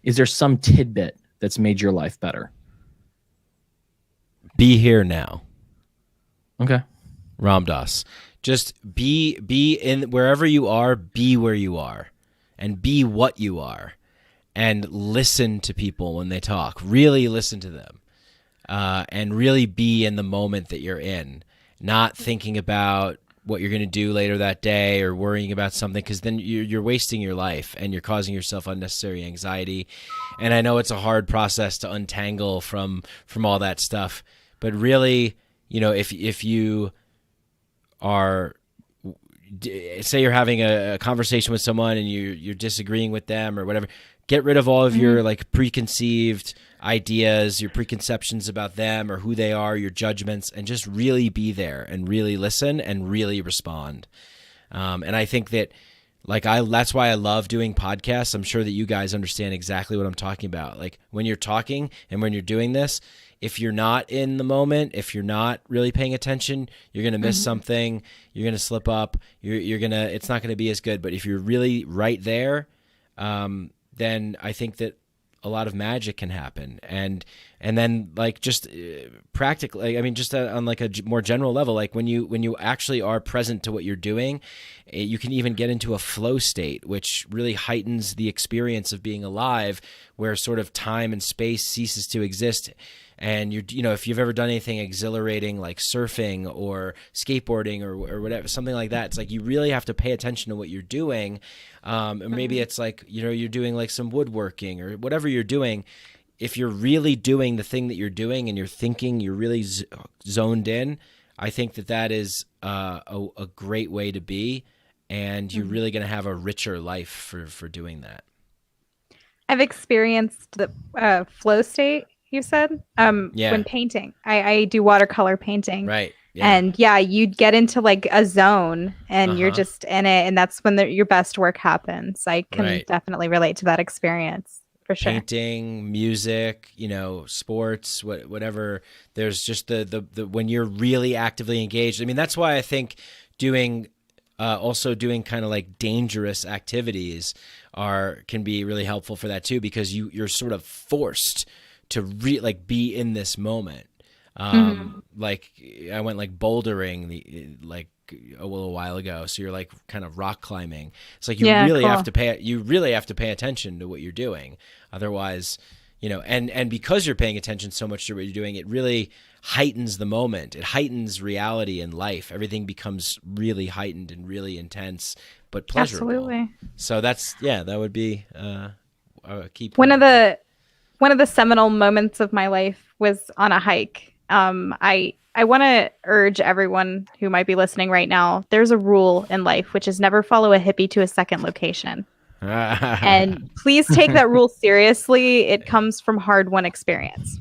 Is there some tidbit that's made your life better? Be here now. Okay. Ram Dass. Just be in wherever you are, be where you are, and be what you are, and listen to people when they talk. Really listen to them, and really be in the moment that you're in, not thinking about what you're going to do later that day or worrying about something, because then you're wasting your life and you're causing yourself unnecessary anxiety. And I know it's a hard process to untangle from all that stuff, but really, if you are, say you're having a conversation with someone and you're disagreeing with them or whatever, get rid of all of your like preconceived ideas, your preconceptions about them or who they are, your judgments, and just really be there and really listen and really respond. And I think that Like that's why I love doing podcasts. I'm sure that you guys understand exactly what I'm talking about. Like when you're talking and when you're doing this, if you're not in the moment, if you're not really paying attention, you're going to miss something. You're going to slip up. It's not going to be as good. But if you're really right there, then I think that a lot of magic can happen. And then like just practically, I mean, just on like a more general level, like when you actually are present to what you're doing, you can even get into a flow state, which really heightens the experience of being alive, where sort of time and space ceases to exist. And if you've ever done anything exhilarating like surfing or skateboarding or whatever, something like that, it's like you really have to pay attention to what you're doing. Or maybe it's like, you're doing like some woodworking or whatever you're doing. If you're really doing the thing that you're doing and you're thinking, you're really zoned in, I think that is a great way to be. And you're really going to have a richer life for doing that. I've experienced the flow state, you said, when painting. I do watercolor painting. Right. Yeah. And you'd get into like a zone and you're just in it. And that's when your best work happens. I can definitely relate to that experience for sure. Painting, music, sports, whatever. There's just the when you're really actively engaged. I mean, that's why I think also doing kind of like dangerous activities can be really helpful for that too, because you're sort of forced to be in this moment. Like I went like bouldering a little while ago. So you're like kind of rock climbing. It's like you really have to pay attention to what you're doing. Otherwise, and because you're paying attention so much to what you're doing, it really heightens the moment. It heightens reality in life. Everything becomes really heightened and really intense, but pleasurable. Absolutely. So that would be a key point. One of the seminal moments of my life was on a hike. I want to urge everyone who might be listening right now, there's a rule in life, which is never follow a hippie to a second location. And please take that rule seriously. It comes from hard-won experience.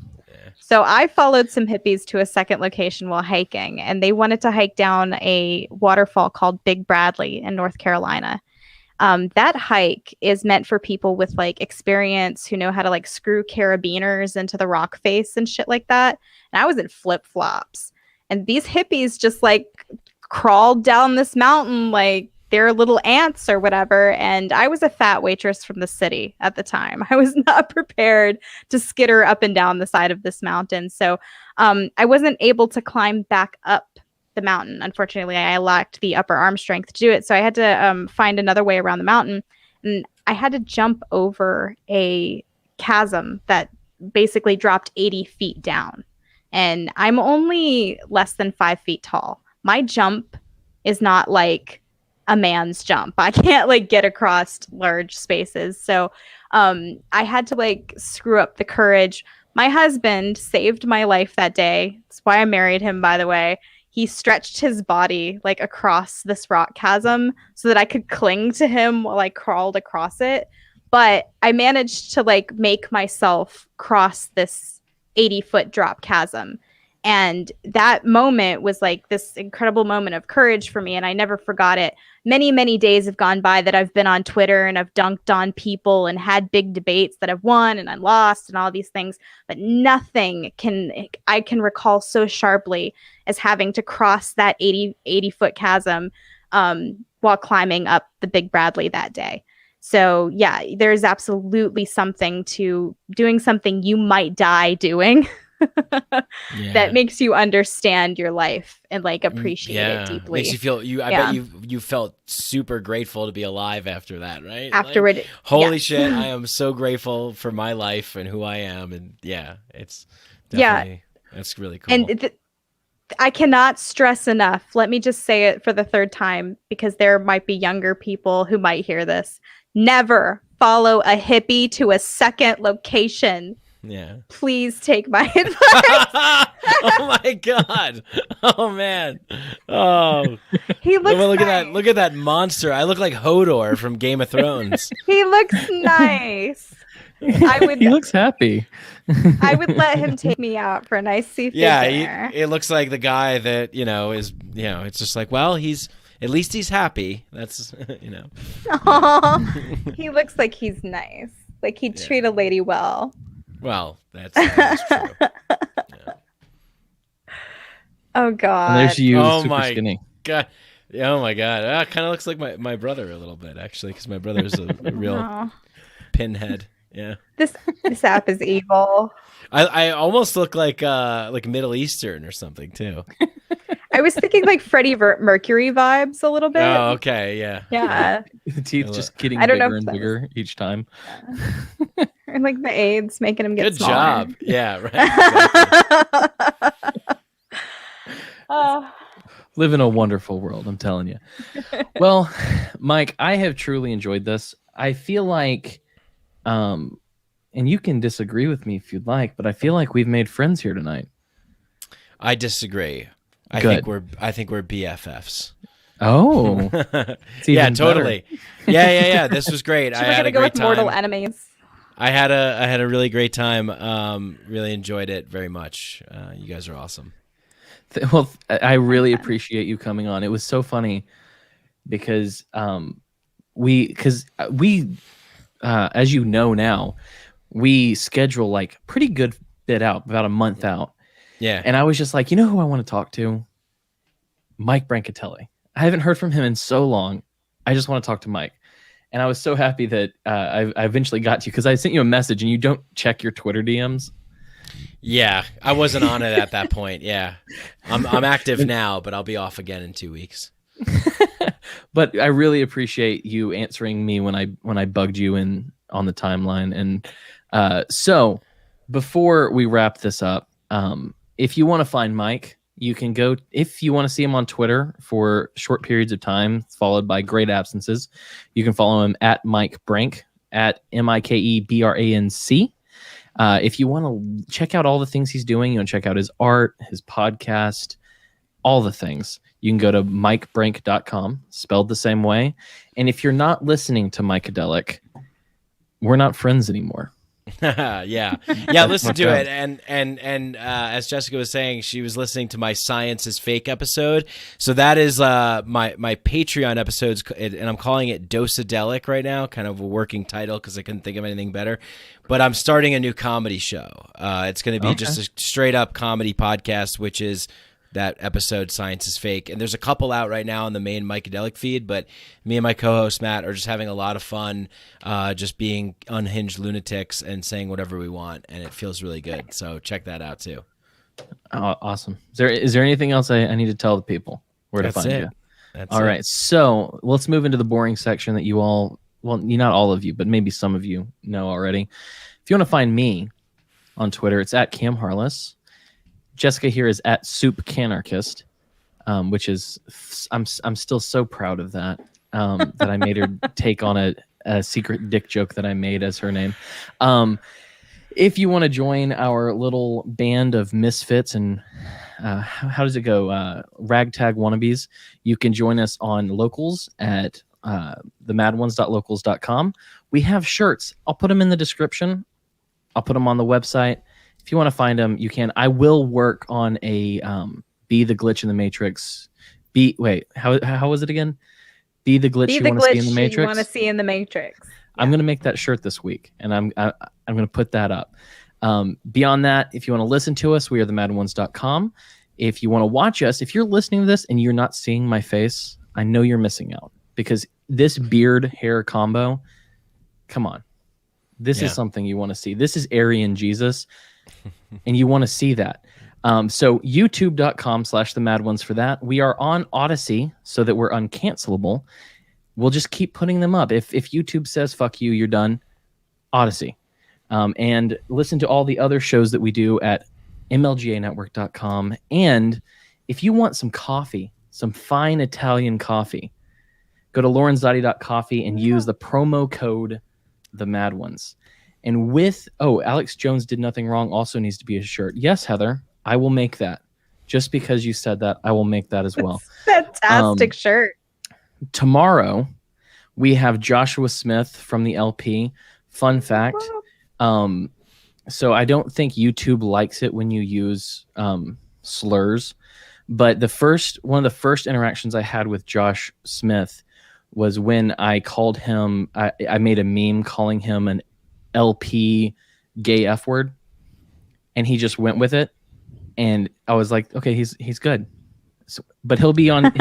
So I followed some hippies to a second location while hiking, and they wanted to hike down a waterfall called Big Bradley in North Carolina. That hike is meant for people with like experience who know how to like screw carabiners into the rock face and shit like that. And I was in flip-flops, and these hippies just like crawled down this mountain like they're little ants or whatever. And I was a fat waitress from the city at the time. I was not prepared to skitter up and down the side of this mountain. So I wasn't able to climb back up the mountain. Unfortunately, I lacked the upper arm strength to do it. So I had to find another way around the mountain. And I had to jump over a chasm that basically dropped 80 feet down. And I'm only less than 5 feet tall. My jump is not like a man's jump. I can't like get across large spaces. So I had to like screw up the courage. My husband saved my life that day. That's why I married him, by the way. He stretched his body like across this rock chasm so that I could cling to him while I crawled across it. But I managed to like make myself cross this 80-foot drop chasm. And that moment was like this incredible moment of courage for me. And I never forgot it. Many, many days have gone by that I've been on Twitter and I've dunked on people and had big debates that I've won and I lost and all these things. But nothing I can recall so sharply as having to cross that 80-foot chasm while climbing up the Big Bradley that day. So yeah, there's absolutely something to doing something you might die doing. That makes you understand your life and like appreciate it deeply. Makes you feel I bet you felt super grateful to be alive after that, right? Afterward, like, holy shit, I am so grateful for my life and who I am, and it's definitely that's really cool. And I cannot stress enough. Let me just say it for the third time because there might be younger people who might hear this. Never follow a hippie to a second location. Yeah. Please take my advice. Oh my god. Oh man. Oh. He looks look at that. Look at that monster. I look like Hodor from Game of Thrones. He looks nice. He looks happy. I would let him take me out for a nice seafood dinner. It looks like the guy that, is, it's just like, well, At least he's happy. That's Aw, he looks like he's nice. Like he'd treat a lady well. Well, that's true. Yeah. Oh God. And there's you, Oh super my skinny. God. Oh my God. That kind of looks like my brother a little bit, actually, because my brother's a real Aw. pinhead. Yeah. This app is evil. I almost look like Middle Eastern or something too. I was thinking like Freddie Mercury vibes a little bit. Oh, okay, yeah. Yeah. The teeth just getting I don't know bigger if and that was- bigger each time. And like the AIDS making him get Good smaller. job. Yeah, right. Exactly. Live in a wonderful world, I'm telling you. Well, Mike, I have truly enjoyed this. I feel like, and you can disagree with me if you'd like, but I feel like we've made friends here tonight. I disagree. I Good. think we're BFFs. Oh, it's Yeah, even totally. Yeah. This was great. I We're had gonna a go great with mortal time. enemies. I had a really great time. Really enjoyed it very much. You guys are awesome. Well, I really appreciate you coming on. It was so funny because we as you know now, we schedule like pretty good bit out, about a month out. Yeah. And I was just like, you know who I want to talk to? Mike Brancatelli. I haven't heard from him in so long. I just want to talk to Mike. And I was so happy that I eventually got to you because I sent you a message and you don't check your Twitter DMs. Yeah, I wasn't on it at that point. Yeah, I'm active now, but I'll be off again in 2 weeks. But I really appreciate you answering me when I bugged you in on the timeline. And so before we wrap this up, if you want to find Mike, you can go, if you want to see him on Twitter for short periods of time, followed by great absences, you can follow him at Mike Brank, at MikeBranc. If you want to check out all the things he's doing, you want to check out his art, his podcast, all the things, you can go to mikebrank.com, spelled the same way. And if you're not listening to Mikeadelic, we're not friends anymore. yeah, listen to it. And as Jessica was saying, she was listening to my Science is Fake episode. So that is my Patreon episodes, and I'm calling it Dosadelic right now, kind of a working title because I couldn't think of anything better. But I'm starting a new comedy show. It's going to be just a straight up comedy podcast, which is that episode Science is Fake. And there's a couple out right now on the main Mikeadelic feed, but me and my co-host Matt are just having a lot of fun, just being unhinged lunatics and saying whatever we want, and it feels really good. So check that out too. Oh, awesome. Is there anything else I need to tell the people where to That's find it. you? That's All it. right. So let's move into the boring section that you all, well, not all of you, but maybe some of you know already. If you want to find me on Twitter, it's at Cam Harless. Jessica here is at Soup Canarchist, which is I'm still so proud of that that I made her take on a secret dick joke that I made as her name. If you want to join our little band of misfits and how does it go? Ragtag wannabes, you can join us on Locals at themadOnes.locals.com. We have shirts. I'll put them in the description. I'll put them on the website. If you want to find them, you can. I will work on a Be the Glitch in the Matrix. How was it again? Be the glitch Be you the want to see in glitch the you Matrix. want to see in the Matrix. I'm going to make that shirt this week, and I'm going to put that up. Beyond that, if you want to listen to us, we are themadones.com. If you want to watch us, if you're listening to this and you're not seeing my face, I know you're missing out because this beard hair combo, come on. This is something you want to see. This is Aryan Jesus, and you want to see that. So youtube.com/themadOnes for that. We are on Odyssey so that we're uncancelable. We'll just keep putting them up. If YouTube says, fuck you, you're done, Odyssey. And listen to all the other shows that we do at mlganetwork.com. And if you want some coffee, some fine Italian coffee, go to lorenzati.coffee and use the promo code The Mad Ones. And Alex Jones Did Nothing Wrong also needs to be a shirt. Yes, Heather, I will make that. Just because you said that, I will make that as well. Fantastic shirt. Tomorrow, we have Joshua Smith from the LP. Fun fact. So I don't think YouTube likes it when you use slurs, But one of the first interactions I had with Josh Smith was when I called him. I made a meme calling him an LP gay F word, and he just went with it. And I was like, okay, he's good. So, but he'll be on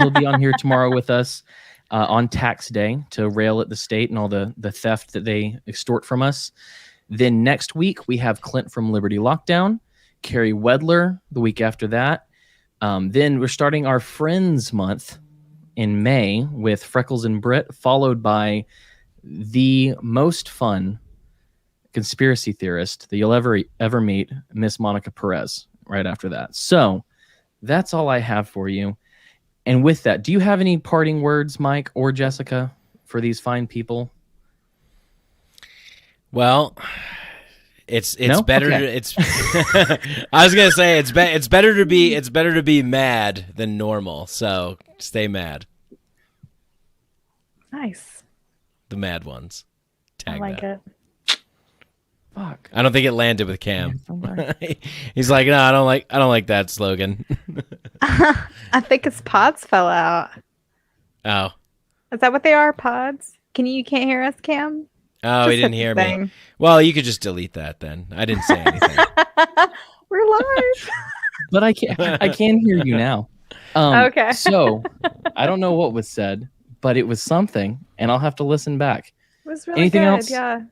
here tomorrow with us on tax day to rail at the state and all the theft that they extort from us. Then next week we have Clint from Liberty Lockdown, Carrie Wedler the week after that. Then we're starting our Friends Month in May with Freckles and Britt, followed by the most fun conspiracy theorist that you'll ever meet, Miss Monica Perez, right after that. So that's all I have for you. And with that, do you have any parting words, Mike or Jessica, for these fine people? Well, it's No? better. Okay. It's. I was gonna say it's better to be mad than normal. So stay mad. Nice. The mad ones. I Tag like that. it. Fuck. I don't think it landed with Cam. Yeah, He's like, no, I don't like that slogan. I think his pods fell out. Oh, Is that what they are? Pods? You can't hear us, Cam? he Just didn't hit hear the me. thing. Well, you could just delete that then. I didn't say anything. We're live. But I can hear you now. Okay. So I don't know what was said, but it was something, and I'll have to listen back. It was really Anything good. else? Yeah.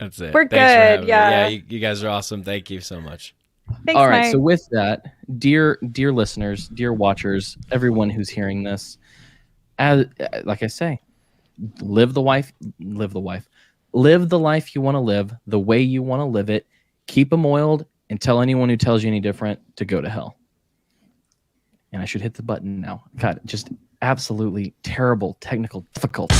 That's it. We're Thanks for good, having me. yeah. You guys are awesome. Thank you so much. Thanks, All right. Mike. So with that, dear listeners, dear watchers, everyone who's hearing this, like I say, live the life you want to live the way you want to live it. Keep them oiled, and tell anyone who tells you any different to go to hell. And I should hit the button now. God, just absolutely terrible technical difficulty.